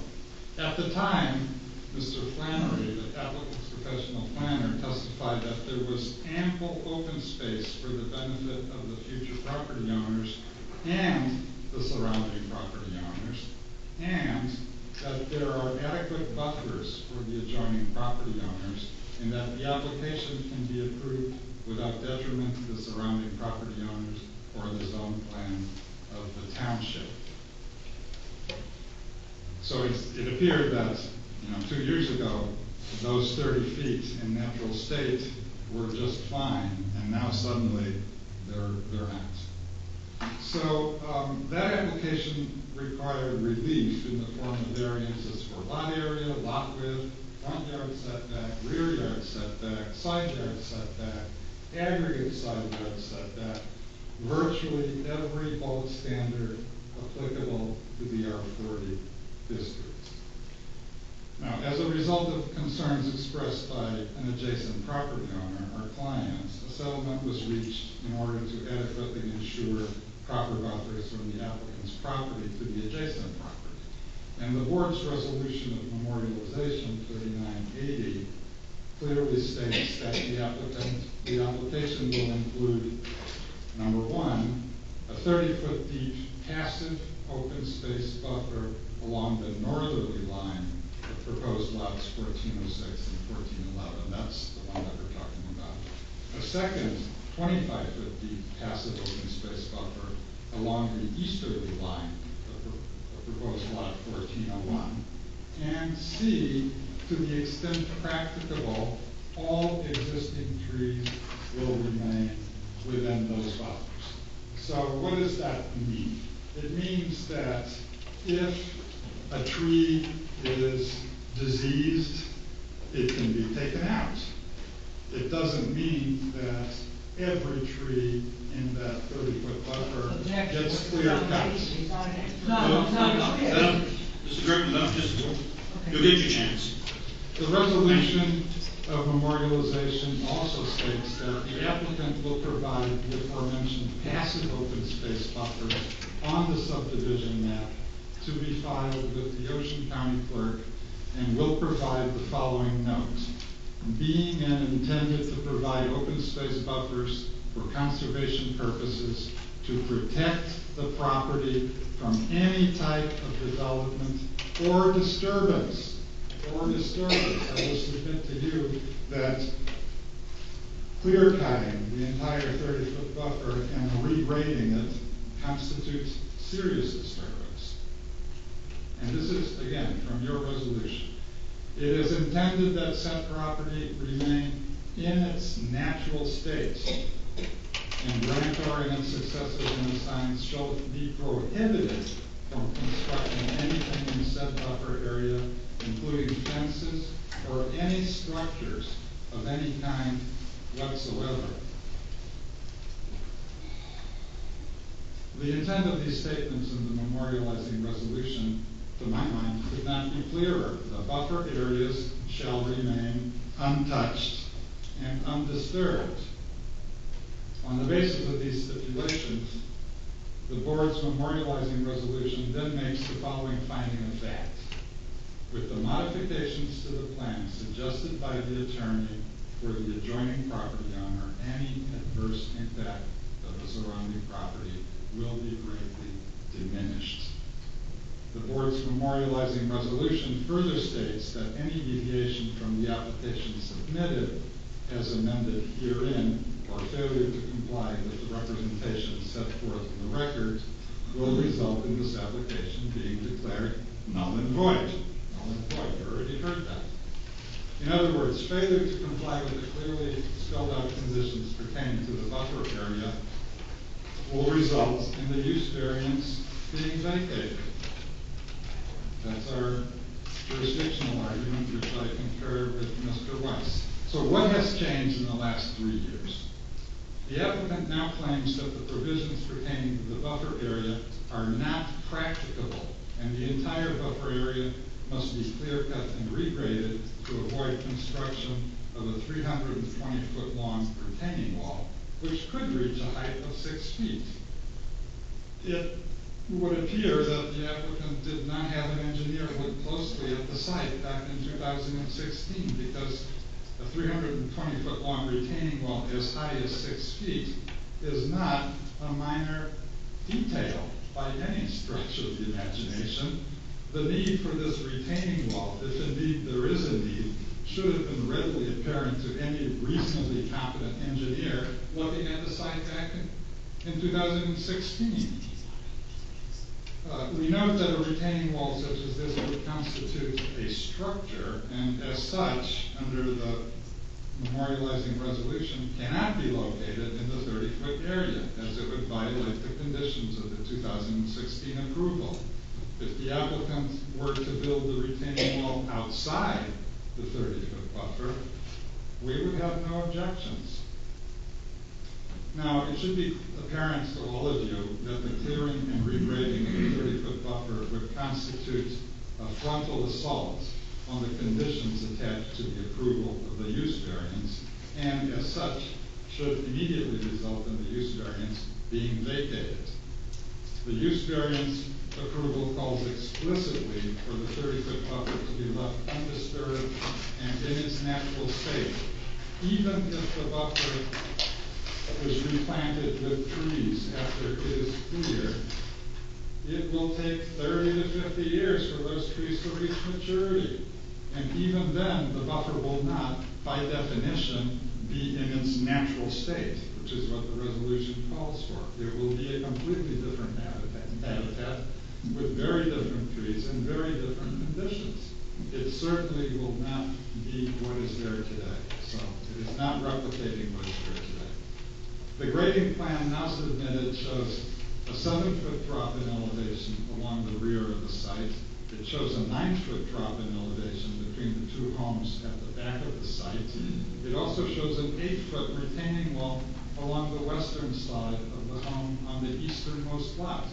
At the time, Mr. Flannery, the applicant's professional planner, testified that there was ample open space for the benefit of the future property owners and the surrounding property owners, and that there are adequate buffers for the adjoining property owners, and that the application can be approved without detriment to the surrounding property owners or the zone plan of the township. So it appeared that 2 years ago, those 30 feet in natural state were just fine, and now suddenly they're not. So that application required relief in the form of variances for lot area, lot width, front yard setback, rear yard setback, side yard setback, aggregate side yard setback, virtually every bulk standard applicable to the R40 district. Now, as a result of concerns expressed by an adjacent property owner, our clients, a settlement was reached in order to adequately ensure proper buffers from the applicant's property to the adjacent property. And the board's resolution of memorialization 3980 clearly states that the application will include, number one, a 30-foot deep passive open space buffer along the northerly line of proposed lots 1406 and 1411. That's the one that we're talking about. A second 25-foot deep passive open space buffer along the easterly line of proposed lot 1401. And C, to the extent practicable, all existing trees will remain within those buffers. So what does that mean? It means that if a tree is diseased, it can be taken out. It doesn't mean that every tree in that 30-foot buffer gets clear cut. Mr. Gertman, you'll get your chance. The resolution of memorialization also states that the applicant will provide the aforementioned passive open space buffers on the subdivision map to be filed with the Ocean County Clerk, and will provide the following note. Being and intended to provide open space buffers for conservation purposes to protect the property from any type of development or disturbance. I will submit to you that clear cutting the entire 30-foot buffer and regrading it constitutes serious disturbance. And this is, again, from your resolution. It is intended that said property remain in its natural state, and grantor and its successors and assigns shall be prohibited from constructing anything in said buffer area, including fences or any structures of any kind whatsoever. The intent of these statements in the memorializing resolution, to my mind, could not be clearer. The buffer areas shall remain untouched and undisturbed. On the basis of these stipulations, the board's memorializing resolution then makes the following finding of fact. With the modifications to the plan suggested by the attorney for the adjoining property owner, any adverse impact of the surrounding property will be greatly diminished. The board's memorializing resolution further states that any deviation from the application submitted as amended herein or failure to comply with the representations set forth in the record will result in this application being declared null and void. Null and void, you already heard that. In other words, failure to comply with the clearly spelled out conditions pertaining to the buffer area will result in the use variance being vacated. That's our jurisdictional argument, which I concur with Mr. Weiss. So what has changed in the last 3 years? The applicant now claims that the provisions pertaining to the buffer area are not practicable, and the entire buffer area must be clear-cut and regraded to avoid construction of a 320-foot long retaining wall, which could reach a height of 6 feet. It would appear that the applicant did not have an engineer look closely at the site back in 2016, because a 320-foot long retaining wall as high as 6 feet is not a minor detail by any stretch of the imagination. The need for this retaining wall, if indeed there is a need, should have been readily apparent to any reasonably competent engineer looking at the site back in 2016. We note that a retaining wall such as this would constitute a structure, and as such, under the memorializing resolution cannot be located in the 30-foot area, as it would violate the conditions of the 2016 approval. If the applicant were to build the retaining wall outside the 30-foot buffer, we would have no objections. Now, it should be apparent to all of you that the clearing and regrading of the 30-foot buffer would constitute a frontal assault on the conditions attached to the approval of the use variance, and as such, should immediately result in the use variance being vacated. The use variance approval calls explicitly for the 30-foot buffer to be left undisturbed and in its natural state, even if the buffer is replanted with trees after it is cleared. It will take 30 to 50 years for those trees to reach maturity. And even then, the buffer will not, by definition, be in its natural state, which is what the resolution calls for. It will be a completely different habitat with very different trees and very different conditions. It certainly will not be what is there today. So it is not replicating what is there today. The grading plan now submitted shows a 7-foot drop in elevation along the rear of the site. It shows a 9-foot drop in elevation between the two homes at the back of the site. It also shows an 8-foot retaining wall along the western side of the home on the easternmost lot,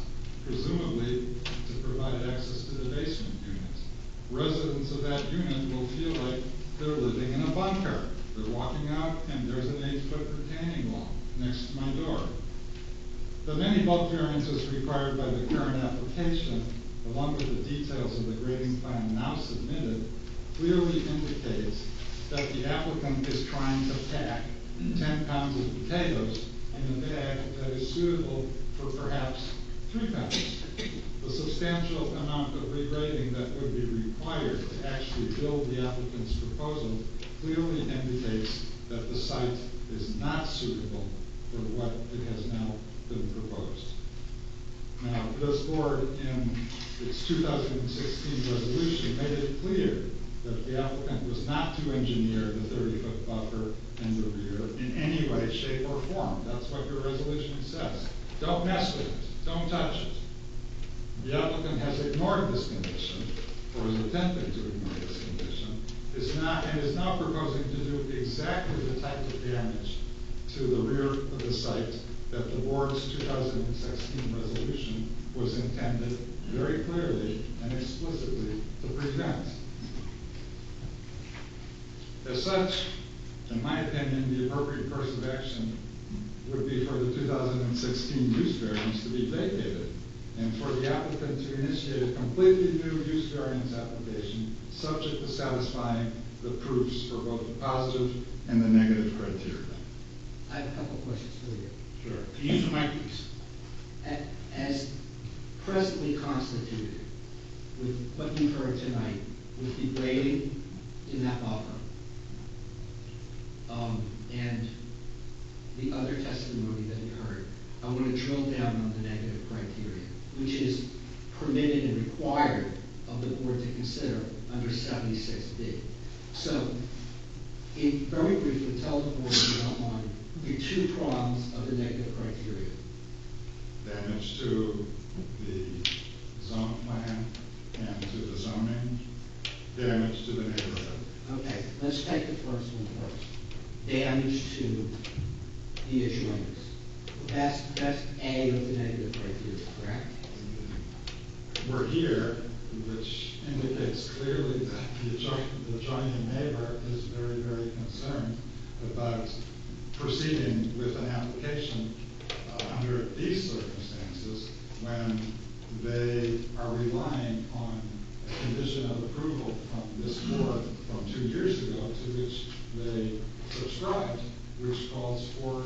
presumably to provide access to the basement unit. Residents of that unit will feel like they're living in a bunker. They're walking out and there's an 8-foot retaining wall next to my door. The many bulk variances required by the current application, along with the details of the grading plan now submitted, clearly indicates that the applicant is trying to pack 10 pounds of potatoes in a bag that is suitable for perhaps 3 pounds. The substantial amount of regrading that would be required to actually build the applicant's proposal clearly indicates that the site is not suitable for what it has now been proposed. Now, this board in its 2016 resolution made it clear that the applicant was not to engineer the 30-foot buffer in the rear in any way, shape, or form. That's what your resolution says. Don't mess with it. Don't touch it. The applicant has ignored this condition, or is attempting to ignore this condition, and is now proposing to do exactly the type of damage to the rear of the site that the board's 2016 resolution was intended very clearly and explicitly to prevent. As such, in my opinion, the appropriate course of action would be for the 2016 use variance to be vacated and for the applicant to initiate a completely new use variance application subject to satisfying the proofs for both the positive and the negative criteria. I have a couple questions for you. Sure. Can you use the mic, please? As presently constituted, with what you've heard tonight, with the grading in that buffer, and the other testimony that you heard, I want to drill down on the negative criteria, which is permitted and required of the board to consider under 76B. So, very briefly, tell the board, if you don't mind, the 2 prongs of the negative criteria. Damage to the zone plan and to the zoning, damage to the neighborhood. Okay, let's take the first one first. Damage to the issuance. That's A of the negative criteria, correct? We're here, which indicates clearly that the adjoining neighbor is very, very concerned about proceeding with an application under these circumstances when they are relying on a condition of approval from this board from 2 years ago to which they subscribed, which calls for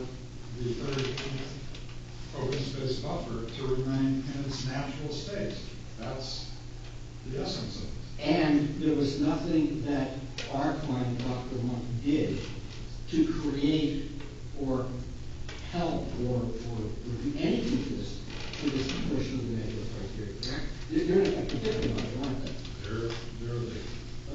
the 30-foot open space buffer to remain in its natural state. That's the essence of it. And there was nothing that our client, Dr. Monk, did to create or help or do anything to this portion of the negative criteria, correct? They're not particular about it, aren't they? They're big.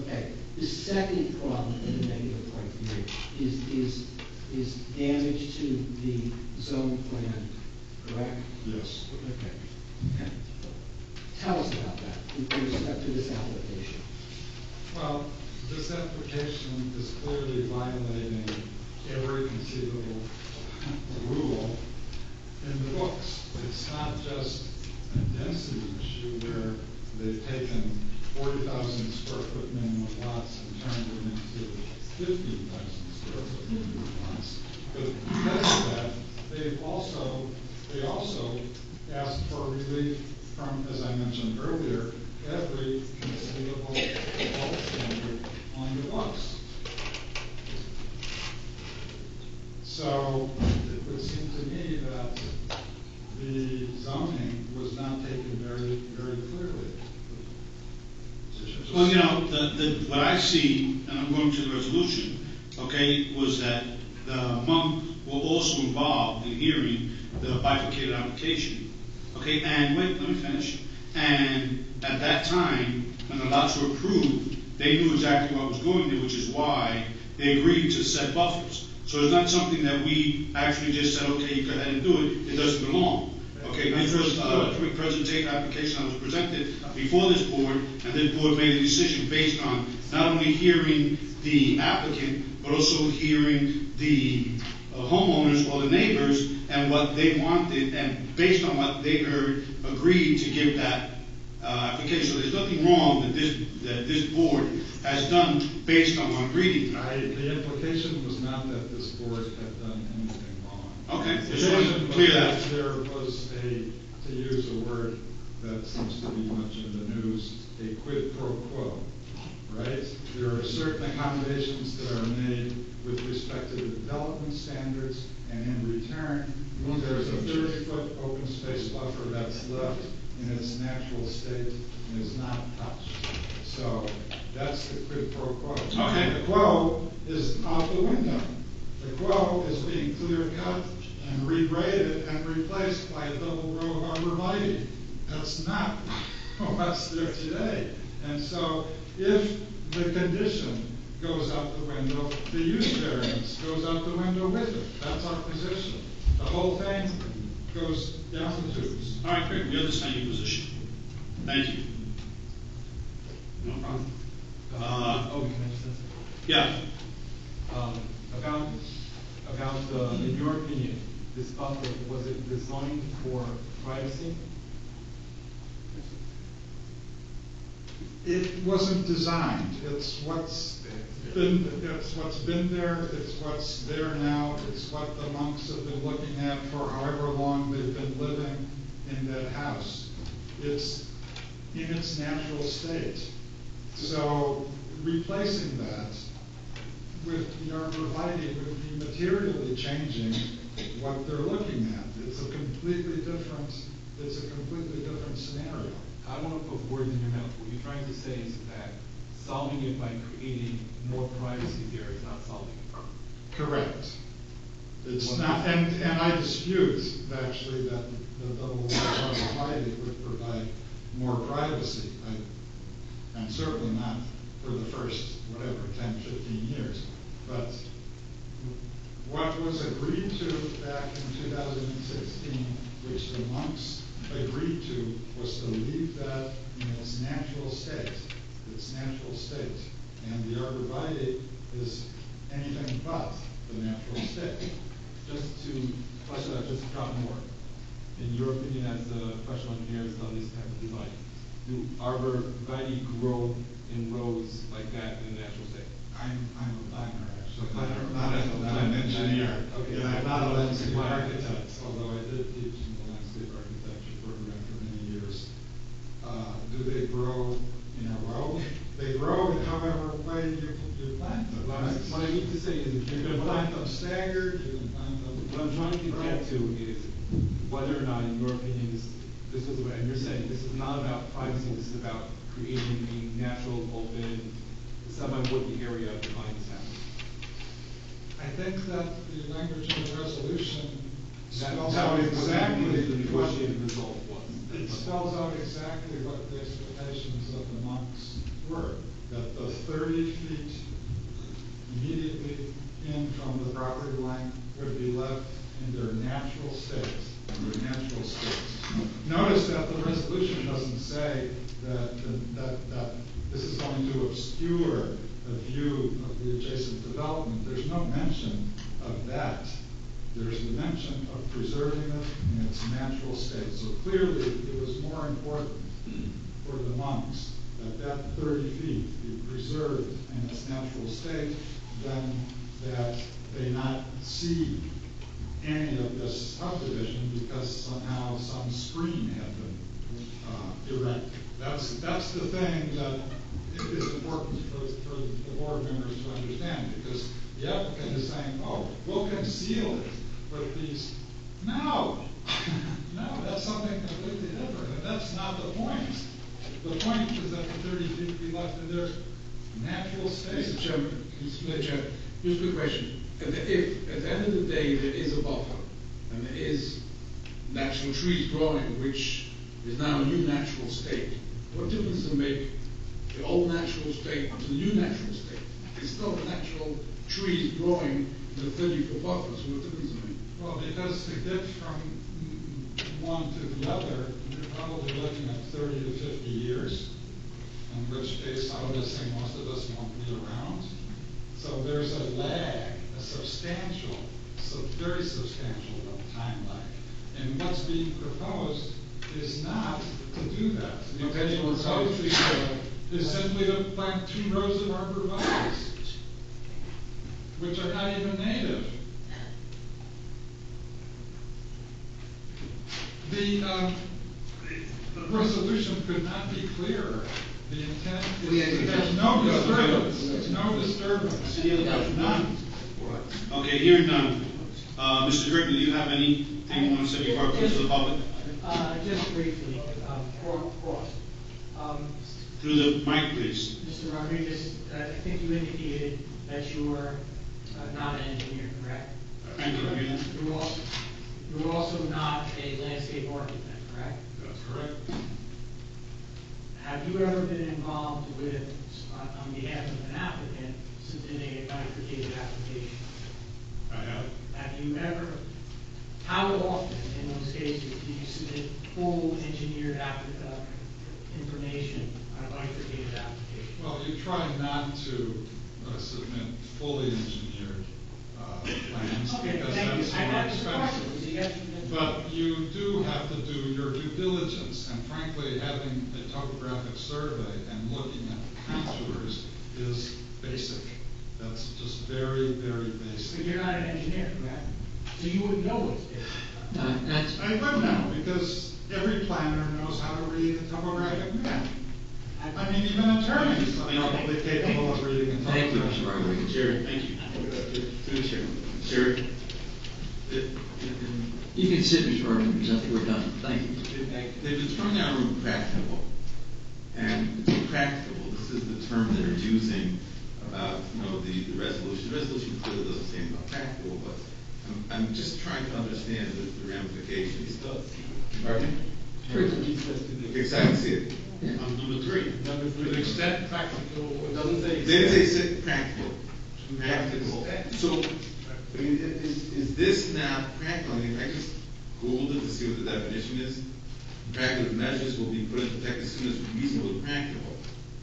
Okay. The second problem in the negative criteria is damage to the zone plan, correct? Yes. Okay. Tell us about that with respect to this application. Well, this application is clearly violating every conceivable rule in the books. It's not just a density issue where they've taken 40,000 square foot minimum lots and turned them into 15,000 square foot minimum lots. But because of that, they also asked for relief from, as I mentioned earlier, every conceivable bulk standard on the books. So it would seem to me that the zoning was not taken very, very clearly. Well, you know, what I see, and I'm going to the resolution, okay, was that the monk were also involved in hearing the bifurcated application. Okay, and wait, let me finish. And at that time, when the lots were approved, they knew exactly what was going there, which is why they agreed to set buffers. So it's not something that we actually just said, okay, you go ahead and do it. It doesn't belong. Okay, this was a presentation application that was presented before this board, and this board made a decision based on not only hearing the applicant, but also hearing the homeowners or the neighbors and what they wanted, and based on what they heard, agreed to give that application. So there's nothing wrong that this board has done based on what I'm reading. The implication was not that this board had done anything wrong. Okay, just want to clear that. There was to use a word that seems to be much in the news, a quid pro quo, right? There are certain accommodations that are made with respect to the development standards, and in return, there's a 30-foot open space buffer that's left in its natural state and is not touched. So that's the quid pro quo. Okay. The quo is out the window. The quo is being clear cut and regraded and replaced by a double row of arborvitae. That's not what's there today. And so if the condition goes out the window, the use variance goes out the window with it. That's our position. The whole thing goes down the tubes. All right, great. We understand your position. Thank you. No problem. Can I just say? Yeah. About in your opinion, this buffer, was it designed for privacy? It wasn't designed. It's what's been there. It's what's there now. It's what the monks have been looking at for however long they've been living in that house. It's in its natural state. So replacing that with the arborvitae would be materially changing what they're looking at. It's a completely different scenario. I don't want to put words in your mouth. What you're trying to say is that solving it by creating more privacy there is not solving it. Correct. It's not, and I dispute actually that the double arborvitae would provide more privacy. And certainly not for the first, 10, 15 years. But what was agreed to back in 2016, which the monks agreed to, was to leave that in its natural state. And the arborvitae is anything but the natural state. Just to flesh it out, just to drop more. In your opinion, as a professional engineer who's done this type of design, do arborvitae grow in rows like that in the natural state? I'm a planner, actually. Not an engineer. Okay. And I'm not a landscape architect, although I did teach in the landscape architecture program for many years. Do they grow in a row? They grow in however way you plant them. What I need to say is, if you can plant them staggered, you can plant them. What I'm trying to get to is whether or not, in your opinion, this was about, and you're saying this is not about privacy, this is about creating a natural, open, semi-woody area behind this house. I think that the language in the resolution spells that out was exactly what the negotiated result was. It spells out exactly what the expectations of the monks were. That the 30 feet immediately from the property line would be left in their natural states. Notice that the resolution doesn't say that this is going to obscure a view of the adjacent development. There's no mention of that. There's the mention of preserving it in its natural state. So clearly, it was more important for the monks that 30 feet be preserved in its natural state than that they not see any of this subdivision because somehow some screen had been erected. That's the thing that is important for the board members to understand, because the applicant is saying, oh, we'll conceal it, but these, no, that's something completely different, and that's not the point. The point is that the 30 feet be left in their natural state. Mr. Chairman, just a quick question. If at the end of the day there is a buffer and there is natural trees growing, which is now a new natural state, what difference does it make the old natural state to the new natural state? It's still natural trees growing in the 30-foot buffer, so what difference does it make? Well, because to get from one to the other, you're probably looking at 30 to 50 years, in which case I would say most of us won't be around. So there's a lag, a substantial, very substantial time lag. And what's being proposed is not to do that. What's being proposed is simply to plant 2 rows of arborvitaes, which are not even native. The resolution could not be clearer. The intent is that there's no disturbance. There's no disturbance. None. Okay, hearing none. Mr. Drake, do you have anything you want to say before I close to the public? Just briefly, cross. Through the mic, please. Mr. Rodriguez, I think you indicated that you're not an engineer, correct? Thank you. You're also not a landscape architect, correct? That's correct. Have you ever been involved with, on behalf of an applicant, submitting a bifurcated application? I have. Have you ever, how often in those cases do you submit full engineered information on a bifurcated application? Well, you try not to submit fully engineered plans, Okay, because thank that's you. I more have a question. expensive. But you do have to do your due diligence, and frankly, having a topographic survey and looking at the contours is basic. That's just very, very basic. But you're not an engineer, correct? So you wouldn't know what's there. I would know, because every planner knows how to read a topographic map. I mean, even attorneys are probably capable of reading a topographic map. Thank you, Mr. Rodriguez. Jerry, thank you. Through the chair. Jerry? You can sit, Mr. Rodriguez. I think we're done. Thank you. They've been throwing out a word practicable. And practicable, this is the term they're using about, the resolution. The resolution clearly doesn't say about practical, but I'm just trying to understand the ramifications. Pardon me? Exactly, see it. On number 3. To the extent practical, it doesn't say. They didn't say practical. Practical. So, I mean, is this now practical? I mean, I just Googled it to see what the definition is. Practical measures will be put into effect as soon as reasonably practical.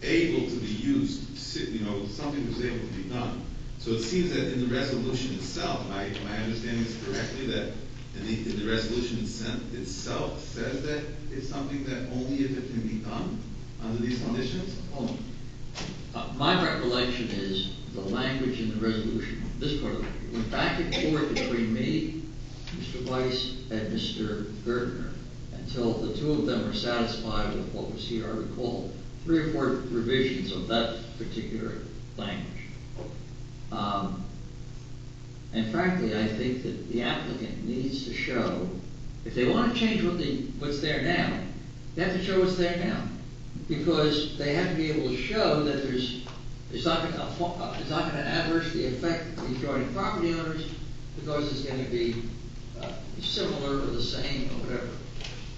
Able to be used, something was able to be done. So it seems that in the resolution itself, am I understanding this correctly, that in the resolution itself says that it's something that only if it can be done under these conditions? My recollection is the language in the resolution, this part of it, went back and forth between me, Mr. Weiss, and Mr. Gertner, until the two of them were satisfied with what was here. I recall 3 or 4 revisions of that particular language. And frankly, I think that the applicant needs to show, if they want to change what's there now, they have to show what's there now. Because they have to be able to show that it's not going to adversely affect the adjoining property owners, because it's going to be similar or the same or whatever.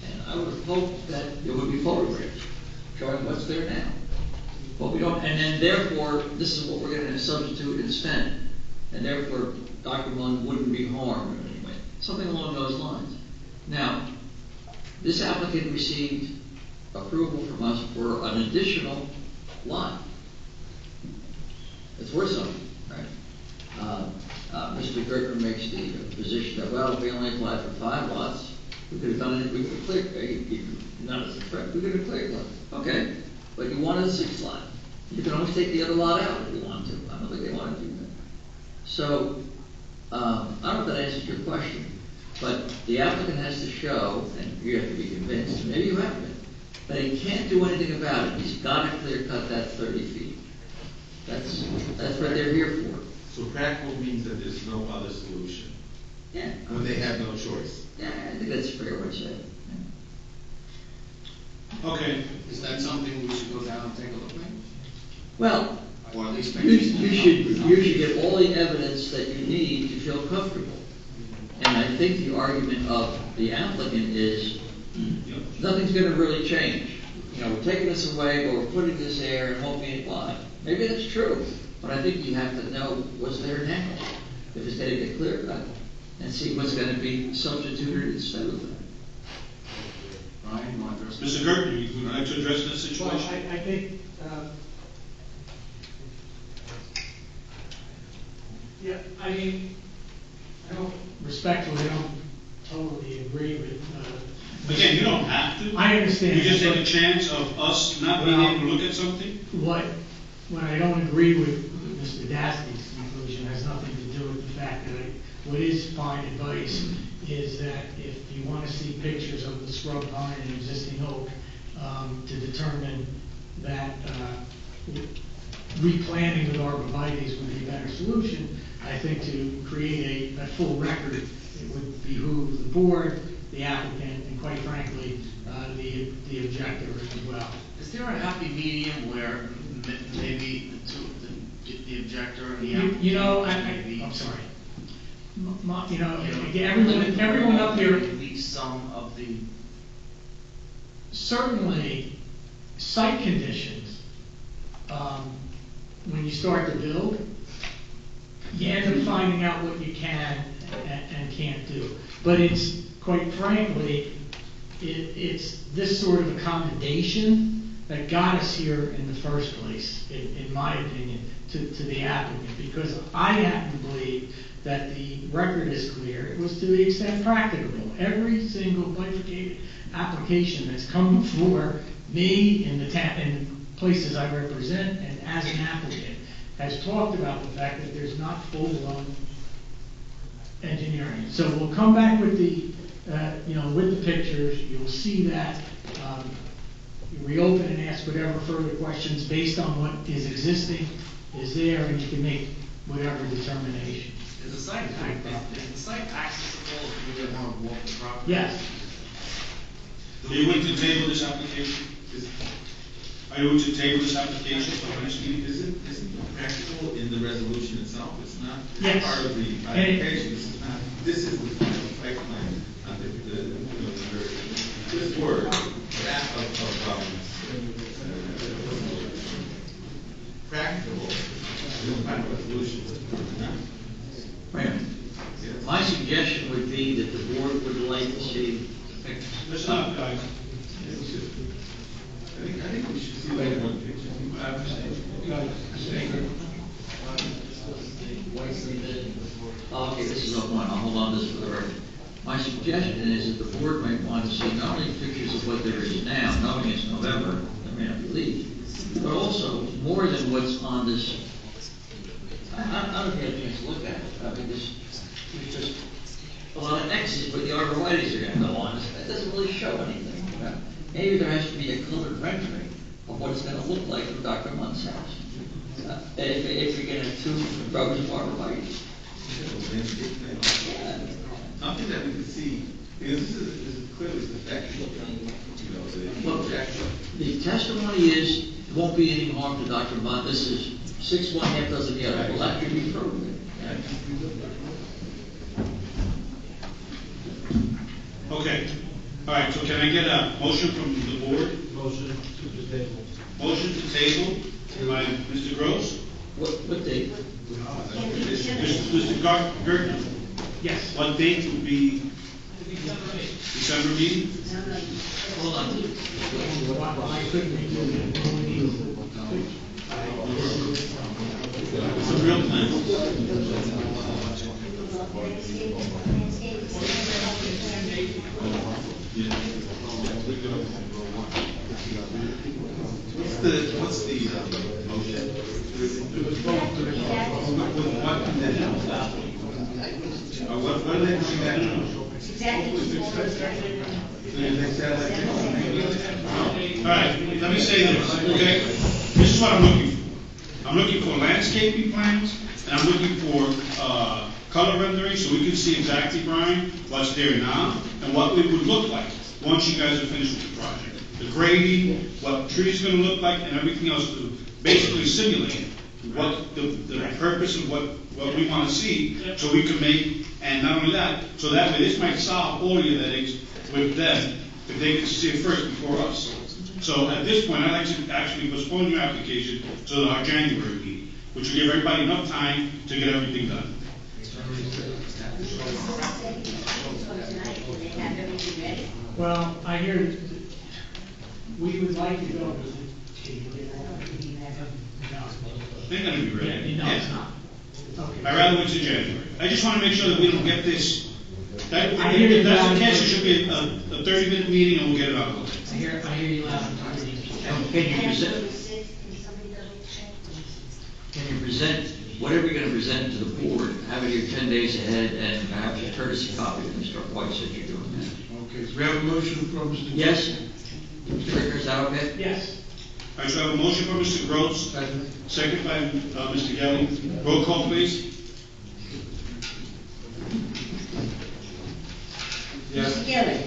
And I would have hoped that it would be photographs showing what's there now. But we don't, and then therefore, this is what we're going to substitute instead. And therefore, Dr. Munn wouldn't be harmed in any way. Something along those lines. Now, this applicant received approval from us for an additional lot. It's worth something, right? Mr. Gertner makes the position that, well, if we only applied for 5 lots, we could have done it, we could have cleared, not as a threat, we could have cleared one. Okay, but you wanted a 6th lot. You can always take the other lot out if you want to. I don't think they want to do that. So, I don't know if that answers your question, but the applicant has to show, and you have to be convinced, and maybe you have been, that he can't do anything about it. He's got to clear cut that 30 feet. That's what they're here for. So practical means that there's no other solution? Yeah. When they have no choice? Yeah, I think that's fair what you said. Okay. Is that something we should go down and take a look at? Well, Or at least you should get all the evidence that you need to feel comfortable. And I think the argument of the applicant is nothing's going to really change. You know, we're taking this away, but we're putting this there and hoping it flies. Maybe that's true, but I think you have to know what's there now. If it's going to get clear cut, and see what's going to be substituted instead of that. Ryan, you want to address Mr. Gertner, would you like to address this Well, situation? I think, yeah, I mean, respectfully, I don't totally agree with, Again, you don't have to. I understand. You just take a chance of us not being able to look at something? What I don't agree with Mr. Dasty's conclusion has nothing to do with the fact that what is fine advice is that if you want to see pictures of the scrub pine and existing oak, to determine that replanting with arborvitaes would be a better solution, I think to create a full record, it would behoove the board, the applicant, and quite frankly, the objector as well. Is there a happy medium where maybe the objector and the applicant? I'm sorry. Everyone up here. At least some of the. Certainly, site conditions, when you start to build, you end up finding out what you can and can't do. But it's, quite frankly, it's this sort of accommodation that got us here in the first place, in my opinion, to the applicant. Because I happen to believe that the record is clear. It was to the extent practicable. Every single bifurcated application that's come before me in the places I represent and as an applicant has talked about the fact that there's not full-blown engineering. So we'll come back with the pictures. You'll see that. You reopen and ask whatever further questions based on what is existing is there, and you can make whatever determination. Is the site accessible if you really want to walk the property? Yes. Are you willing to table this application? Are you willing to table this application for the next meeting? Isn't practical in the resolution itself? It's not Yes. part of the application. This is the final site plan. This word, that of practicable, is the final resolution. My suggestion would be that the board would like to see pictures. Let's not, guys. I think we should see like one picture. Okay, this is up one. I'll hold on to this for the record. My suggestion is that the board might want to see not only pictures of what there is now, knowing it's November, there may not be leaves, but also more than what's on this. I don't get a chance to look at it. I mean, there's just a lot of X's where the arborvitaes are going to go on. That doesn't really show anything. Maybe there has to be a colored rendering of what it's going to look like from Dr. Munn's house. If you're going to have 2 rows of arborvitaes. Something that we can see, because this is clearly the factual, The testimony is, it won't be any harm to Dr. Munn. This is 6 one, half dozen the other. Well, that could be proven. Okay. All right, so can I get a motion from the board? Motion to table. Motion to table by Mr. Gross, What date? Mr. Gertner? Yes. What date would be December meeting? Hold on. I couldn't make it. It's a real plan. What's the motion? What conditions? What are they coming back on? All right, let me say this, okay? This is what I'm looking for. I'm looking for landscaping plans, and I'm looking for, color rendering, so we can see exactly, Brian, what's there now, and what it would look like once you guys are finished with the project. The grading, what the tree's gonna look like, and everything else to basically simulate what the purpose of what we wanna see, so we can make, and not only that, so that way this might solve all your headaches with them, if they can see it first before us. So at this point, I'd like to actually postpone your application to our January meeting, which will give everybody enough time to get everything done. Well, I hear, we would like to go. They're gonna be ready. No, it's not. Okay. I'd rather wait till January. I just wanna make sure that we don't get this, that, I hear you if that's loud the and case, it should be a 30-minute meeting and we'll get it out of the way. I hear you loud and clear. Can you present, whatever you're gonna present to the board, have it here 10 days ahead, and perhaps a courtesy copy of Mr. White said you're doing that. Okay, so we have a motion from Mr. Yes? Mr. Ricker, is that okay? Yes. I should have a motion from Mr. Gross, second by Mr. Gelli. Roll call, please. Mr. Gilli.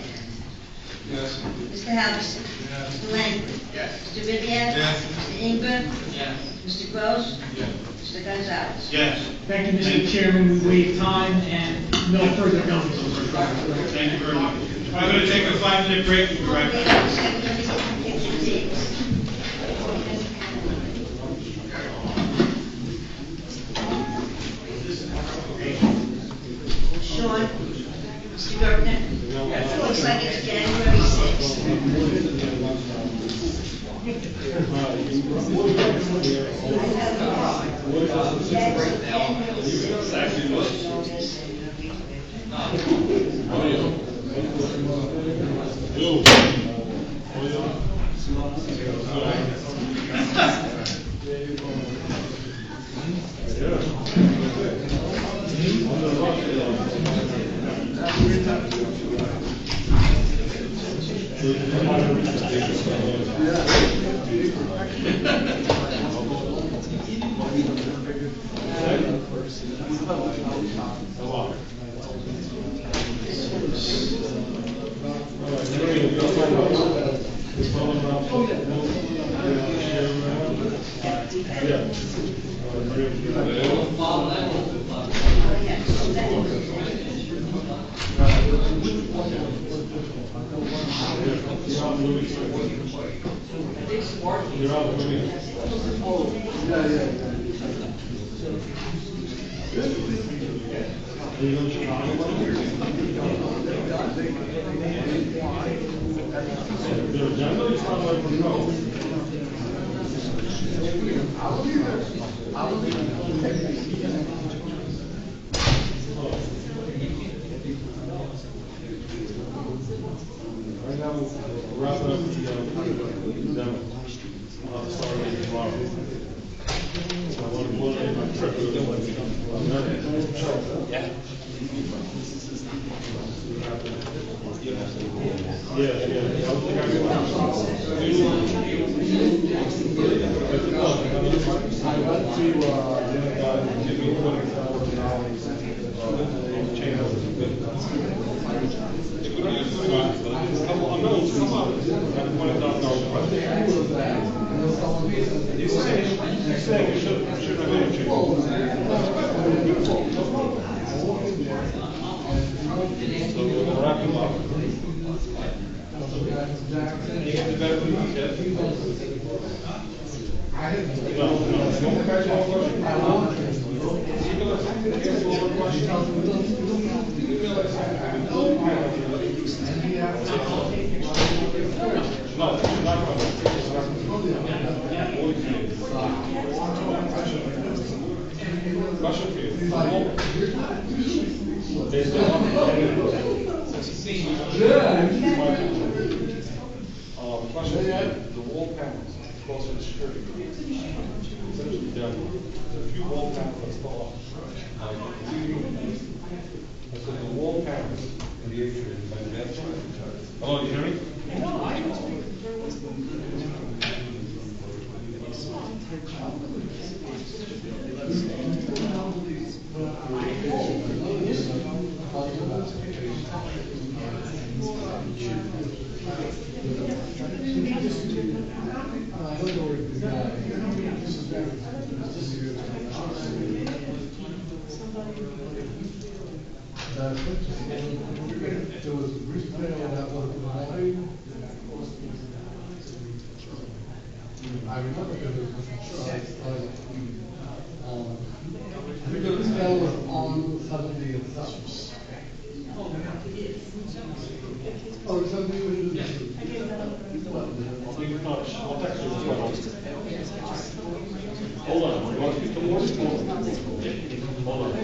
Yes. Mr. Halverson. Yes. Mr. Langley. Yes. Mr. Ribbiad. Yes. Mr. Inger. Yes. Mr. Gross. Yes. Mr. Gonzalez. Yes. Thank you, Mr. Chairman, we waive time and no further notice. Thank you very much. I'm gonna take a 5-minute break and be right back. Sean. Mr. Gertner. Looks like it's January 6. The wall panels across the street, essentially done. There's a few wall panels that still are. I said the wall panels in the atrium, and that's. Hello, you hear me? I remember that there was because that was on 70 and stuff. Oh, 70 was Hold on, you want to speak to more? Hold on.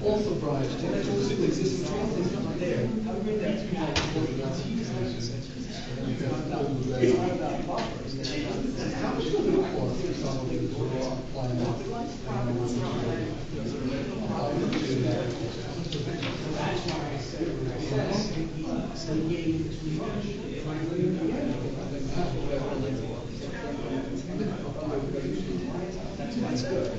Also, Brian, existing trees there. How much does it cost for someone to That's good.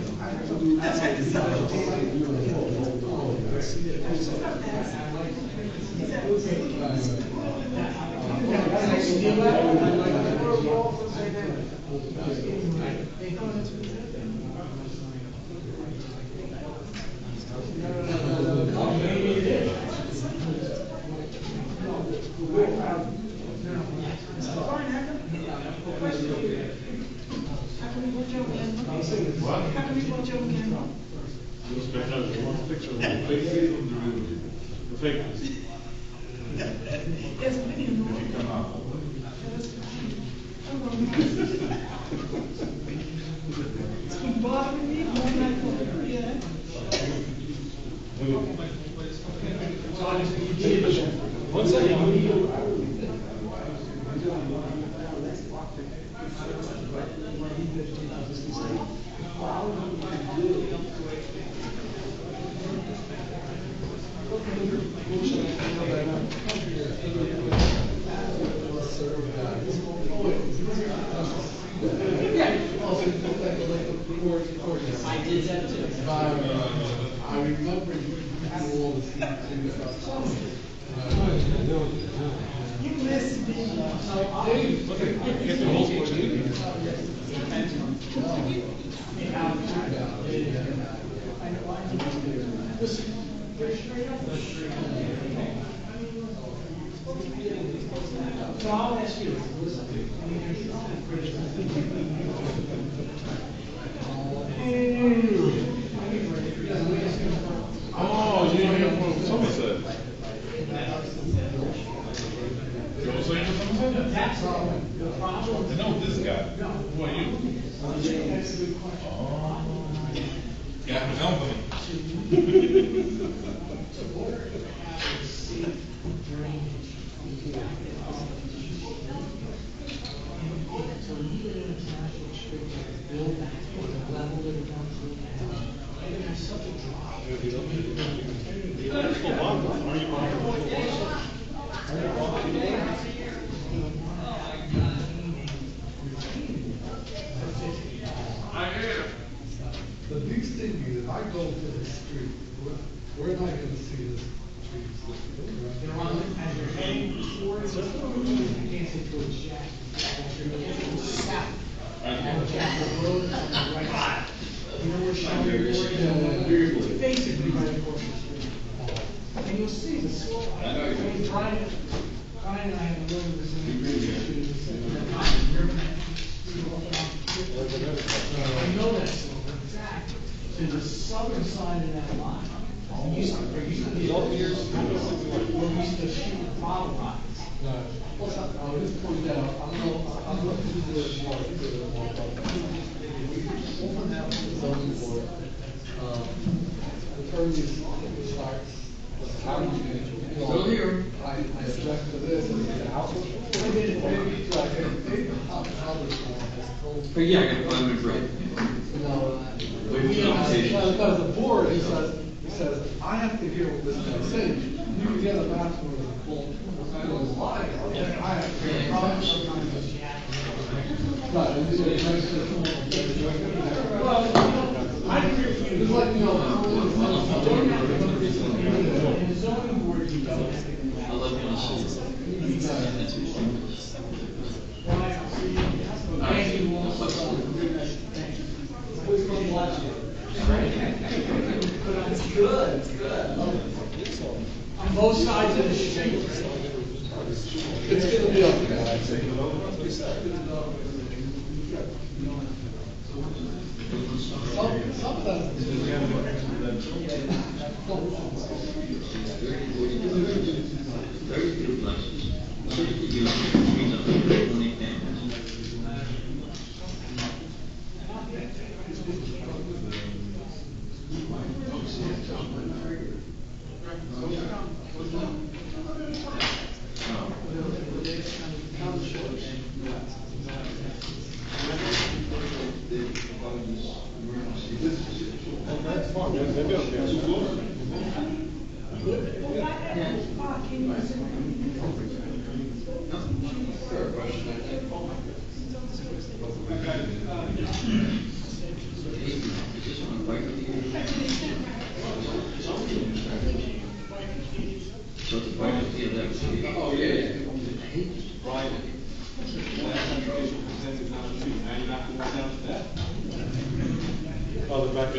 I did that too. I remember you do all the things. You missed me. So I'll ask you. Oh, you didn't hear from Somerset. You also hear from Somerset? That's the problem. I know this guy. Who are you? That's a good question. Oh. Got the company. Such a drop. can't say towards Jack. South. And Jack Road is on the right side. You know where Shelby Road is? Basically right across the street. And you'll see the slope. I mean, Brian and I have a little bit I know that slope, exactly. To the southern side of that lot. There used to be where we used to shoot the bottle rockets. I'll just point that out, I'm looking to do it more, open house in the zoning board, the term is starts, how do you, Still here. I object to this, and the house, maybe, Yeah, I got a 5 minute break. No, Wait for conversation. because the board, he says, I have to hear what this guy's saying. You can get a bathroom with a full, I was lying, okay, I have to hear it. Right, and you get a nice little- Well, I agree with you. Just let me know. In the zoning board, you don't have to do that. I love you on Thank you all. Good, good. On both sides of the street. It's gonna be okay, I'd say. Some of that. Oh, yeah. Brian, last application presented down the street, now you're not going down to that? Oh, the back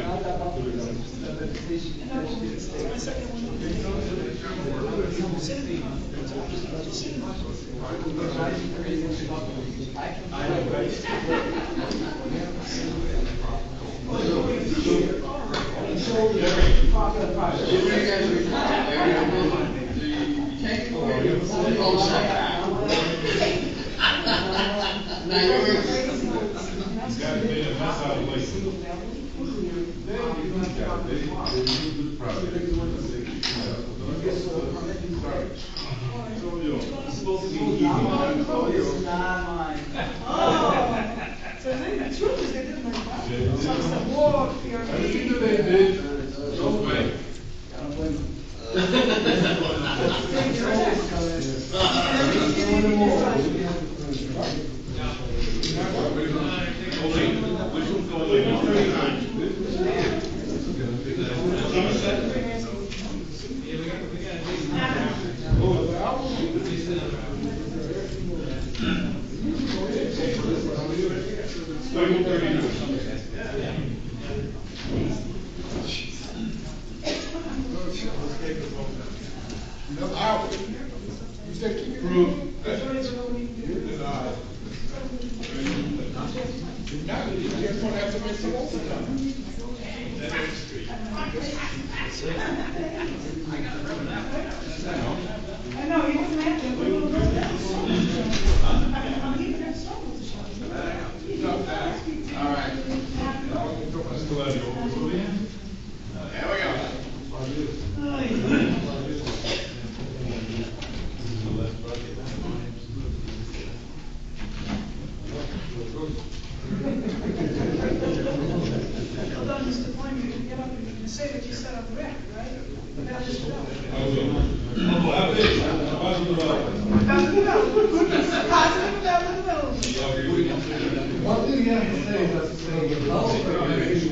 One thing you have to say is that the developer,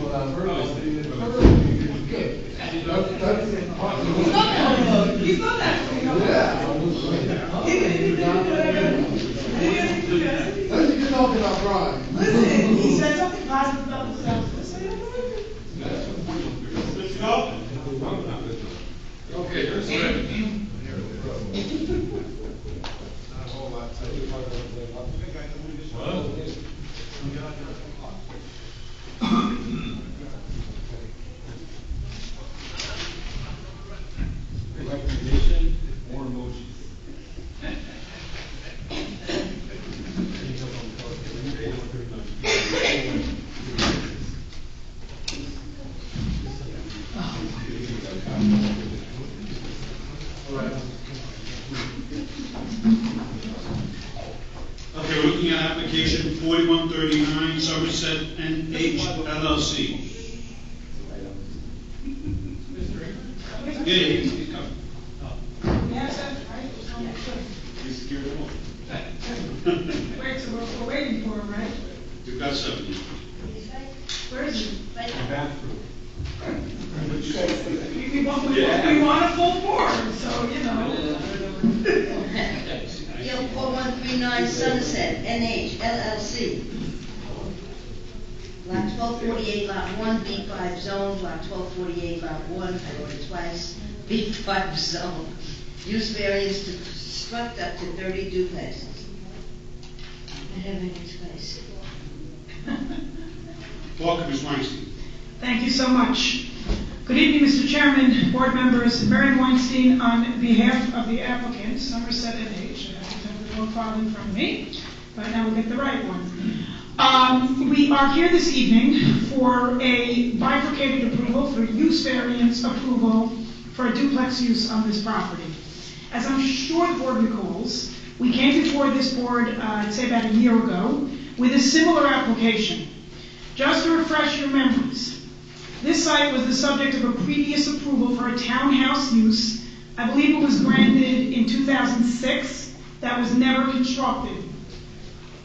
what I've heard is that the developer is good. He's not that. Yeah. trying. Listen, he said something positive about himself. Listen, Let's go. Okay, let's go. Recommendation or motion? Okay, we're looking at application 4139, Somerset NH LLC. Yeah, he's coming. yes, that's right. Just wanna make sure. He's secured them all. Wait, so we're waiting for him, right? You've got 7. Where is he? Bathroom. We want a full board, so, you know. Appeal 4139 Somerset, NH, LLC. Lot 1248, Lot 1, B5 zone, Lot 1248, Lot 1, I wrote it twice, B5 zone. Use variance to construct up to 30 duplexes. I have it twice. Welcome, Ms. Weinstein. Thank you so much. Good evening, Mr. Chairman, board members. Marion Weinstein on behalf of the applicant, Somerset NH. I have the wrong file in front of me, but now we'll get the right one. We are here this evening for a bifurcated approval for use variance approval for a duplex use on this property. As I'm sure the board recalls, we came before this board, I'd say about a year ago, with a similar application. Just to refresh your memories, this site was the subject of a previous approval for a townhouse use. I believe it was granted in 2006. That was never constructed.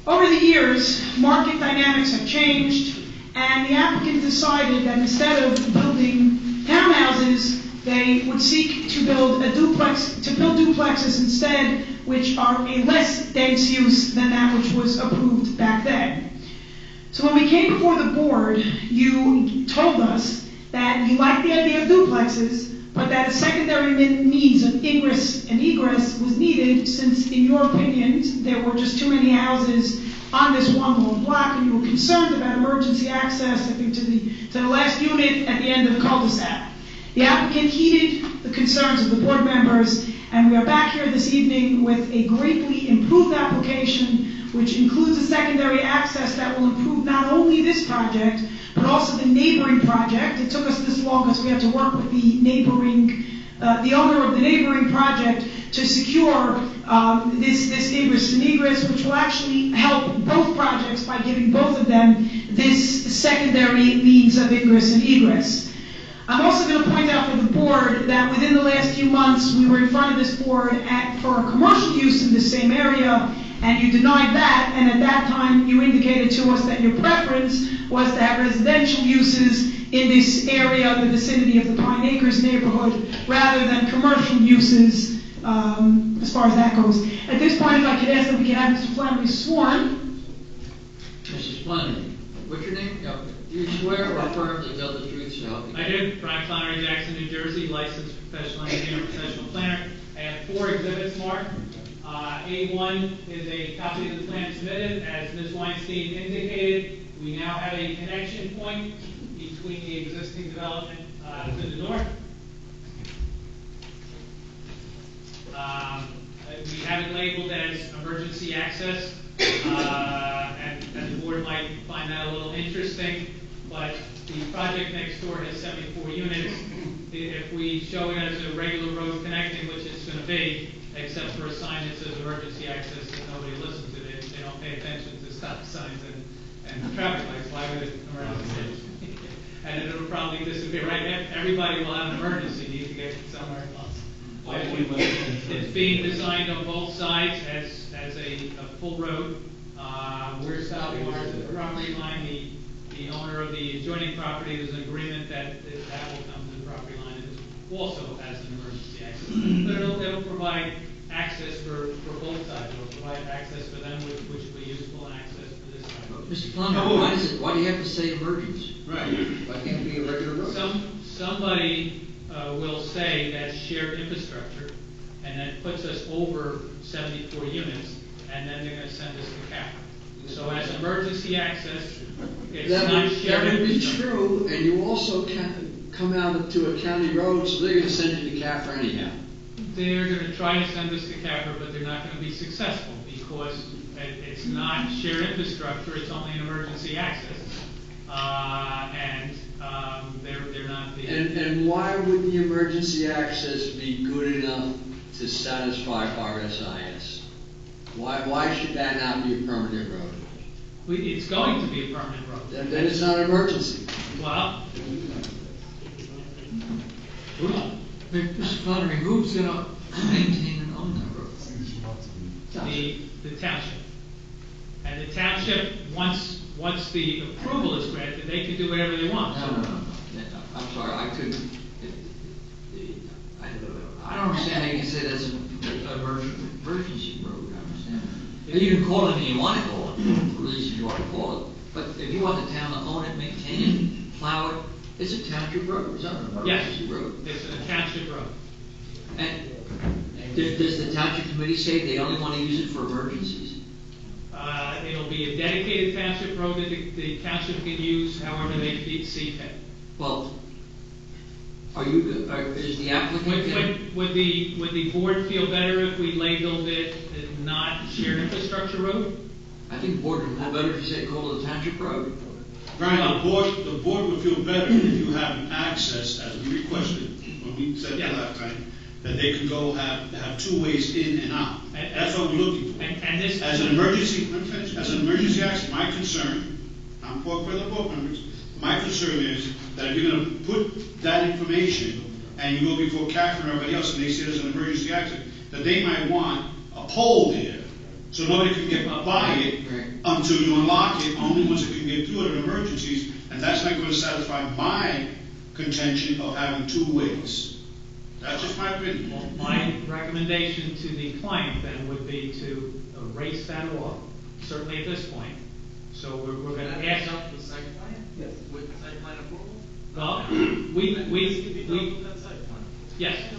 Over the years, market dynamics have changed, and the applicant decided that instead of building townhouses, they would seek to build duplexes instead, which are a less dense use than that which was approved back then. So when we came before the board, you told us that you liked the idea of duplexes, but that a secondary means of ingress and egress was needed since, in your opinion, there were just too many houses on this one long block, and you were concerned about emergency access, I think, to the last unit at the end of the cul-de-sac. The applicant heeded the concerns of the board members, and we are back here this evening with a greatly improved application, which includes a secondary access that will improve not only this project, but also the neighboring project. It took us this long because we had to work with the neighboring, the owner of the neighboring project to secure this ingress and egress, which will actually help both projects by giving both of them this secondary means of ingress and egress. I'm also going to point out for the board that within the last few months, we were in front of this board for a commercial use in the same area, and you denied that, and at that time you indicated to us that your preference was to have residential uses in this area, the vicinity of the Pine Acres neighborhood, rather than commercial uses as far as that goes. At this point, if I could ask that we could have Mr. Flannery sworn. Mrs. Flannery, what's your name? Do you swear or affirm to tell the truth, so help you? I do. Brian Flannery, Jackson, New Jersey, licensed professional engineer, professional planner. I have 4 exhibits marked. A1 is a copy of the plan submitted. As Ms. Weinstein indicated, we now have a connection point between the existing development to the north. We have it labeled as emergency access, and the board might find that a little interesting, but the project next door has 74 units. If we show it as a regular road connecting, which it's going to be, except for a sign that says emergency access that nobody listens to, they don't pay attention to stop signs and traffic lights. Why would it emergency? And it'll probably disappear, right? Everybody will have an emergency need to get somewhere else. It's being designed on both sides as a full road. We're stopping ours at the property line. The owner of the adjoining property, there's an agreement that will come to the property line and also as an emergency access. But it'll provide access for both sides. It'll provide access for them, which will be useful, and access for this side. Mr. Plummer, why do you have to say emergency? Right. Why can't it be a regular road? Somebody will say that's shared infrastructure, and that puts us over 74 units, and then they're gonna send us to CAFRA. So as emergency access, it's not shared That would be infrastructure. true, and you also can come out to a county road, so they're gonna send you to CAFRA anyhow. They're gonna try to send us to CAFRA, but they're not gonna be successful, because it's not shared infrastructure, it's only an emergency access. They're not the. And why would the emergency access be good enough to satisfy RSIS? Why should that not be a permanent road? It's going to be a permanent road. Then it's not an emergency. Well. Mr. Flannery, who's gonna maintain and own that road? The township. And the township, once the approval is granted, they can do whatever they want. No. I'm sorry, I don't understand how you can say that's an emergency road. I understand. You can call it anything you want to call it, for the reasons you want to call it. But if you want the town to own it, maintain it, plow it, it's a township road. It's not an emergency road. It's a township road. And does the township committee say they only want to use it for emergencies? It'll be a dedicated township road that the township can use however they see fit. Well, is the applicant? Would the board feel better if we labeled it not shared infrastructure road? I think the board would feel better if you said call it a township road. Brian, the board would feel better if you have access, as we requested, when we said that last time, that they could go have two ways in and out. That's what we're looking for. As an emergency access, my concern, I'm for the board members, my concern is that if you're gonna put that information and you go before CAFRA and everybody else and they see it as an emergency access, that they might want a pole there, so nobody can get by it until you unlock it, only once it can get through it in emergencies, and that's not going to satisfy my contention of having two ways. That's just my opinion. Well, my recommendation to the client then would be to erase that off, certainly at this point. So we're going to ask. The site plan? Yes. With site plan approval? Well, yes.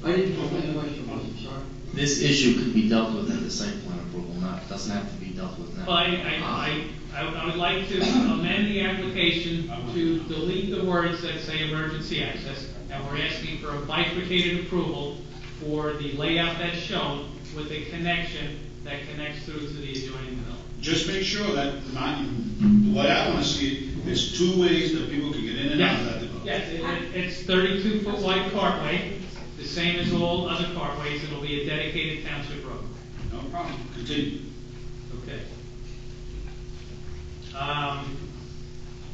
I didn't know what the question was, I'm sorry. This issue could be dealt with at the site plan approval, doesn't have to be dealt with now. Well, I would like to amend the application to delete the words that say emergency access, and we're asking for a bifurcated approval for the layout that's shown with a connection that connects through to the adjoining development. Just make sure that the way I want to see it is two ways that people can get in and out of that development. Yes, it's 32-foot wide cartway, the same as all other cartways. It'll be a dedicated township road. No problem. Continue. Okay.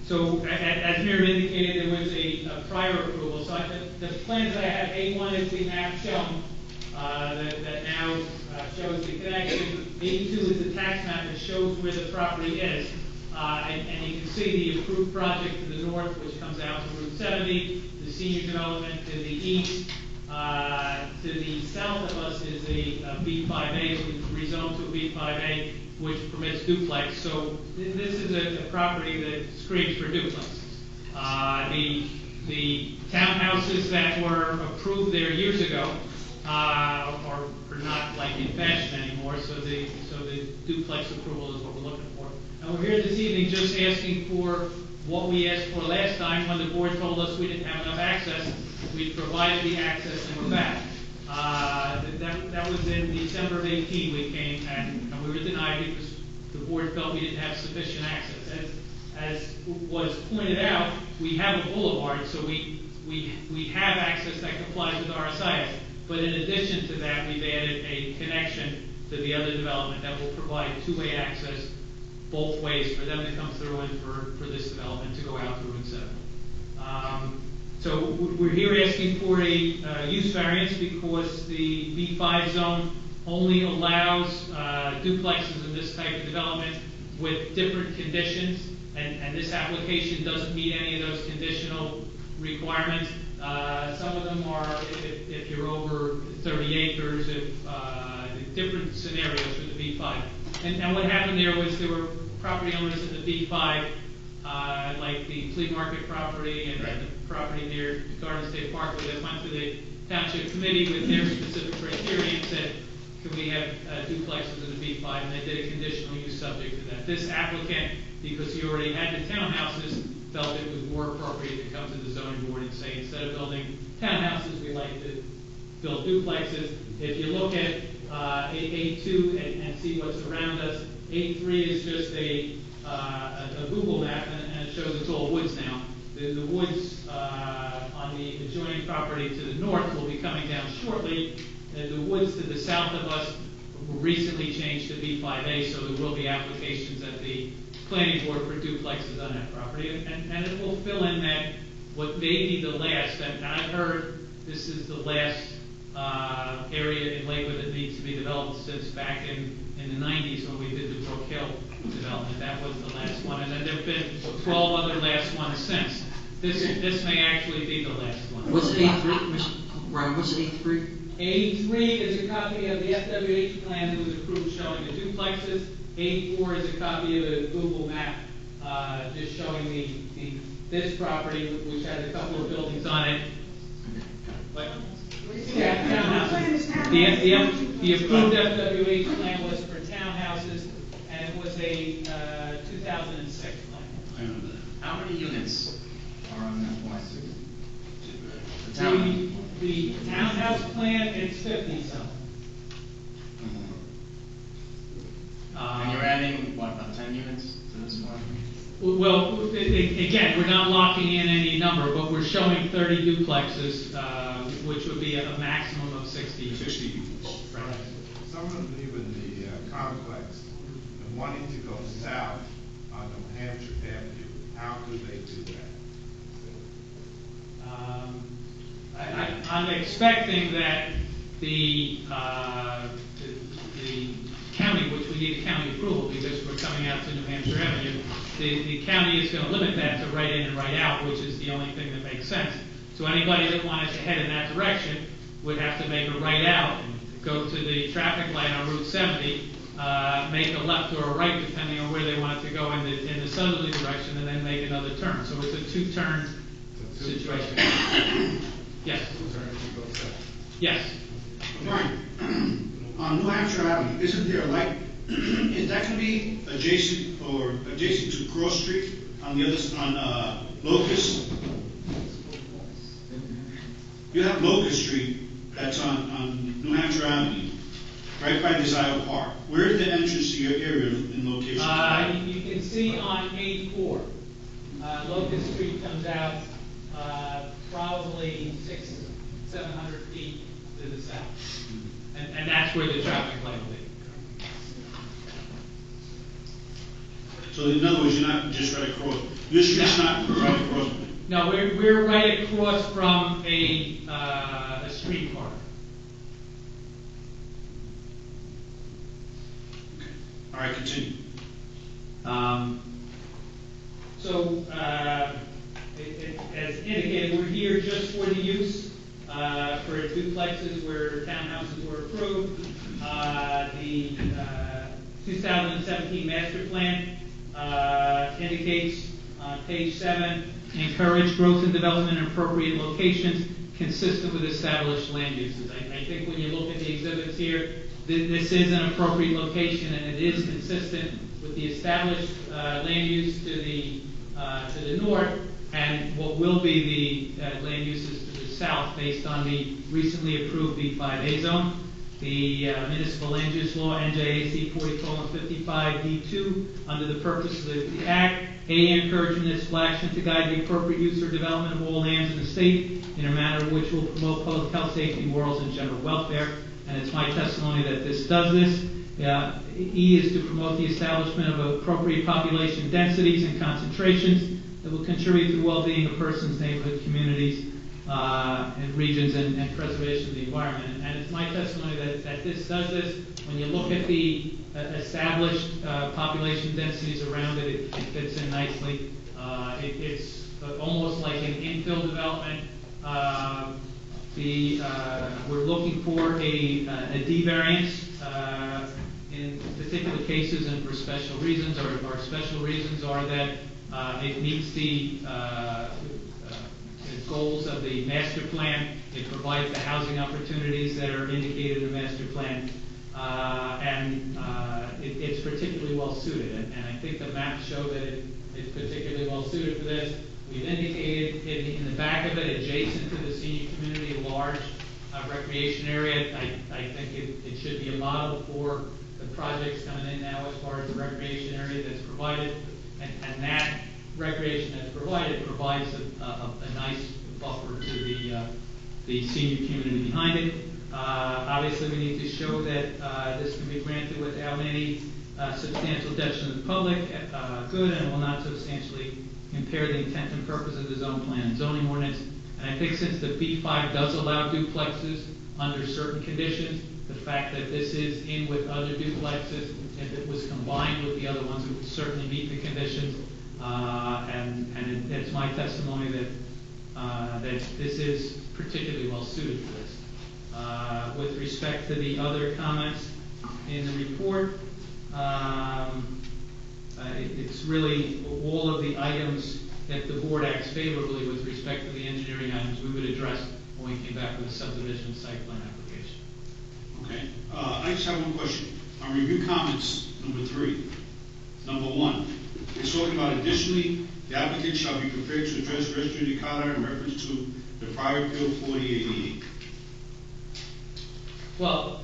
So as Miriam indicated, there was a prior approval. So the plans that I have, A1 is the map shown that now shows the connection. A2 is the tax map that shows where the property is. And you can see the approved project to the north, which comes out to Route 70, the senior development to the east. To the south of us is a B5A, so it's rezoned to a B5A, which permits duplex. So this is a property that screams for duplexes. The townhouses that were approved there years ago are not like in fashion anymore. So the duplex approval is what we're looking for. And we're here this evening just asking for what we asked for last time when the board told us we didn't have enough access. We provided the access and we're back. That was in December of 18 we came and we were denied because the board felt we didn't have sufficient access. As was pointed out, we have a boulevard, so we have access that complies with RSIS. But in addition to that, we've added a connection to the other development that will provide two-way access both ways for them to come through and for this development to go out through Route 7. So we're here asking for a use variance because the B5 zone only allows duplexes in this type of development with different conditions, and this application doesn't meet any of those conditional requirements. Some of them are if you're over 30 acres, if different scenarios for the B5. And what happened there was there were property owners in the B5, like the flea market property and the property near Garden State Parkway that went to the township committee with their specific criteria and said, can we have duplexes in the B5? And they did a conditional use subject to that. This applicant, because he already had the townhouses, felt it was more appropriate to come to the zoning board and say, instead of building townhouses, we like to build duplexes. If you look at A2 and see what's around us, A3 is just a Google map, and it shows it's all woods now. The woods on the adjoining property to the north will be coming down shortly. The woods to the south of us were recently changed to B5A, so there will be applications at the planning board for duplexes on that property. And it will fill in that what may be the last, and I've heard this is the last area in Lakewood that needs to be developed since back in the 90s when we did the Brook Hill development. That was the last one, and then there have been 12 other last ones since. This may actually be the last one. What's A3, Mr. Brown, what's A3? A3 is a copy of the FWH plan that was approved showing the duplexes. A4 is a copy of the Google map, just showing this property, which has a couple of buildings on it. What? Yeah, townhouses. The approved FWH plan was for townhouses, and it was a 2006 plan. How many units are on that plan? The townhouse plan, it's 50 something. And you're adding, what, about 10 units to this one? Well, again, we're not locking in any number, but we're showing 30 duplexes, which would be a maximum of 60 units. 60 units. Right. Someone live in the complex and wanting to go south on New Hampshire Avenue. How do they do that? I'm expecting that the county, which we need a county approval because we're coming out to New Hampshire Avenue, the county is going to limit that to right in and right out, which is the only thing that makes sense. So anybody that wanted to head in that direction would have to make a right out, go to the traffic light on Route 70, make a left or a right depending on where they wanted to go in the southerly direction, and then make another turn. So it's a two-turn situation. Yes. Yes. Brian, on New Hampshire Avenue, isn't there a light? Is that going to be adjacent to Cross Street on the other on Locust? You have Locust Street that's on New Hampshire Avenue, right by Desire Park. Where is the entrance to your area in location? You can see on A4, Locust Street comes out probably 600-700 feet to the south. And that's where the traffic light will be. So in other words, you're not just right across. Your street's not right across. No, we're right across from a street corner. Okay. All right, continue. As indicated, we're here just for the use for duplexes where townhouses were approved. The 2017 master plan indicates on page 7, encourage growth and development in appropriate locations consistent with established land uses. I think when you look at the exhibits here, this is an appropriate location and it is consistent with the established land use to the north and what will be the land uses to the south based on the recently approved B5A zone. The municipal land use law, NJAC 40:55D2, under the purpose of the Act, encourage municipal action to guide the appropriate use or development of all lands in the state in a manner which will promote public health, safety, morals, and general welfare. And it's my testimony that this does this. E is to promote the establishment of appropriate population densities and concentrations that will contribute to the well-being of persons, neighborhood, communities, and regions and preservation of the environment. And it's my testimony that this does this. When you look at the established population densities around it, it fits in nicely. It's almost like an infill development. We're looking for a D variance. in particular cases and for special reasons, or special reasons are that it meets the goals of the master plan, it provides the housing opportunities that are indicated in the master plan, and it's particularly well suited. And I think the maps show that it's particularly well suited for this. We've indicated in the back of it, adjacent to the senior community, a large recreation area. I think it should be a model for the projects coming in now as far as the recreation area that's provided. And that recreation that's provided provides a nice buffer to the senior community behind it. Obviously, we need to show that this can be granted without any substantial detriment to the public good, and will not substantially impair the intent and purpose of the zone plan and zoning ordinance. And I think since the B5 does allow duplexes under certain conditions, the fact that this is in with other duplexes, if it was combined with the other ones, it would certainly meet the conditions. And it's my testimony that this is particularly well suited for this. With respect to the other comments in the report, it's really all of the items that the board acts favorably with respect to the engineering items we would address when we came back with a subdivision site plan application. Okay, I just have one question. On review comments, number 3. Number 1, it's talking about additionally, the applicant shall be prepared to address res judicata in reference to the prior appeal 4888. Well,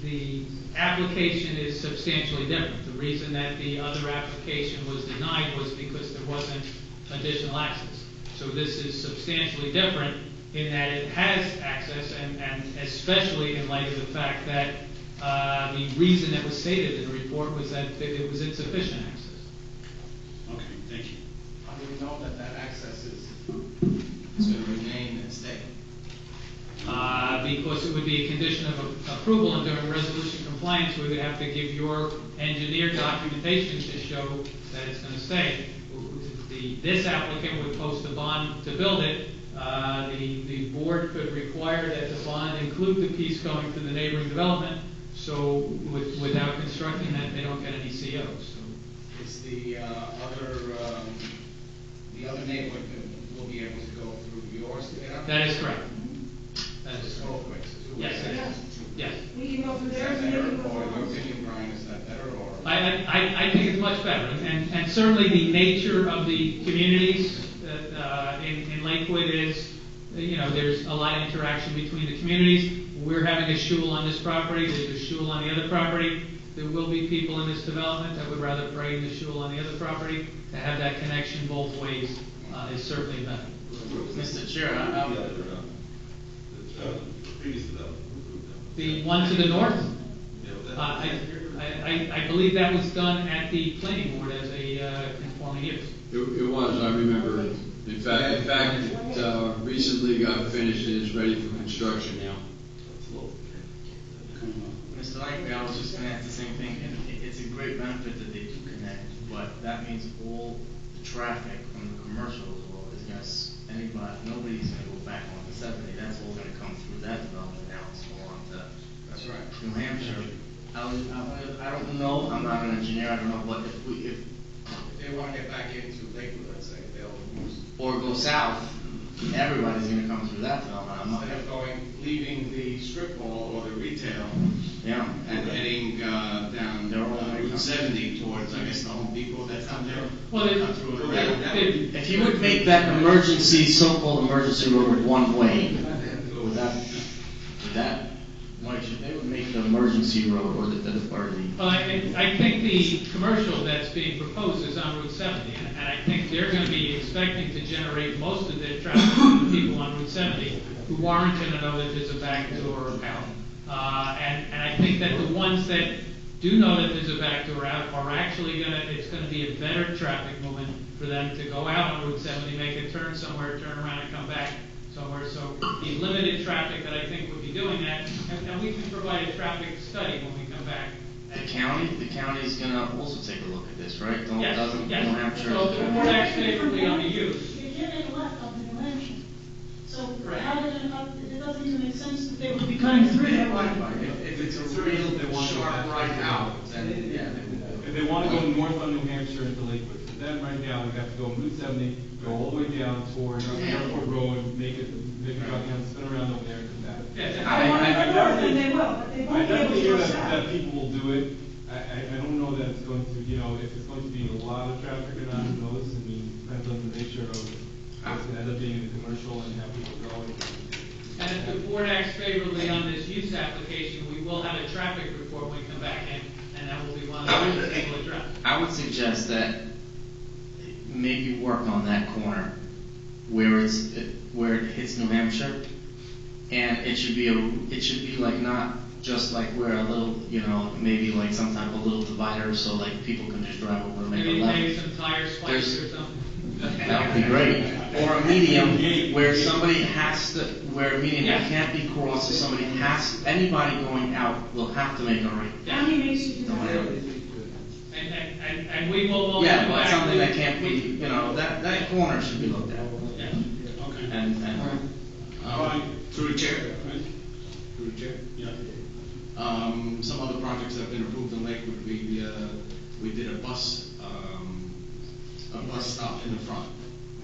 the application is substantially different. The reason that the other application was denied was because there wasn't additional access. So this is substantially different in that it has access, and especially in light of the fact that the reason that was stated in the report was that it was insufficient access. Okay, thank you. How do we know that access is going to remain and stay? Because it would be a condition of approval, and during resolution compliance, we would have to give your engineer documentation to show that it's going to stay. This applicant would post a bond to build it. The board could require that the bond include the piece going to the neighboring development, so without constructing that, they don't get any COs. So. Is the other neighborhood will be able to go through yours to get out? That is correct. That is correct. Yes, it is. Yes. We can go through Is there. that better, or your opinion, Brian, is that better, or? I think it's much better, and certainly the nature of the communities in Lakewood is, there's a lot of interaction between the communities. We're having a shul on this property, there's a shul on the other property. There will be people in this development that would rather pray in the shul on the other property. To have that connection both ways is certainly better. Mr. Chair, previous development. The one to the north? I believe that was done at the planning board as a conforming use. It was, I remember. In fact, it recently got finished and is ready for construction now. Mr. Langley, I was just going to ask the same thing. It's a great benefit that they do connect, but that means all the traffic from the commercial as well is going to, nobody's going to go back on the 70. That's all going to come through that development now. It's all on to that's right. New Hampshire. I don't know. I'm not an engineer. I don't know, but if they want to get back into Lakewood, let's say, they'll use or go south, everybody's going to come through that development. Instead of leaving the strip mall or the retail, yeah, and heading down Route 70 towards, I guess, the Home Depot that's out there. Well, if you would make that emergency, so-called emergency road one way, would that? They would make the emergency road or the Well, I think the commercial that's being proposed is on Route 70, and I think they're going to be expecting to generate most of their traffic from the people on Route 70 who aren't going to know that there's a back door out. And I think that the ones that do know that there's a back door out are actually it's going to be a better traffic movement for them to go out on Route 70, make a turn somewhere, turn around and come back somewhere. So the limited traffic that I think would be doing that, and we can provide a traffic study when we come back. The county's going to also take a look at this, right? Yes. Don't have church. So the board acts favorably on the use. You're getting left of the New Hampshire. So how did it doesn't even make sense that they would be cutting through that way. If it's a real right out, then, yeah, they would. If they want to go north on New Hampshire into Lakewood, for them right now, they have to go Route 70, go all the way down toward Airport Road, make it drop down, spin around over there and come back. I definitely- they will, but they I won't be able definitely to hear go that, south. that people will do it. I don't know that it's going to, if it's going to be a lot of traffic or not, who knows? I mean, depends on the nature of, it's going to end up being in the commercial and how people go. And if the board acts favorably on this use application, we will have a traffic report when we come back in, and that will be one of the things we will address. I would suggest that maybe work on that corner where where it hits New Hampshire, and it should be like not just like where a little, maybe like some type of little divider, so like people can just drive over and make a left. Maybe some tire spikes or something. That would be great. Or a medium where somebody has to, where a medium that can't be crossed, so anybody going out will have to make a right. County makes you do that. And we will. Yeah, but something that can't be, that corner should be looked at. Yeah. Okay. Through the chair. Through the chair. Yeah. Some other projects that have been approved in Lakewood, we did a bus stop in the front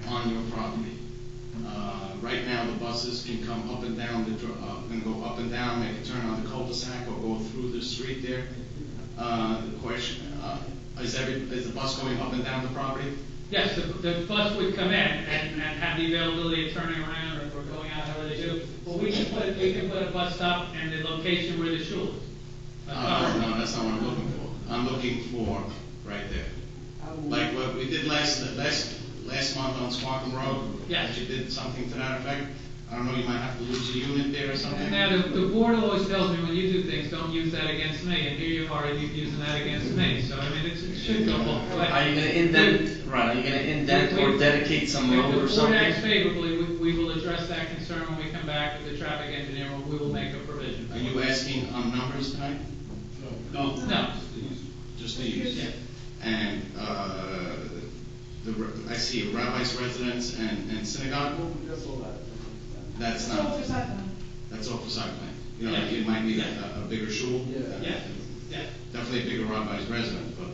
on your property. Right now, the buses can come up and down, can go up and down, make a turn on the cul-de-sac, or go through the street there. The question, is the bus going up and down the property? Yes, the bus would come in and have the availability of turning around or going out, however they do. Well, we can put a bus stop in the location where the shul is. No, that's not what I'm looking for. I'm looking for right there. Like what we did last month on Squawkum Road. Yes. You did something to that effect. I don't know, you might have to lose a unit there or something. Now, the board always tells me when you do things, don't use that against me, and here you are using that against me. So, I mean, it should go both ways. Are you gonna indent or dedicate some road or If the board acts something? favorably, we will address that concern when we come back with the traffic engineer, and we will make a provision. Are you asking on numbers tonight? No. No. Just the use? Yeah. And, I see rabbi's residence and synagogue? That's So not, for site plan. that's all for site plan. Like it might need a bigger shul. Yeah. Definitely a bigger rabbi's residence, but,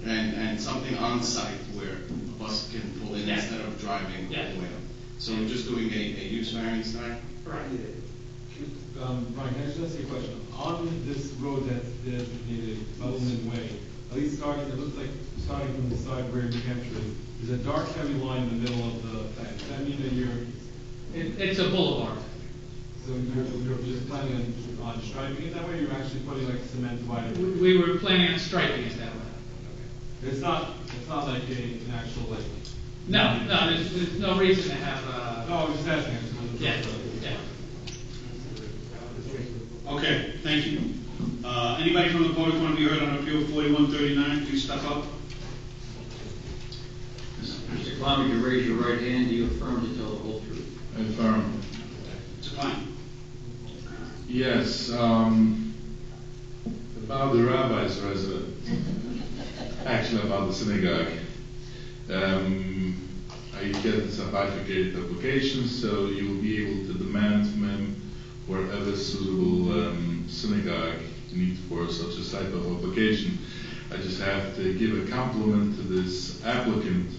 and something on site where a bus can pull in instead of driving all the way up. So we're just doing a use variance tonight? Right. Brian, can I just ask you a question? On this road that's designated Bowman Way, at least it looks like starting from the side where New Hampshire is, there's a dark heavy line in the middle of the thing. Does that mean that It's a boulevard. so you're just planning on striping it that way, or you're actually putting like cement divider? We were planning on striping it that way. It's not like an actual like. No, there's no reason to have, No, I was just asking. yeah. Okay, thank you. Anybody from the public want to be heard on Appeal 4139, please step up. Mr. Klein, would you raise your right hand? Do you affirm to tell the whole truth? I affirm. Mr. Klein. Yes, about the rabbi's residence, actually about the synagogue. I get some bifurcated application, so you will be able to demand from him wherever suitable synagogue needs for such a type of application. I just have to give a compliment to this applicant.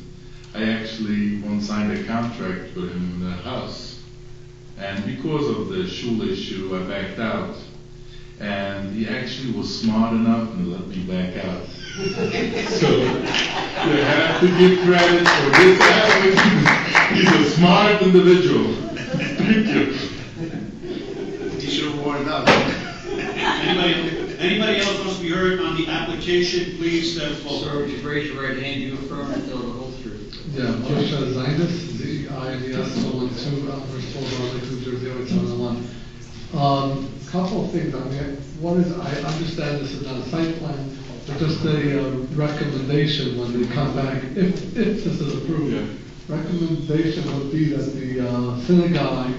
I actually once signed a contract with him in the house, and because of the shul issue, I backed out. And he actually was smart enough and let me back out. So you have to give credit for this applicant. He's a smart individual. Thank you. You should have warned up. Anybody else wants to be heard on the application, please step forward. Sir, would you raise your right hand? Do you affirm to tell the whole truth? Yeah, Moshe Zainis, Z-I-N-E-S, 112, Lakewood, Jersey, 08101. Couple of things, I mean, one is, I understand this is not a site plan, but just a recommendation when they come back, if this is approved. Yeah. Recommendation would be that the synagogue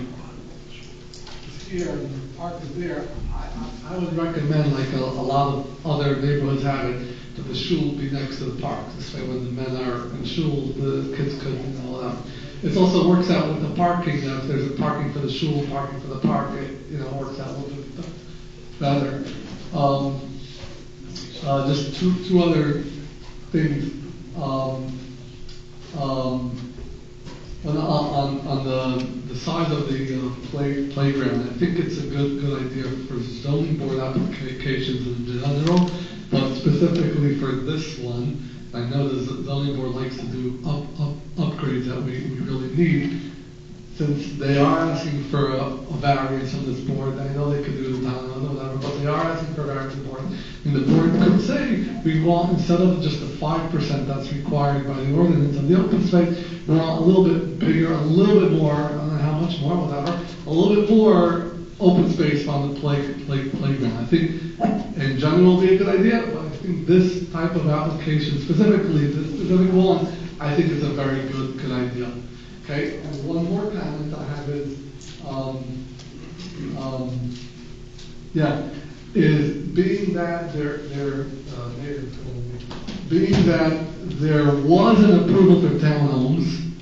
is here and the park is there. I would recommend, like a lot of other neighborhoods have it, that the shul be next to the park. This way when the men are in shul, the kids could, it also works out with the parking, if there's a parking for the shul, parking for the park, it, works out a little bit better. Just two other things. On the size of the playground, I think it's a good idea for zoning board applications in general, but specifically for this one, I know the zoning board likes to do upgrades that we really need. Since they are asking for a variance on this board, I know they could do the town or whatever, but they are asking for a variance on the board. And the board could say, we want, instead of just the 5% that's required by the ordinance of the open space, we want a little bit bigger, a little bit more, I don't know how much more, whatever, a little bit more open space on the playground. I think in general would be a good idea, but I think this type of application, specifically this specific one, I think is a very good idea. Okay, and one more comment I have is, is being that there was an approval for townhomes,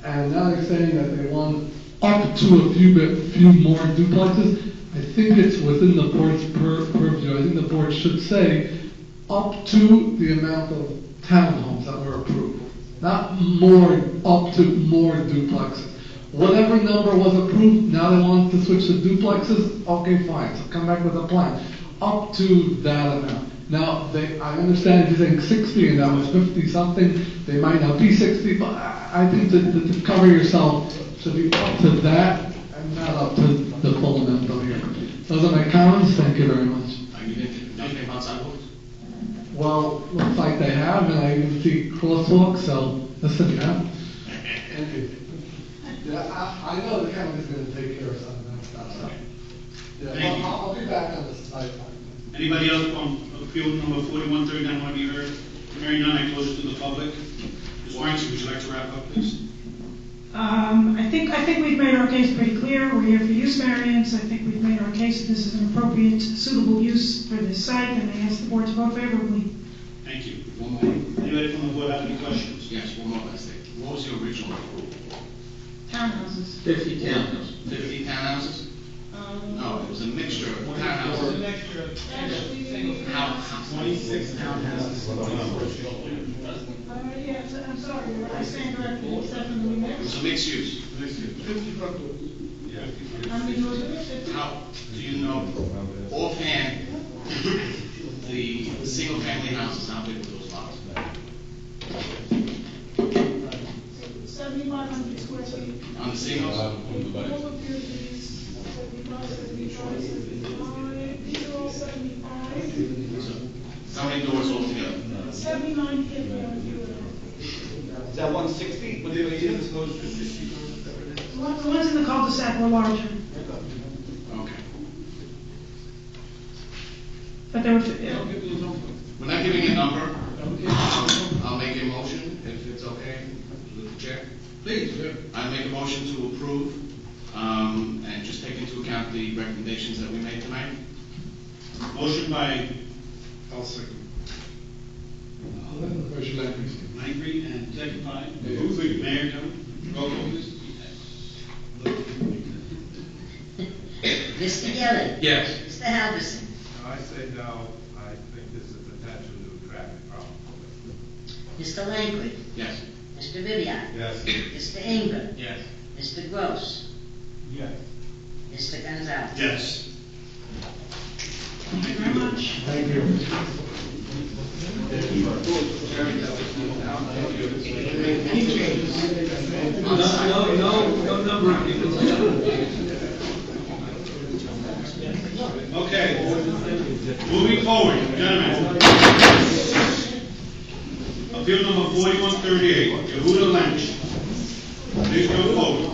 and now they're saying that they want up to a few more duplexes. I think it's within the board's purview. I think the board should say up to the amount of townhomes that were approved. Not more, up to more duplexes. Whatever number was approved, now they want to switch to duplexes, okay, fine, so come back with a plan. Up to that amount. Now, I understand if you're saying 60 and that was 50 something, they might not be 60, but I think to cover yourself should be up to that and not up to the full amount over here. Those are my comments, thank you very much. Are you thinking nothing about sidewalks? Well, looks like they have, and I even see crosswalks, so listen, yeah. Thank you. Yeah, I know the county's gonna take care of some of that stuff, so. Yeah, Thank you. I'll be back on this side. Anybody else on appeal number 4139 want to be heard? Hearing none, I close it to the public. Ms. Weinstein, would you like to wrap up, please? I think we've made our case pretty clear. We're here for use variance. I think we've made our case. This is an appropriate, suitable use for this site, and I ask the board to vote favorably. Thank you. One more. Anybody from the board have any questions? Yes, one more last thing. What was the original approval? Townhouses. 50 townhouses. 50 townhouses? No, it was a mixture of It was a townhouses. mixture of Actually, House. 26 townhouses. Yes, I'm sorry, I stand corrected, except for the It next. was a mixed use. 50 front doors. How many doors are there? 50? How, do you know offhand, the single-family houses, how big were those lots? 7,500 square feet. On the singles? All appear to be 75, 75. These are all 75. So, how many doors altogether? 79 feet. Is that 160? What did they use as opposed to 50? The ones in the cul-de-sac were larger, Okay. but they were, We're not giving a number. I'll make a motion, if it's okay with the chair. Please. I make a motion to approve, and just take into account the recommendations that we made tonight. Motion by I'll second. Langry and second by Mayor Jones. Roll call, please. Mr. Gelli. Yes. Mr. Halverson. I say no, I think this is potential new traffic problem. Mr. Lakewood. Yes. Mr. Vivian. Yes. Mr. Ingram. Yes. Mr. Gross. Yes. Mr. Gonzalez. Yes. thank you very much. Thank you. No number of people. Okay. Moving forward, gentlemen. Appeal number 4138, Yehuda Lynch. Please come forward.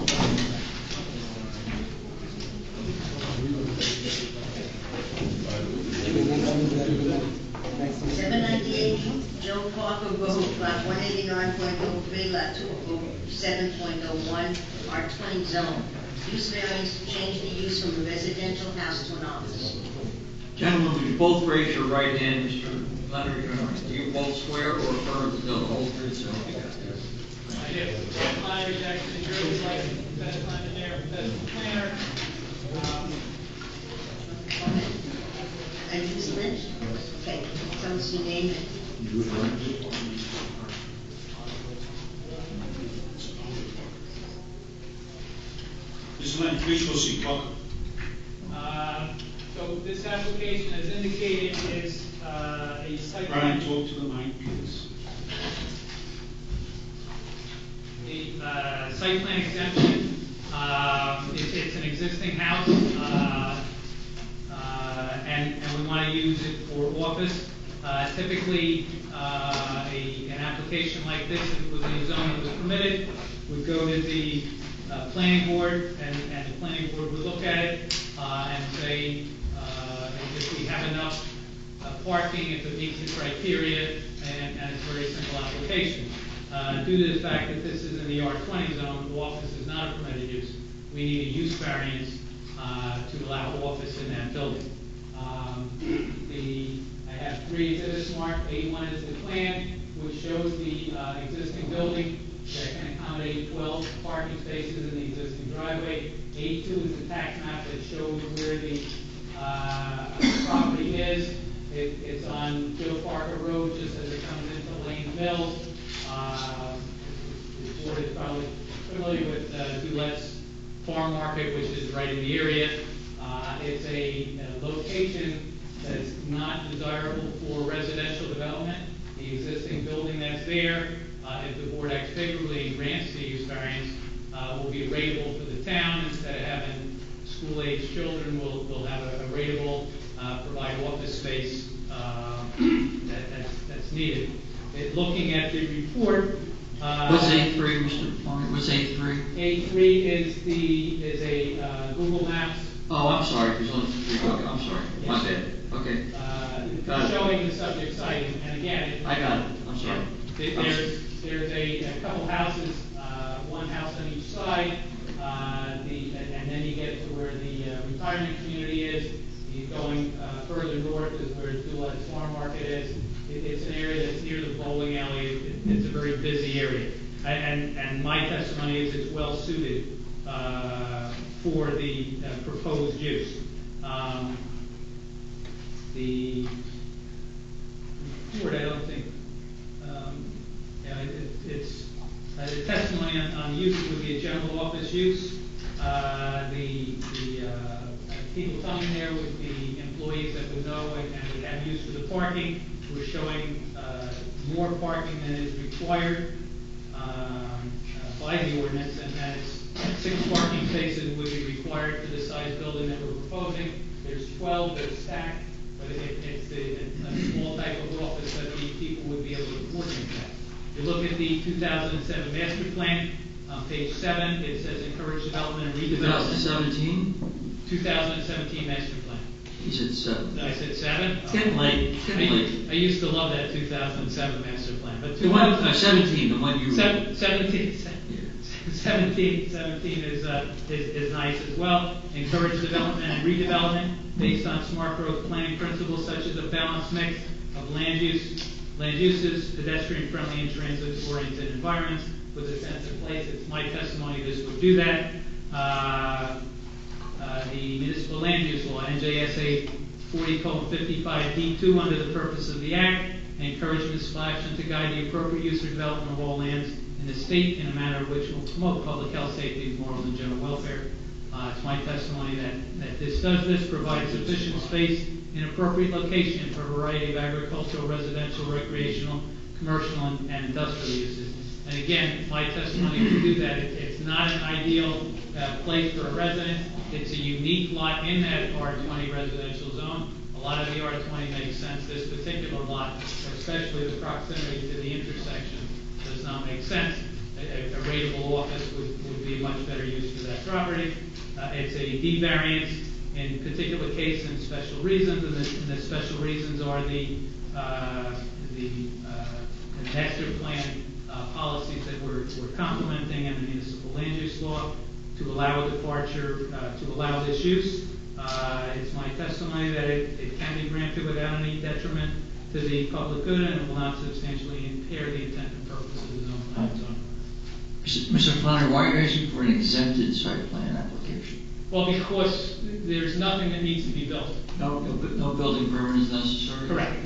Joe Parker Road, lot 189.03, lot 207.01, R20 zone. Use variance to change the use from a residential house to an office. Gentlemen, would you both raise your right hand, Mr. Leonard? Do you both swear or affirm to tell the whole truth? I do. Jeff Myers, actually, New Jersey license, professional engineer, professional planner. it? Okay, tell us your name. Mr. Lane, please proceed, welcome. So this application, as indicated, is a site Brian, plan. talk to the mic, please. The site plan exemption, it's an existing house, and we want to use it for office. Typically, an application like this, if it was in a zone that was permitted, would go to the planning board, and the planning board would look at it and say if we have enough parking, if it meets the criteria, and it's a very simple application. Due to the fact that this is in the R20 zone, office is not a permitted use. We need a use variance to allow office in that building. I have 3 exhibits marked. A1 is the plan, which shows the existing building that can accommodate 12 parking spaces in the existing driveway. A2 is the tax map that shows where the property is. It's on Joe Parker Road, just as it comes into Lane Mills. The board is probably familiar with Dulette's Farm Market, which is right in the area. It's a location that's not desirable for residential development. The existing building that's there, if the board acts favorably and grants the use variance, will be rateable for the town. Instead of having school-age children, we'll have a rateable, provide office space that's needed. Looking at the report. What's A3, Mr. Plummer? What's A3? A3 is a Google Maps. Oh, I'm sorry. There's only 3. Okay, I'm sorry. My bad. Okay. Showing the subject site, and again. I got it. I'm sorry. There's a couple houses, one house on each side, and then you get to where the retirement community is. You're going further north is where Dulette's Farm Market is. It's an area that's near the bowling alley. It's a very busy area. And my testimony is it's well suited for the proposed use. The report, I don't think, it's the testimony on use would be a general office use. The people coming there would be employees that would know and would have use for the parking. We're showing more parking than is required by the ordinance, and that is 6 parking spaces would be required for the size building that we're proposing. There's 12 that are stacked, but it's a small type of office that the people would be able to coordinate that. If you look at the 2007 master plan, on page 7, it says encourage development and redevelopment. 2017 master plan. You said 7. I said 7? Getting late. I used to love that 2007 master plan. But the one, 17, the one you... 17 is nice as well. Encourage development and redevelopment based on smart growth planning principles such as a balanced mix of land uses, pedestrian-friendly and transit-oriented environments with a sense of place. It's my testimony this would do that. The municipal land use law, NJSA 40:55D2, under the purpose of the Act, encourage municipal action to guide the appropriate use or development of all lands in the state in a manner which will promote public health, safety, morals, and general welfare. It's my testimony that this does this, provides sufficient space in appropriate location for a variety of agricultural, residential, recreational, commercial, and industrial uses. And again, my testimony to do that, it's not an ideal place for a residence. It's a unique lot in that R20 residential zone. A lot of the R20 makes sense. This particular lot, especially the proximity to the intersection, does not make sense. A rateable office would be a much better use for that property. It's a D variance in particular case and special reasons, and the special reasons are the master plan policies that we're complementing and the municipal land use law to allow a departure, to allow this use. It's my testimony that it can be granted without any detriment to the public good, and it will not substantially impair the intent and purpose of the zone plan zone. Mr. Flannery, why are you asking for an exempted site plan application? Well, because There's nothing that needs to be built. No building permit is necessary? Correct.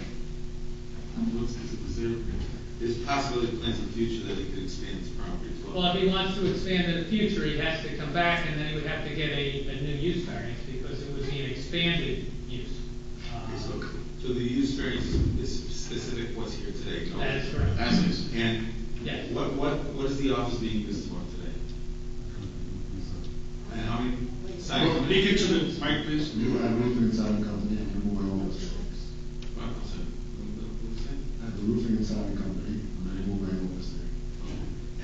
There's possibility plans in the future that he could expand his property as well. Well, if he wants to expand in the future, he has to come back, and then he would have to get a new use variance, because it would be an expanded use. So the use variance is specific to what's here today? No? That is correct. As is. And Yes. what is the office being used for today? And how many sites? Well, speak into the mic, please. You have a roofing and siding company, and you're moving all this. What was it? What was it? I have a roofing and siding company, and I'm moving all this there.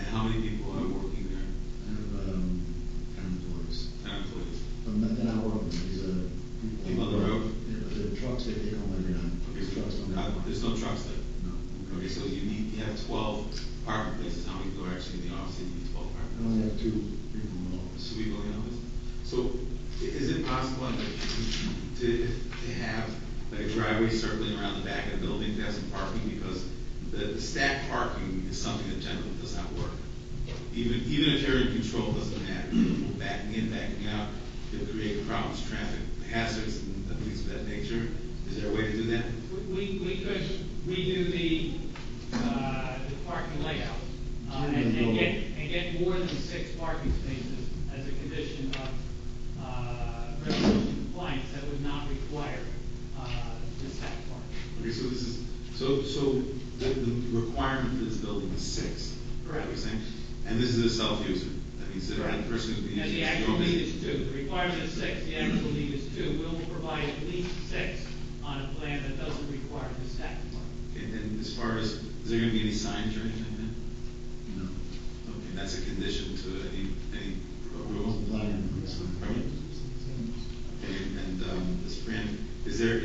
And how many people are working there? I have, 10 employees. 10 employees. But they're not working, these are People on the road? Yeah, but they're trucks, they take home every night. Okay, These trucks don't have. there's no trucks there? No. Okay, so you have 12 parking places. How many people are actually in the office? You need 12 parking I places. only have 2 people in the office. 2 people in the office? So is it possible to have like a driveway circling around the back of the building to have some parking? Because the stacked parking is something that generally does not work. Even if you're in control, it doesn't matter. People backing in, backing out, it'll create problems, traffic hazards, and things of that nature. Is there a way to do that? We could redo the parking layout, and get more than 6 parking spaces as a condition of resolution compliance that would not require the stacked parking. Okay, so this is, so the requirement for this building is 6. Correct. You're saying? And this is a self-user. That means that the person who's being And used. the actual need is 2. The requirement is 6, the actual need is 2. We will provide at least 6 on a plan that doesn't require the stacked parking. And as far as, is there going to be any signage or anything like that? No. Okay, and that's a condition to any approval? Planning, please. Pardon me? Okay, and Ms. Fran, is there,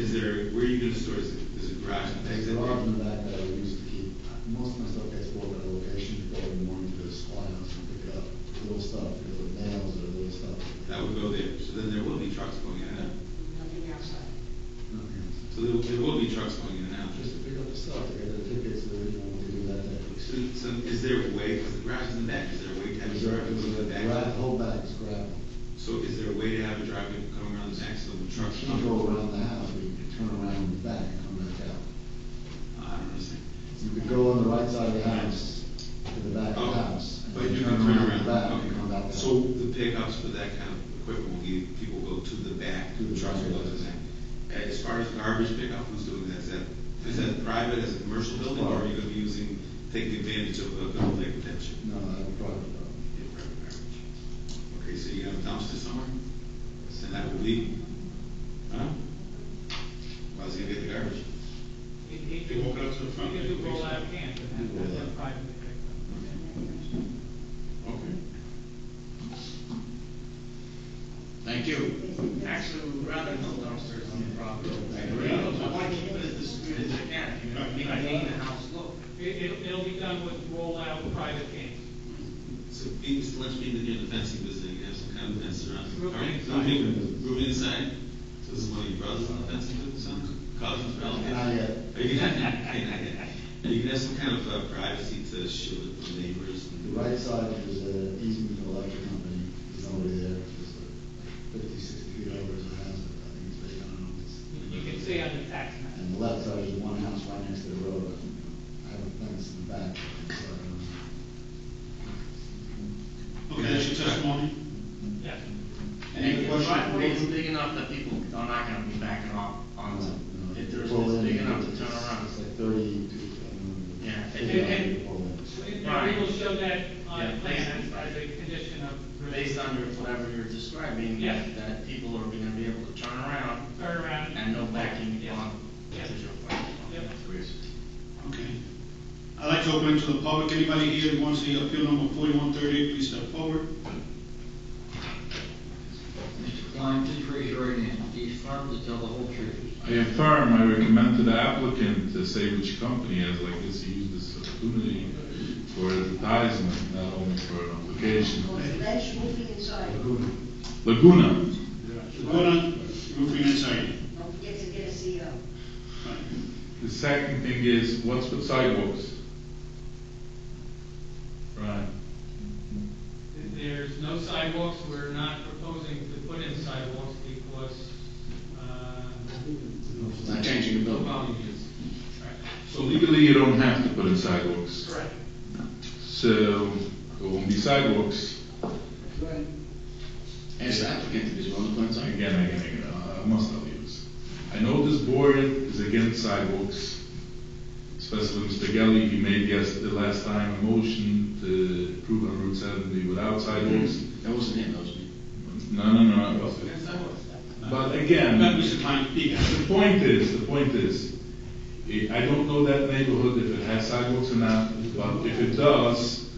where are you going to store it? There's a garage in the back? There's a garage in the back that I would use to keep, most of my stuff gets brought at a location, go in the morning to the supply house and pick it up, little stuff, little nails or little stuff. That would go there. So then there will be trucks going in and out. Nothing outside. Nothing else. So there will be trucks going in and out. Just to pick up the stuff, to get the tickets, the original, to do that day. So is there a way, because the garage is in the back, is there a way to have a driveway going in the back? The whole back is gravel. So is there a way to have a driveway coming around the back so the trucks? You go around the house, but you can turn around in the back and come back out. I don't understand. You could go on the right side of the house, to the back of the house. and But then you turn can turn the around. back Okay. and come back out. So the pickups for that kind of equipment will be, people go to the back, To the trucks will go to the back. As far as garbage pickup, who's doing that? Is that private as a commercial building, or are you gonna be taking advantage of a building like that? No, I have a private property. Yeah, private garbage. Okay, so you have a dumpster somewhere? And that will be, huh? How's he gonna get the garbage? They walk out to the front. You can do roll out cans and have them privately picked up. Okay. Thank you. Actually, we would rather no dumpsters on the property. I agree. I want to keep it as discreet as I can, if you maintain the house look. It'll be done with roll out private cans. So Mr. Lynch, being that you're in the fencing business, you have some kind of fence around. Roofing inside. Roofing inside. So this is one of your brothers in the fencing business, cousins, relatives? Not yet. Are you gonna, okay, not yet. Are you gonna have some kind of privacy to shield it from neighbors? The right side is an easement to electric company, there's nobody there, it's just 50, 60 feet over is a house, I think it's big, I don't know. You can see on the tax map. And the left side is one house right next to the road, I have a fence in the back, so I don't know. Okay, that's your testimony? Yes. Any And the questions? driveway is big enough that people are not gonna be backing off onto. If there's, Pull it's in, big enough to it's- turn around. It's like 32, Yeah. And pull in. we will show that on Yeah, a plan as a condition of. Based on whatever you're describing, Yeah. that people are gonna be able to turn around. Turn around. And no backing Yeah. on, Yeah. to your point. Yep. Okay. I'd like to open it to the public. Anybody here who wants to appeal number 4138, please step forward. Mr. Klein, please raise your right hand. Do you affirm to tell the whole truth? I affirm, I recommend to the applicant to say which company has like this, use this opportunity for advertisement, not only for an application. Ledge moving inside. Laguna. Laguna Roofing and Siding. Don't forget to get a CO. The second thing is, what's with sidewalks? Right. There's no sidewalks, we're not proposing to put in sidewalks because don't have to put in sidewalks. Correct. So, there won't be sidewalks. Ask the applicant because we're on the plan side. Again, I must tell you this. I know this board is against sidewalks, especially Mr. Gelli. He made the last time a motion to approve on Route 70 without sidewalks. That wasn't him, that was me. No. But again, the point is, I don't know that neighborhood if it has sidewalks or not, but if it does,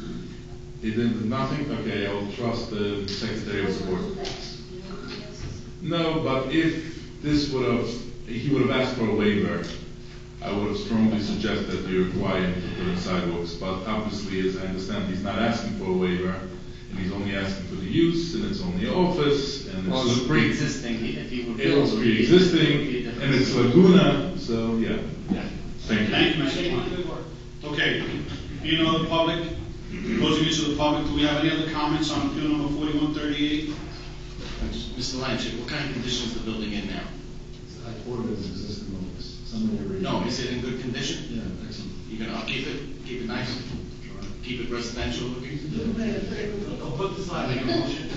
it did nothing, okay, I'll trust the Secretary of the Board. No, but if he would have asked for a waiver, I would have strongly suggested you require him to put in sidewalks, but obviously, as I understand, he's not asking for a waiver, and he's only asking for the use, and it's only office, and Well, it's it's pre-existing, if he would it build. was it would be- pre-existing, and it's Laguna, so, yeah. Thank you. Thank you, Mr. Klein. Okay, being on the public, closing it to the public, do we have any other comments on appeal number 4138? Mr. Lanchik, what kind of condition is the building in now? I quoted as existing office, somebody already. No, is it in good condition? Yeah, excellent. You gonna upkeep it, keep it nice, keep it residential looking? I'll put this on. Make a motion.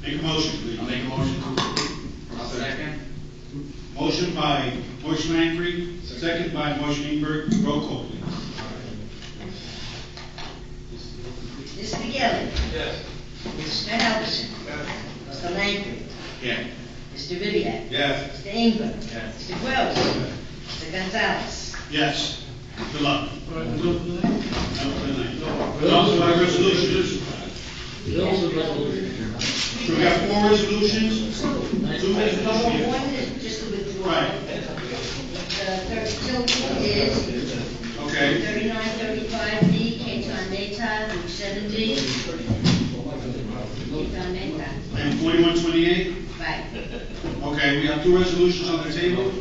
Make a motion, please. I'll make a motion to approve. I'll second. Motion by Moish Langkry, second by Moish Ingberg, roll call, please. Mr. Gelli. Yes. Mr. Halverson. Mr. Langkry. Yeah. Mr. Ribbiat. Yes. Mr. Ingber. Yes. Mr. Gross. Mr. Gonzalez. Yes. Good luck. We also have resolutions. So we have 4 resolutions. 2 resolutions. One is just a withdrawal. Right. Two is Okay. 3935B, Canton Maytag, Route 70. Canton Maytag. And 4128? Right. Okay, we have 2 resolutions on the table.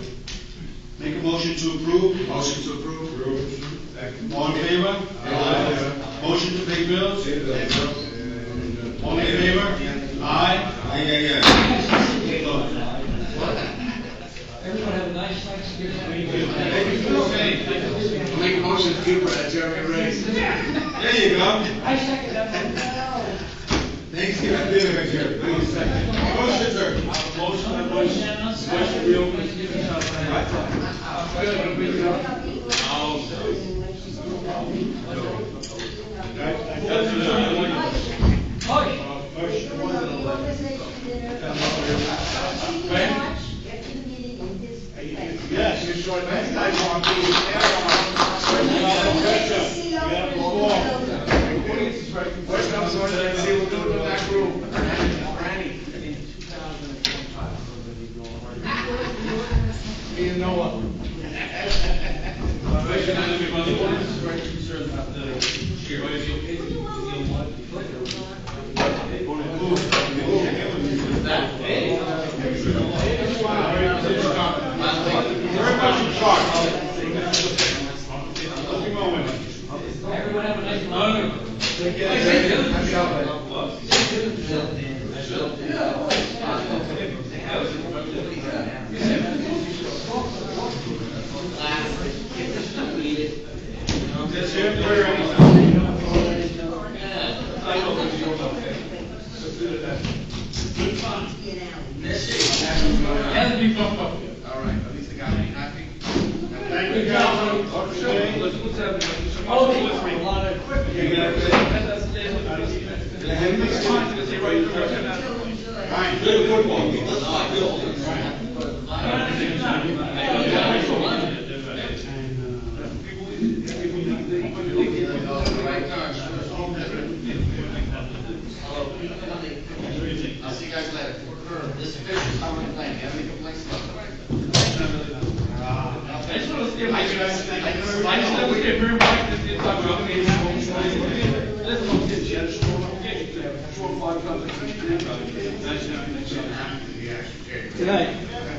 Make a motion to approve. Motion to approve. All in favor? Motion to pay bills? All in favor? Aye. Everyone have a nice Thanksgiving. I'll make a motion to give Jeremy a raise. There you go. I second that. Thanksgiving dinner, Jerry. Motion, sir. Motion to reopen. Yes, you're short. Next time you want to be First comes on, let's see what we're doing in that group. Randy. Me and Noah. Everyone have a nice All right, at least the guy ain't happy. Thank you, gentlemen. a lot of Fine, good football. I'll see you guys later. This fish is coming in lane. You have any complaints about the I just want to give my guys, I just want to give very much that they talk about me. Let's look at it. Good night.